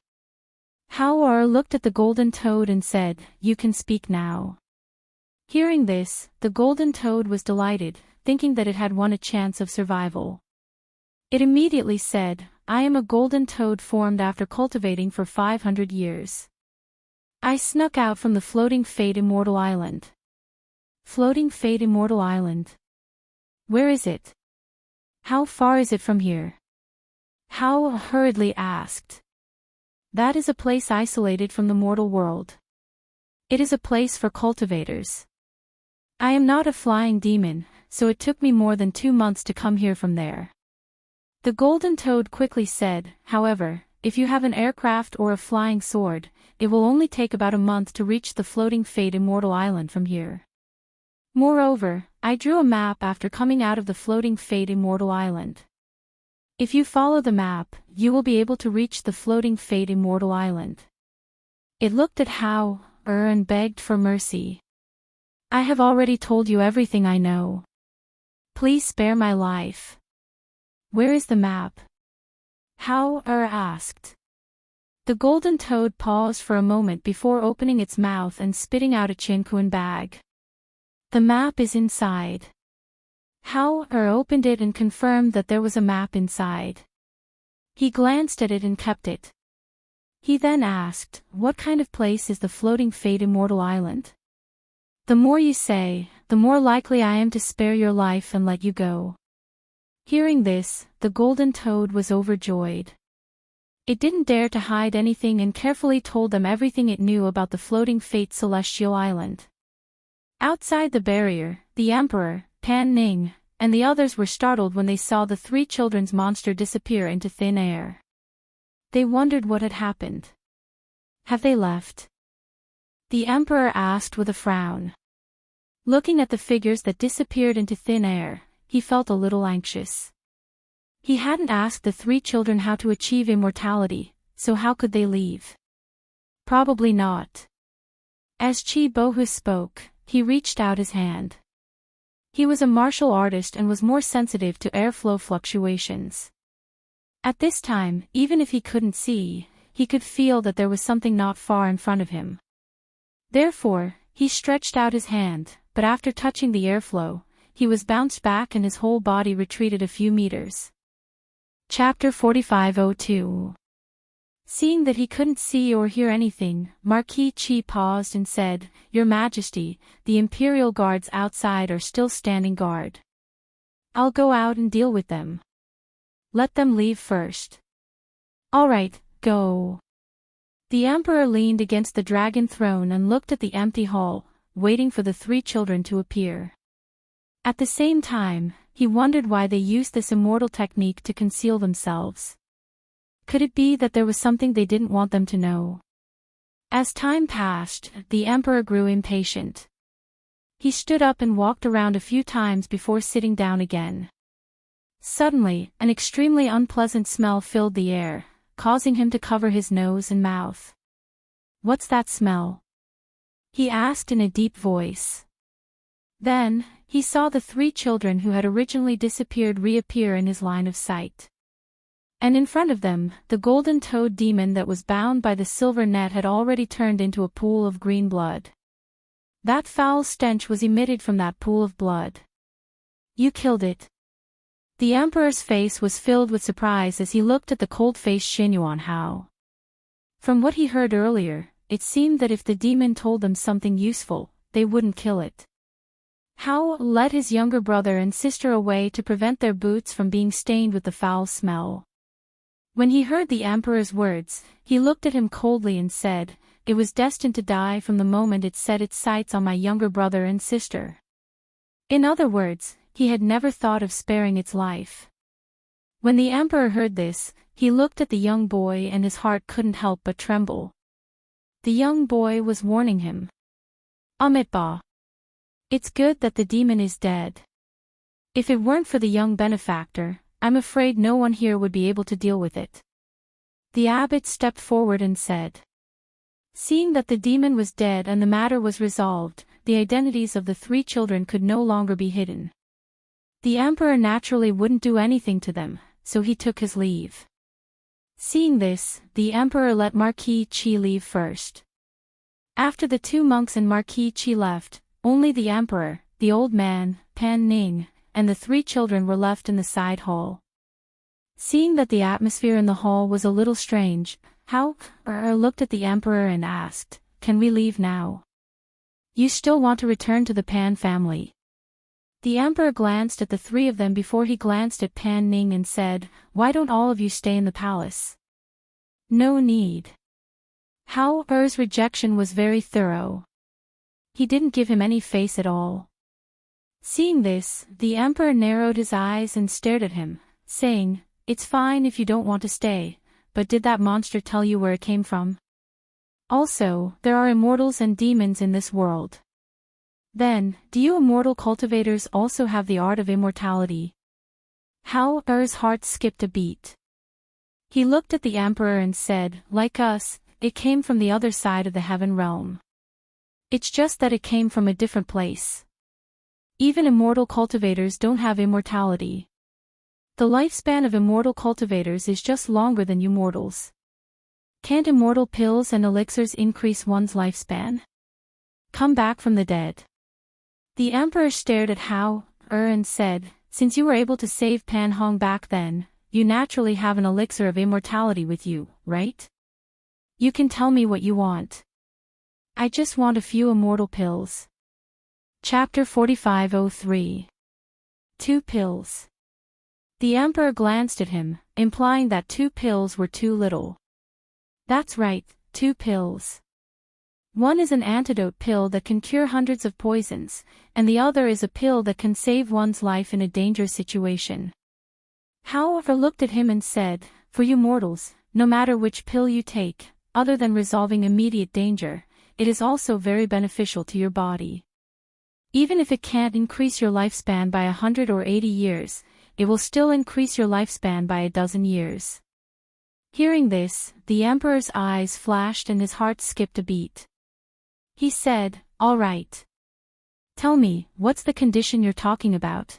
Heartwarming looked at the golden toad and said, "You can speak now." Hearing this, the golden toad was delighted, thinking that it had won a chance of survival. It immediately said, "I am a golden toad formed after cultivating for 500 years. I snuck out from the Floating Fate Immortal Island." Floating Fate Immortal Island? Where is it? How far is it from here? Heartwarming hurriedly asked. "That is a place isolated from the mortal world. It is a place for cultivators. I am not a flying demon, so it took me more than 2 months to come here from there." The golden toad quickly said, "However, if you have an aircraft or a flying sword, it will only take about a month to reach the Floating Fate Immortal Island from here. Moreover, I drew a map after coming out of the Floating Fate Immortal Island. If you follow the map, you will be able to reach the Floating Fate Immortal Island." It looked at Heartwarming and begged for mercy. "I have already told you everything I know. Please spare my life." "Where is the map?" Heartwarming asked. The golden toad paused for a moment before opening its mouth and spitting out a chinkuan bag. "The map is inside." Heartwarming opened it and confirmed that there was a map inside. He glanced at it and kept it. He then asked, "What kind of place is the Floating Fate Immortal Island? The more you say, the more likely I am to spare your life and let you go." Hearing this, the golden toad was overjoyed. It didn't dare to hide anything and carefully told them everything it knew about the Floating Fate Celestial Island. Outside the barrier, the Emperor, Pan Ning, and the others were startled when they saw the 3 children's monster disappear into thin air. They wondered what had happened. "Have they left?" the Emperor asked with a frown. Looking at the figures that disappeared into thin air, he felt a little anxious. He hadn't asked the 3 children how to achieve immortality, so how could they leave? Probably not. As Chi Bohu spoke, he reached out his hand. He was a martial artist and was more sensitive to airflow fluctuations. At this time, even if he couldn't see, he could feel that there was something not far in front of him. Therefore, he stretched out his hand, but after touching the airflow, he was bounced back and his whole body retreated a few meters. Chapter 45:02. Seeing that he couldn't see or hear anything, Marquis Chi paused and said, "Your Majesty, the Imperial Guards outside are still standing guard. I'll go out and deal with them. Let them leave first." "All right, go." The emperor leaned against the dragon throne and looked at the empty hall, waiting for the three children to appear. At the same time, he wondered why they used this immortal technique to conceal themselves. Could it be that there was something they didn't want them to know? As time passed, the emperor grew impatient. He stood up and walked around a few times before sitting down again. Suddenly, an extremely unpleasant smell filled the air, causing him to cover his nose and mouth. "What's that smell?" he asked in a deep voice. Then, he saw the three children who had originally disappeared reappear in his line of sight. And in front of them, the golden-toed demon that was bound by the silver net had already turned into a pool of green blood. That foul stench was emitted from that pool of blood. "You killed it." The emperor's face was filled with surprise as he looked at the cold-faced Xinyuan Hao. From what he heard earlier, it seemed that if the demon told them something useful, they wouldn't kill it. Hao led his younger brother and sister away to prevent their boots from being stained with the foul smell. When he heard the emperor's words, he looked at him coldly and said, "It was destined to die from the moment it set its sights on my younger brother and sister." In other words, he had never thought of sparing its life. When the emperor heard this, he looked at the young boy and his heart couldn't help but tremble. The young boy was warning him. "Amitba. It's good that the demon is dead. If it weren't for the young benefactor, I'm afraid no one here would be able to deal with it." The abbot stepped forward and said. Seeing that the demon was dead and the matter was resolved, the identities of the three children could no longer be hidden. The emperor naturally wouldn't do anything to them, so he took his leave. Seeing this, the emperor let Marquis Qi leave first. After the two monks and Marquis Qi left, only the emperor, the old man, Pan Ning, and the three children were left in the side hall. Seeing that the atmosphere in the hall was a little strange, Hao looked at the emperor and asked, "Can we leave now? You still want to return to the Pan family?" The emperor glanced at the three of them before he glanced at Pan Ning and said, "Why don't all of you stay in the palace?" "No need." Hao's rejection was very thorough. He didn't give him any face at all. Seeing this, the emperor narrowed his eyes and stared at him, saying, "It's fine if you don't want to stay, but did that monster tell you where it came from? Also, there are immortals and demons in this world. Then, do you immortal cultivators also have the art of immortality?" Hao's heart skipped a beat. He looked at the emperor and said, "Like us, it came from the other side of the heaven realm. It's just that it came from a different place. Even immortal cultivators don't have immortality. The lifespan of immortal cultivators is just longer than you mortals. Can't immortal pills and elixirs increase one's lifespan? Come back from the dead." The emperor stared at Hao and said, "Since you were able to save Pan Hong back then, you naturally have an elixir of immortality with you, right? You can tell me what you want." "I just want a few immortal pills." Chapter 4503. 2 pills. The emperor glanced at him, implying that 2 pills were too little. "That's right, 2 pills. One is an antidote pill that can cure hundreds of poisons, and the other is a pill that can save one's life in a dangerous situation." However looked at him and said, "For you mortals, no matter which pill you take, other than resolving immediate danger, it is also very beneficial to your body. Even if it can't increase your lifespan by 100 or 80 years, it will still increase your lifespan by 12 years." Hearing this, the emperor's eyes flashed and his heart skipped a beat. He said, "All right. Tell me, what's the condition you're talking about?"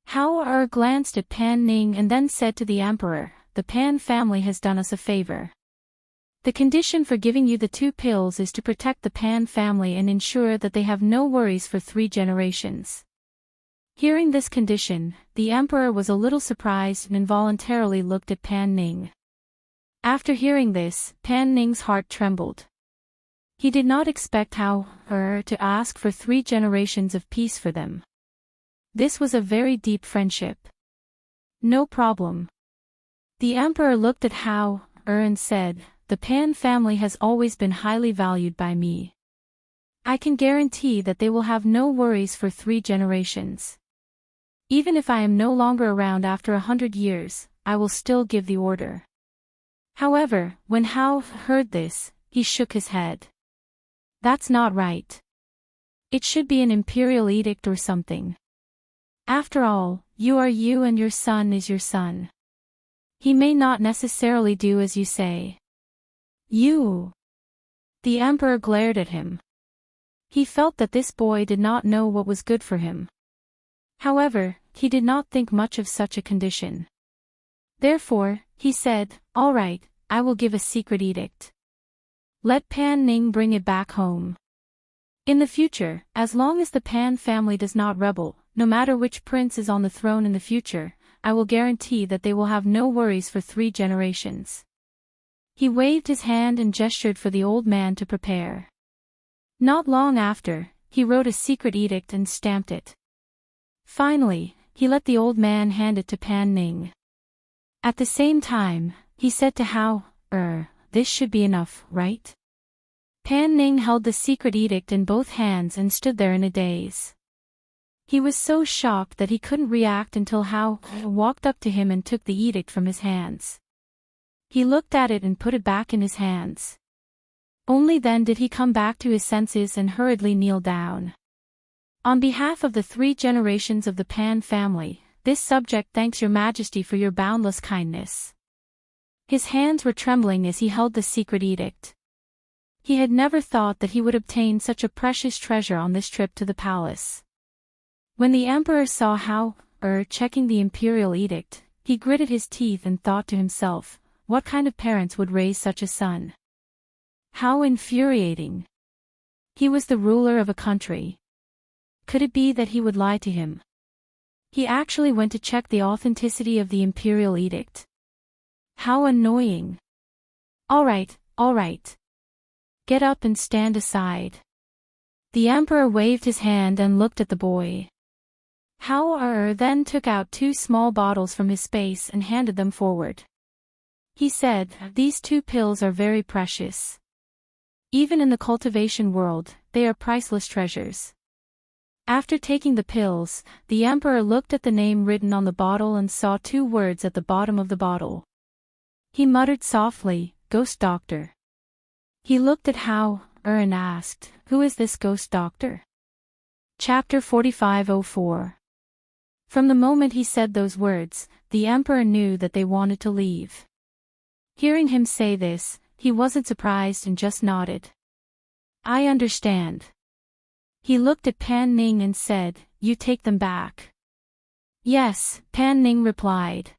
Hao glanced at Pan Ning and then said to the emperor, "The Pan family has done us a favor. The condition for giving you the 2 pills is to protect the Pan family and ensure that they have no worries for 3 generations." Hearing this condition, the emperor was a little surprised and involuntarily looked at Pan Ning. After hearing this, Pan Ning's heart trembled. He did not expect Hao to ask for 3 generations of peace for them. This was a very deep friendship. "No problem." The emperor looked at Hao and said, the Pan family has always been highly valued by me. I can guarantee that they will have no worries for 3 generations. Even if I am no longer around after 100 years, I will still give the order." However, when Hao heard this, he shook his head. "That's not right. It should be an imperial edict or something. After all, you are you and your son is your son. He may not necessarily do as you say." "You!" The emperor glared at him. He felt that this boy did not know what was good for him. However, he did not think much of such a condition. Therefore, he said, "All right, I will give a secret edict. Let Pan Ning bring it back home. In the future, as long as the Pan family does not rebel, no matter which prince is on the throne in the future, I will guarantee that they will have no worries for 3 generations." He waved his hand and gestured for the old man to prepare. Not long after, he wrote a secret edict and stamped it. Finally, he let the old man hand it to Pan Ning. At the same time, he said to Hao, "This should be enough, right?" Pan Ning held the secret edict in both hands and stood there in a daze. He was so shocked that he couldn't react until Hao walked up to him and took the edict from his hands. He looked at it and put it back in his hands. Only then did he come back to his senses and hurriedly kneel down. "On behalf of the 3 generations of the Pan family, this subject thanks your majesty for your boundless kindness." His hands were trembling as he held the secret edict. He had never thought that he would obtain such a precious treasure on this trip to the palace. When the emperor saw Hao checking the imperial edict, he gritted his teeth and thought to himself, what kind of parents would raise such a son? How infuriating. He was the ruler of a country. Could it be that he would lie to him? He actually went to check the authenticity of the imperial edict. How annoying. All right. Get up and stand aside." The emperor waved his hand and looked at the boy. Hao then took out 2 small bottles from his space and handed them forward. He said, "These 2 pills are very precious. Even in the cultivation world, they are priceless treasures." After taking the pills, the emperor looked at the name written on the bottle and saw 2 words at the bottom of the bottle. He muttered softly, "Ghost Doctor." He looked at Hao and asked, "Who is this ghost doctor?" Chapter 45:04. From the moment he said those words, the emperor knew that they wanted to leave. Hearing him say this, he wasn't surprised and just nodded. "I understand." He looked at Pan Ning and said, "You take them back." "Yes," Pan Ning replied.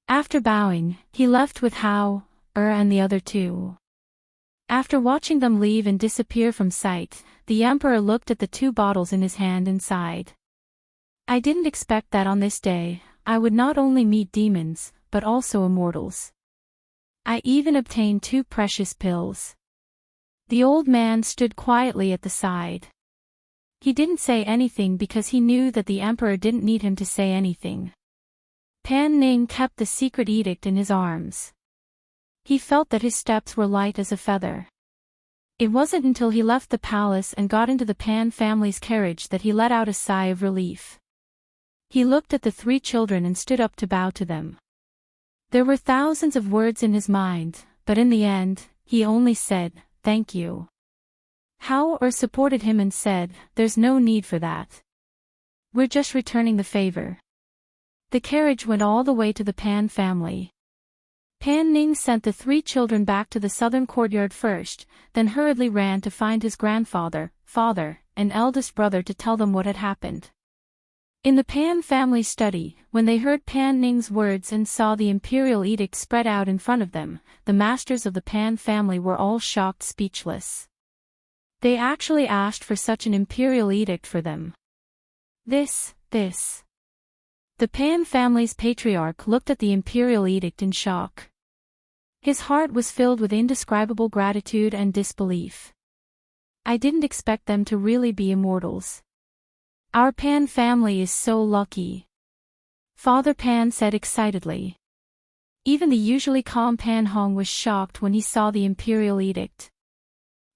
After bowing, he left with Hao and the other 2. After watching them leave and disappear from sight, the emperor looked at the 2 bottles in his hand and sighed. "I didn't expect that on this day, I would not only meet demons, but also immortals. I even obtained 2 precious pills." The old man stood quietly at the side. He didn't say anything because he knew that the emperor didn't need him to say anything. Pan Ning kept the secret edict in his arms. He felt that his steps were light as a feather. It wasn't until he left the palace and got into the Pan family's carriage that he let out a sigh of relief. He looked at the 3 children and stood up to bow to them. There were thousands of words in his mind, but in the end, he only said, "Thank you." Hao supported him and said, "There's no need for that. We're just returning the favor." The carriage went all the way to the Pan family. Pan Ning sent the 3 children back to the southern courtyard first, then hurriedly ran to find his grandfather, father, and eldest brother to tell them what had happened. In the Pan family study, when they heard Pan Ning's words and saw the imperial edict spread out in front of them, the masters of the Pan family were all shocked speechless. They actually asked for such an imperial edict for them. This. The Pan family's patriarch looked at the imperial edict in shock. His heart was filled with indescribable gratitude and disbelief. "I didn't expect them to really be immortals. Our Pan family is so lucky," Father Pan said excitedly. Even the usually calm Pan Hong was shocked when he saw the imperial edict.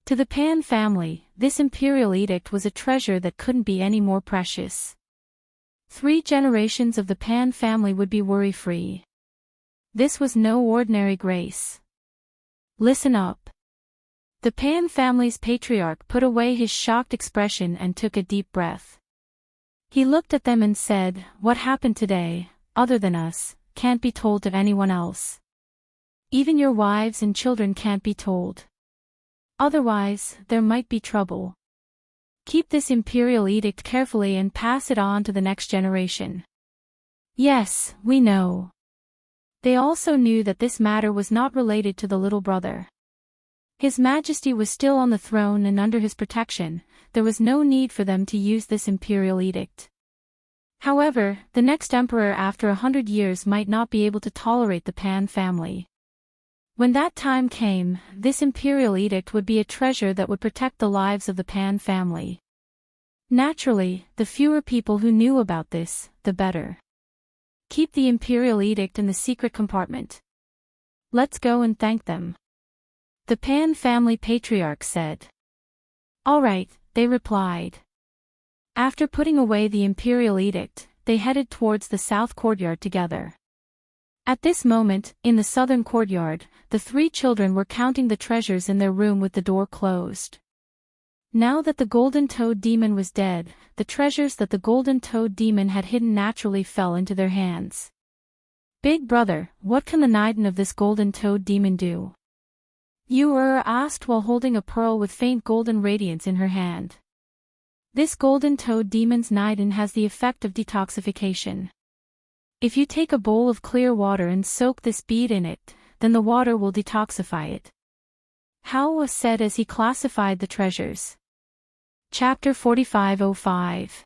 To the Pan family, this imperial edict was a treasure that couldn't be any more precious. 3 generations of the Pan family would be worry-free. This was no ordinary grace. Listen up. The Pan family's patriarch put away his shocked expression and took a deep breath. He looked at them and said, "What happened today, other than us, can't be told to anyone else. Even your wives and children can't be told. Otherwise, there might be trouble. Keep this imperial edict carefully and pass it on to the next generation." Yes, we know. They also knew that this matter was not related to the little brother. His Majesty was still on the throne and under his protection, there was no need for them to use this imperial edict. However, the next emperor after 100 years might not be able to tolerate the Pan family. When that time came, this imperial edict would be a treasure that would protect the lives of the Pan family. Naturally, the fewer people who knew about this, the better. Keep the imperial edict in the secret compartment. Let's go and thank them. The Pan family patriarch said. All right, they replied. After putting away the imperial edict, they headed towards the south courtyard together. At this moment, in the southern courtyard, the 3 children were counting the treasures in their room with the door closed. Now that the Golden Toad Demon was dead, the treasures that the Golden Toad Demon had hidden naturally fell into their hands. Big brother, what can the Knighten of this Golden Toad Demon do? You asked while holding a pearl with faint golden radiance in her hand. This Golden Toad Demon's Knighten has the effect of detoxification. If you take a bowl of clear water and soak this bead in it, then the water will detoxify it. Hao said as he classified the treasures. Chapter 4505.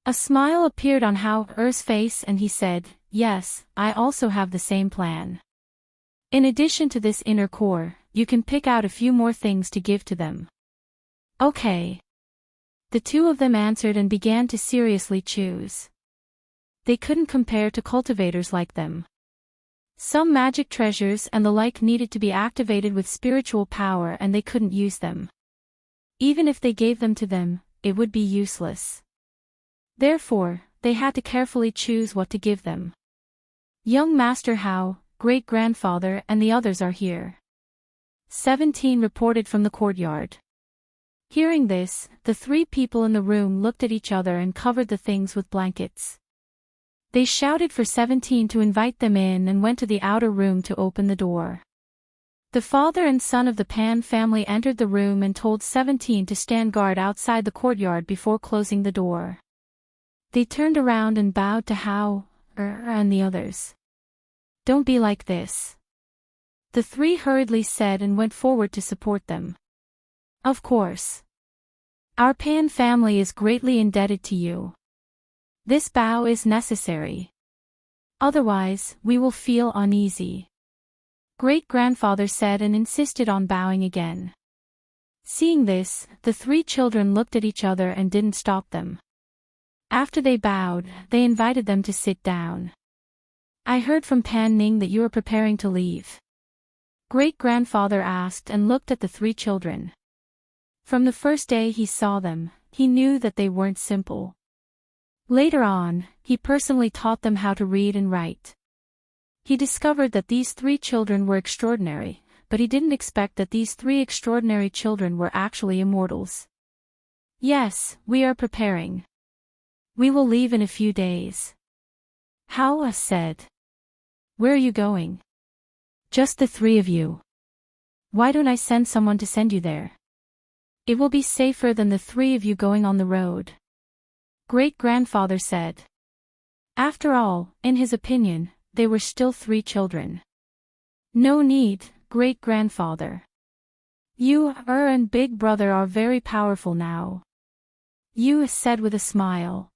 A smile appeared on Hao-er's face and he said, "Yes, I also have the same plan. In addition to this inner core, you can pick out a few more things to give to them." Okay. The 2 of them answered and began to seriously choose. They couldn't compare to cultivators like them. Some magic treasures and the like needed to be activated with spiritual power and they couldn't use them. Even if they gave them to them, it would be useless. Therefore, they had to carefully choose what to give them. Young Master Hao, great-grandfather and the others are here. 17 reported from the courtyard. Hearing this, the 3 people in the room looked at each other and covered the things with blankets. They shouted for 17 to invite them in and went to the outer room to open the door. The father and son of the Pan family entered the room and told 17 to stand guard outside the courtyard before closing the door. They turned around and bowed to Hao, and the others. Don't be like this. The 3 hurriedly said and went forward to support them. Of course. Our Pan family is greatly indebted to you. This bow is necessary. Otherwise, we will feel uneasy. Great-grandfather said and insisted on bowing again. Seeing this, the 3 children looked at each other and didn't stop them. After they bowed, they invited them to sit down. I heard from Pan Ning that you are preparing to leave. Great-grandfather asked and looked at the 3 children. From the first day he saw them, he knew that they weren't simple. Later on, he personally taught them how to read and write. He discovered that these 3 children were extraordinary, but he didn't expect that these 3 extraordinary children were actually immortals. Yes, we are preparing. We will leave in a few days. Hao said. Where are you going? Just the 3 of you. Why don't I send someone to send you there? It will be safer than the 3 of you going on the road. Great-grandfather said. After all, in his opinion, they were still 3 children. No need, great-grandfather. You and big brother are very powerful now. You said with a smile.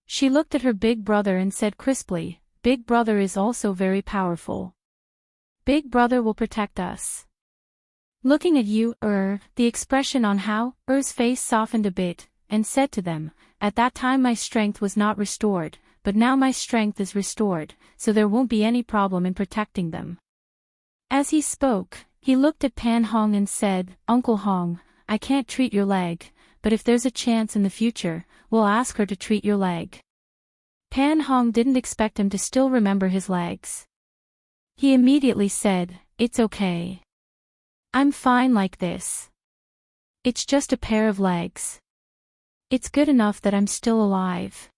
She looked at her big brother and said crisply, Big brother is also very powerful. Big brother will protect us. Looking at you, the expression on Hao-er's face softened a bit, and said to them, at that time my strength was not restored, but now my strength is restored, so there won't be any problem in protecting them." As he spoke, he looked at Pan Hong and said, "Uncle Hong, I can't treat your leg, but if there's a chance in the future, we'll ask her to treat your leg." Pan Hong didn't expect him to still remember his legs. He immediately said, "It's okay. I'm fine like this. It's just a pair of legs. It's good enough that I'm still alive."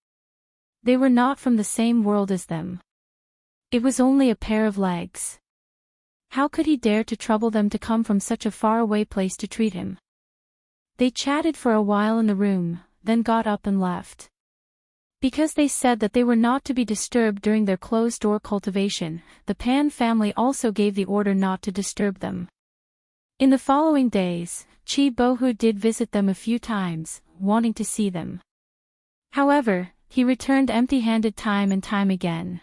They were not from the same world as them. It was only a pair of legs. How could he dare to trouble them to come from such a faraway place to treat him? They chatted for a while in the room, then got up and left. Because they said that they were not to be disturbed during their closed-door cultivation, the Pan family also gave the order not to disturb them. In the following days, Chi Bohu did visit them a few times, wanting to see them. However, he returned empty-handed time and time again.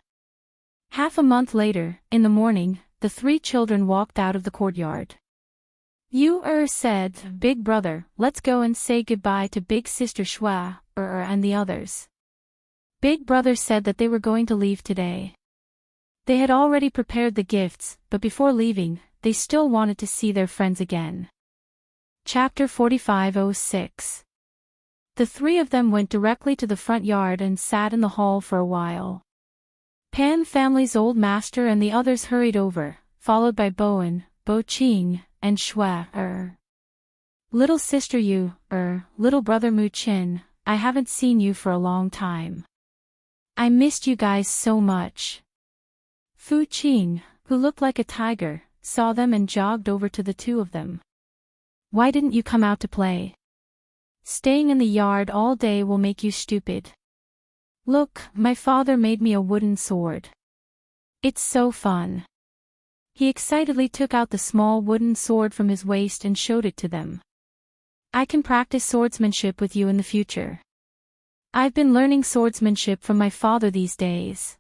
Half a month later, in the morning, the three children walked out of the courtyard. Yu said, "Big brother, let's go and say goodbye to big sister Shua, and the others." Big brother said that they were going to leave today. They had already prepared the gifts, but before leaving, they still wanted to see their friends again. Chapter 45:06. The three of them went directly to the front yard and sat in the hall for a while. Pan family's old master and the others hurried over, followed by Bowen, Bo Qing, and Shua. "Little sister Yu, little brother Mu Chin, I haven't seen you for a long time. I missed you guys so much." Fu Qing, who looked like a tiger, saw them and jogged over to the two of them. "Why didn't you come out to play? Staying in the yard all day will make you stupid. Look, my father made me a wooden sword. It's so fun." He excitedly took out the small wooden sword from his waist and showed it to them. "I can practice swordsmanship with you in the future. I've been learning swordsmanship from my father these days."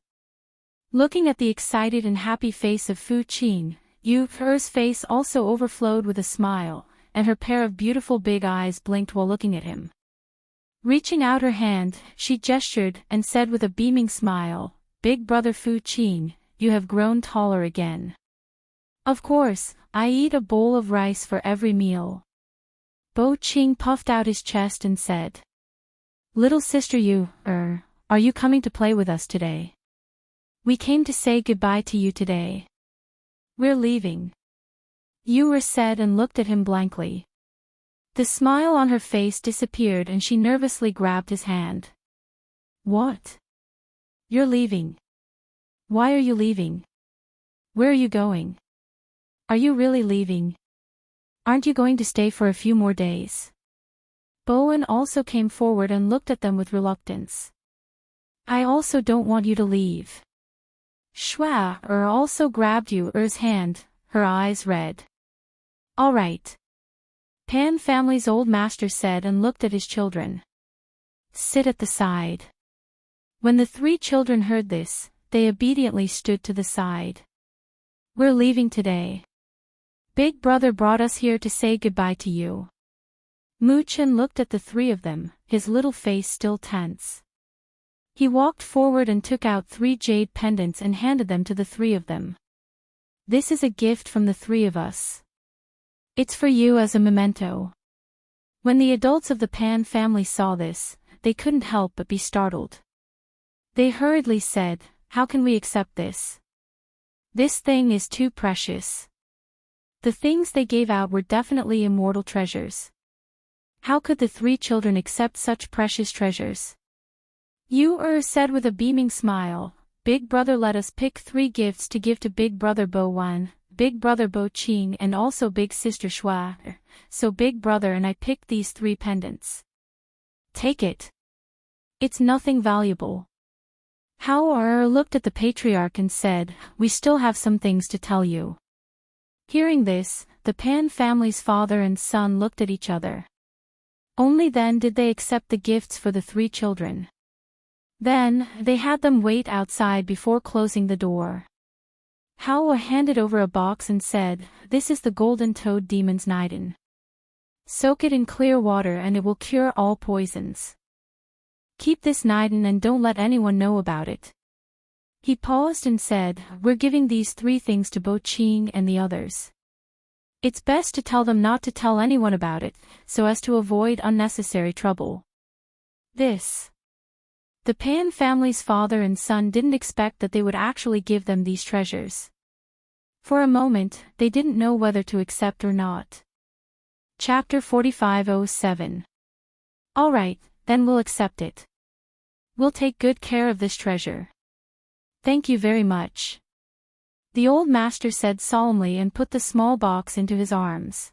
Looking at the excited and happy face of Fu Qing, Yu's face also overflowed with a smile, and her pair of beautiful big eyes blinked while looking at him. Reaching out her hand, she gestured and said with a beaming smile, "Big brother Fu Qing, you have grown taller again. Of course, I eat a bowl of rice for every meal." Bo Qing puffed out his chest and said, "Little sister Yu, are you coming to play with us today? We came to say goodbye to you today. We're leaving." Yu said and looked at him blankly. The smile on her face disappeared and she nervously grabbed his hand. "What? You're leaving? Why are you leaving? Where are you going? Are you really leaving? Aren't you going to stay for a few more days?" Bowen also came forward and looked at them with reluctance. "I also don't want you to leave." Shua also grabbed Yu's hand, her eyes red. "All right." Pan family's old master said and looked at his children. "Sit at the side." When the three children heard this, they obediently stood to the side. "We're leaving today. Big brother brought us here to say goodbye to you." Mu Chen looked at the three of them, his little face still tense. He walked forward and took out 3 jade pendants and handed them to the three of them. "This is a gift from the three of us. It's for you as a memento." When the adults of the Pan family saw this, they couldn't help but be startled. They hurriedly said, "How can we accept this? This thing is too precious." The things they gave out were definitely immortal treasures. How could the three children accept such precious treasures? Yu said with a beaming smile, "Big brother let us pick 3 gifts to give to big brother Bo Wan, big brother Bo Qing and also big sister Shua, so big brother and I picked these 3 pendants. Take it. It's nothing valuable." Hao looked at the patriarch and said, "We still have some things to tell you." Hearing this, the Pan family's father and son looked at each other. Only then did they accept the gifts for the 3 children. Then, they had them wait outside before closing the door. Hao handed over a box and said, "This is the golden toad demon's Niden. Soak it in clear water and it will cure all poisons. Keep this hidden and don't let anyone know about it. He paused and said, we're giving these 3 things to Bo Ching and the others. It's best to tell them not to tell anyone about it, so as to avoid unnecessary trouble. The Pan family's father and son didn't expect that they would actually give them these treasures. For a moment, they didn't know whether to accept or not. Chapter 45:07. All right, then we'll accept it. We'll take good care of this treasure. Thank you very much. The old master said solemnly and put the small box into his arms.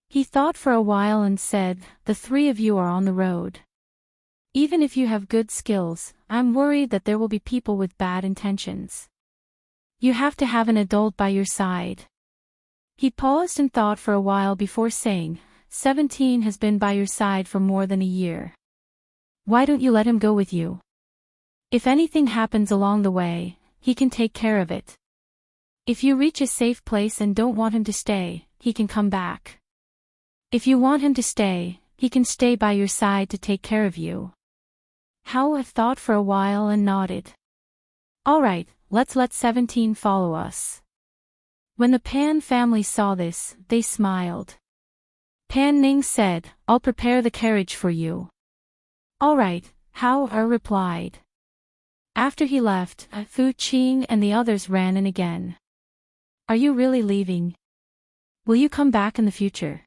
He thought for a while and said, the 3 of you are on the road. Even if you have good skills, I'm worried that there will be people with bad intentions. You have to have an adult by your side. He paused and thought for a while before saying, 17 has been by your side for more than a year. Why don't you let him go with you? If anything happens along the way, he can take care of it. If you reach a safe place and don't want him to stay, he can come back. If you want him to stay, he can stay by your side to take care of you. Hao thought for a while and nodded. All right, let's let 17 follow us. When the Pan family saw this, they smiled. Pan Ning said, I'll prepare the carriage for you. All right, Hao replied. After he left, Fu Qing and the others ran in again. Are you really leaving? Will you come back in the future?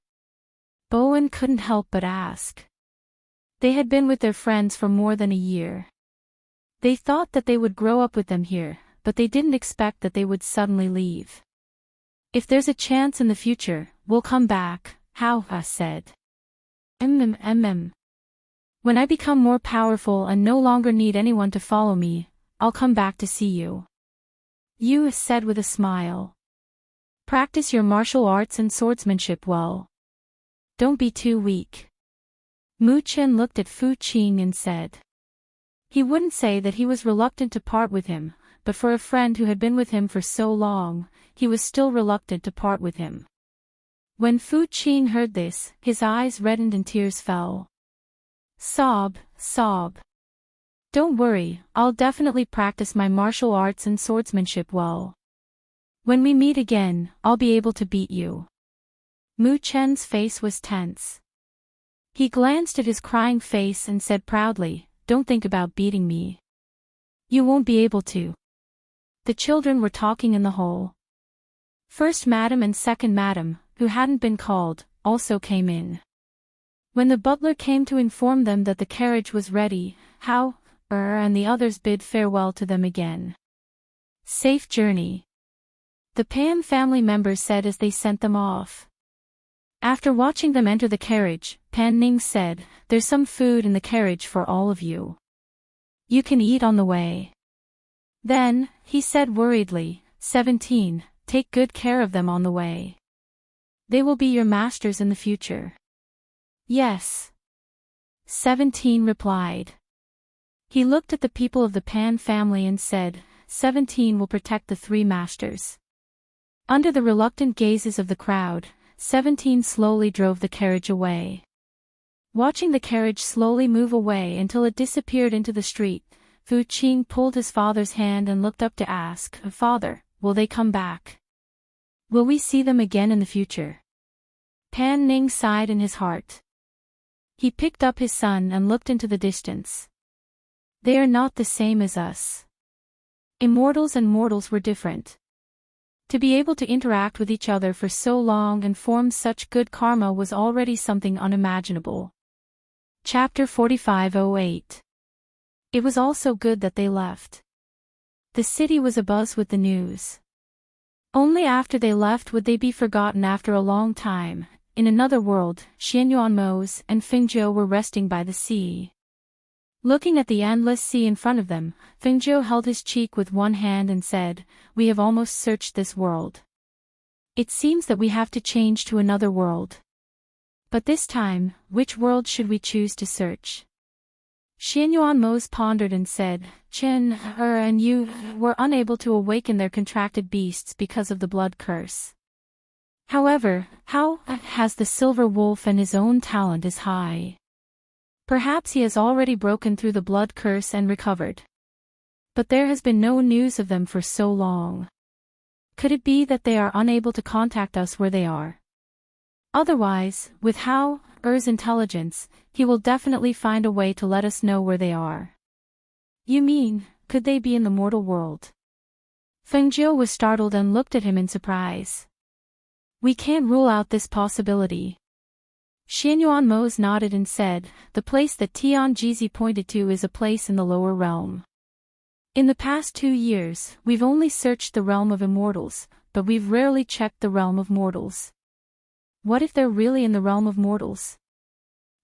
Bowen couldn't help but ask. They had been with their friends for more than a year. They thought that they would grow up with them here, but they didn't expect that they would suddenly leave. If there's a chance in the future, we'll come back, Hao said. When I become more powerful and no longer need anyone to follow me, I'll come back to see you. Yu said with a smile. Practice your martial arts and swordsmanship well. Don't be too weak. Mu Chen looked at Fu Qing and said. He wouldn't say that he was reluctant to part with him, but for a friend who had been with him for so long, he was still reluctant to part with him. When Fu Qing heard this, his eyes reddened and tears fell. Sob. Don't worry, I'll definitely practice my martial arts and swordsmanship well. When we meet again, I'll be able to beat you. Mu Chen's face was tense. He glanced at his crying face and said proudly, Don't think about beating me. You won't be able to. The children were talking in the hall. First Madam and Second Madam, who hadn't been called, also came in. When the butler came to inform them that the carriage was ready, Hao and the others bid farewell to them again. Safe journey. The Pan family members said as they sent them off. After watching them enter the carriage, Pan Ning said, There's some food in the carriage for all of you. You can eat on the way. Then, he said worriedly, 17, take good care of them on the way. They will be your masters in the future. Yes. 17 replied. He looked at the people of the Pan family and said, 17 will protect the 3 masters. Under the reluctant gazes of the crowd, 17 slowly drove the carriage away. Watching the carriage slowly move away until it disappeared into the street, Fu Qing pulled his father's hand and looked up to ask, Father, will they come back? Will we see them again in the future? Pan Ning sighed in his heart. He picked up his son and looked into the distance. They are not the same as us. Immortals and mortals were different. To be able to interact with each other for so long and form such good karma was already something unimaginable. Chapter 45:08. It was also good that they left. The city was abuzz with the news. Only after they left would they be forgotten after a long time. In another world, Xianyuanmos and Fingzhou were resting by the sea. Looking at the endless sea in front of them, Fingzhou held his cheek with one hand and said, We have almost searched this world. It seems that we have to change to another world. But this time, which world should we choose to search? Xianyuanmos pondered and said, Chen, and you were unable to awaken their contracted beasts because of the blood curse. However, Hao has the silver wolf and his own talent is high. Perhaps he has already broken through the blood curse and recovered. But there has been no news of them for so long. Could it be that they are unable to contact us where they are? Otherwise, with Hao-er's intelligence, he will definitely find a way to let us know where they are. You mean, could they be in the mortal world? Fengjiu was startled and looked at him in surprise. We can't rule out this possibility. Xianyuan nodded and said, the place that Tianjizi pointed to is a place in the lower realm. In the past 2 years, we've only searched the realm of immortals, but we've rarely checked the realm of mortals. What if they're really in the realm of mortals?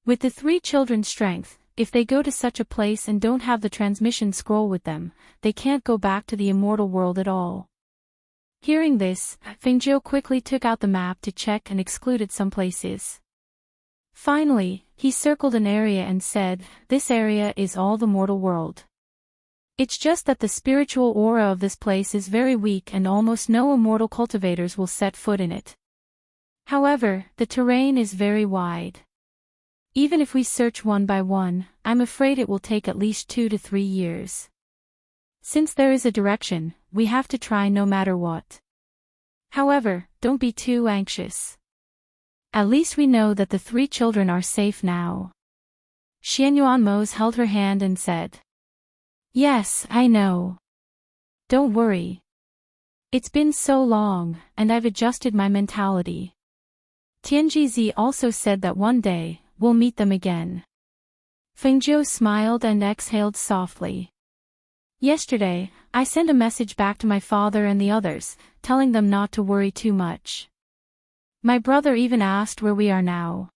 With the 3 children's strength, if they go to such a place and don't have the transmission scroll with them, they can't go back to the immortal world at all. Hearing this, Fengjiu quickly took out the map to check and excluded some places. Finally, he circled an area and said, this area is all the mortal world. It's just that the spiritual aura of this place is very weak and almost no immortal cultivators will set foot in it. However, the terrain is very wide. Even if we search one by one, I'm afraid it will take at least 2 to 3 years. Since there is a direction, we have to try no matter what. However, don't be too anxious. At least we know that the 3 children are safe now. Xianyuan held her hand and said. Yes, I know. Don't worry. It's been so long, and I've adjusted my mentality. Tianjizi also said that one day, we'll meet them again. Fengjiu smiled and exhaled softly. Yesterday, I sent a message back to my father and the others, telling them not to worry too much. My brother even asked where we are now.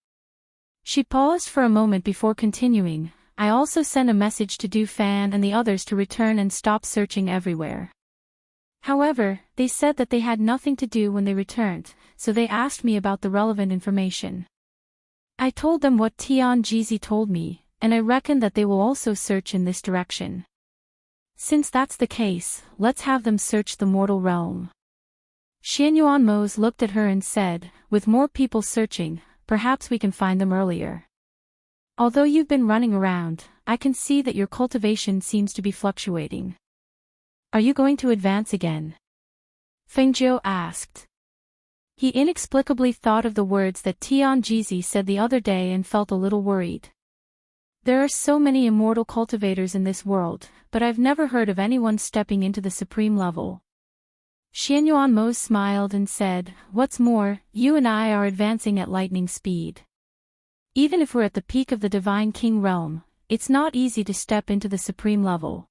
She paused for a moment before continuing. I also sent a message to Du Fan and the others to return and stop searching everywhere. However, they said that they had nothing to do when they returned, so they asked me about the relevant information. I told them what Tianjizi told me, and I reckon that they will also search in this direction. Since that's the case, let's have them search the mortal realm. Xianyuan looked at her and said, with more people searching, perhaps we can find them earlier. Although you've been running around, I can see that your cultivation seems to be fluctuating. Are you going to advance again? Fengjiu asked. He inexplicably thought of the words that Tianjizi said the other day and felt a little worried. There are so many immortal cultivators in this world, but I've never heard of anyone stepping into the supreme level. Xianyuan smiled and said, what's more, you and I are advancing at lightning speed. Even if we're at the peak of the Divine King realm, it's not easy to step into the supreme level.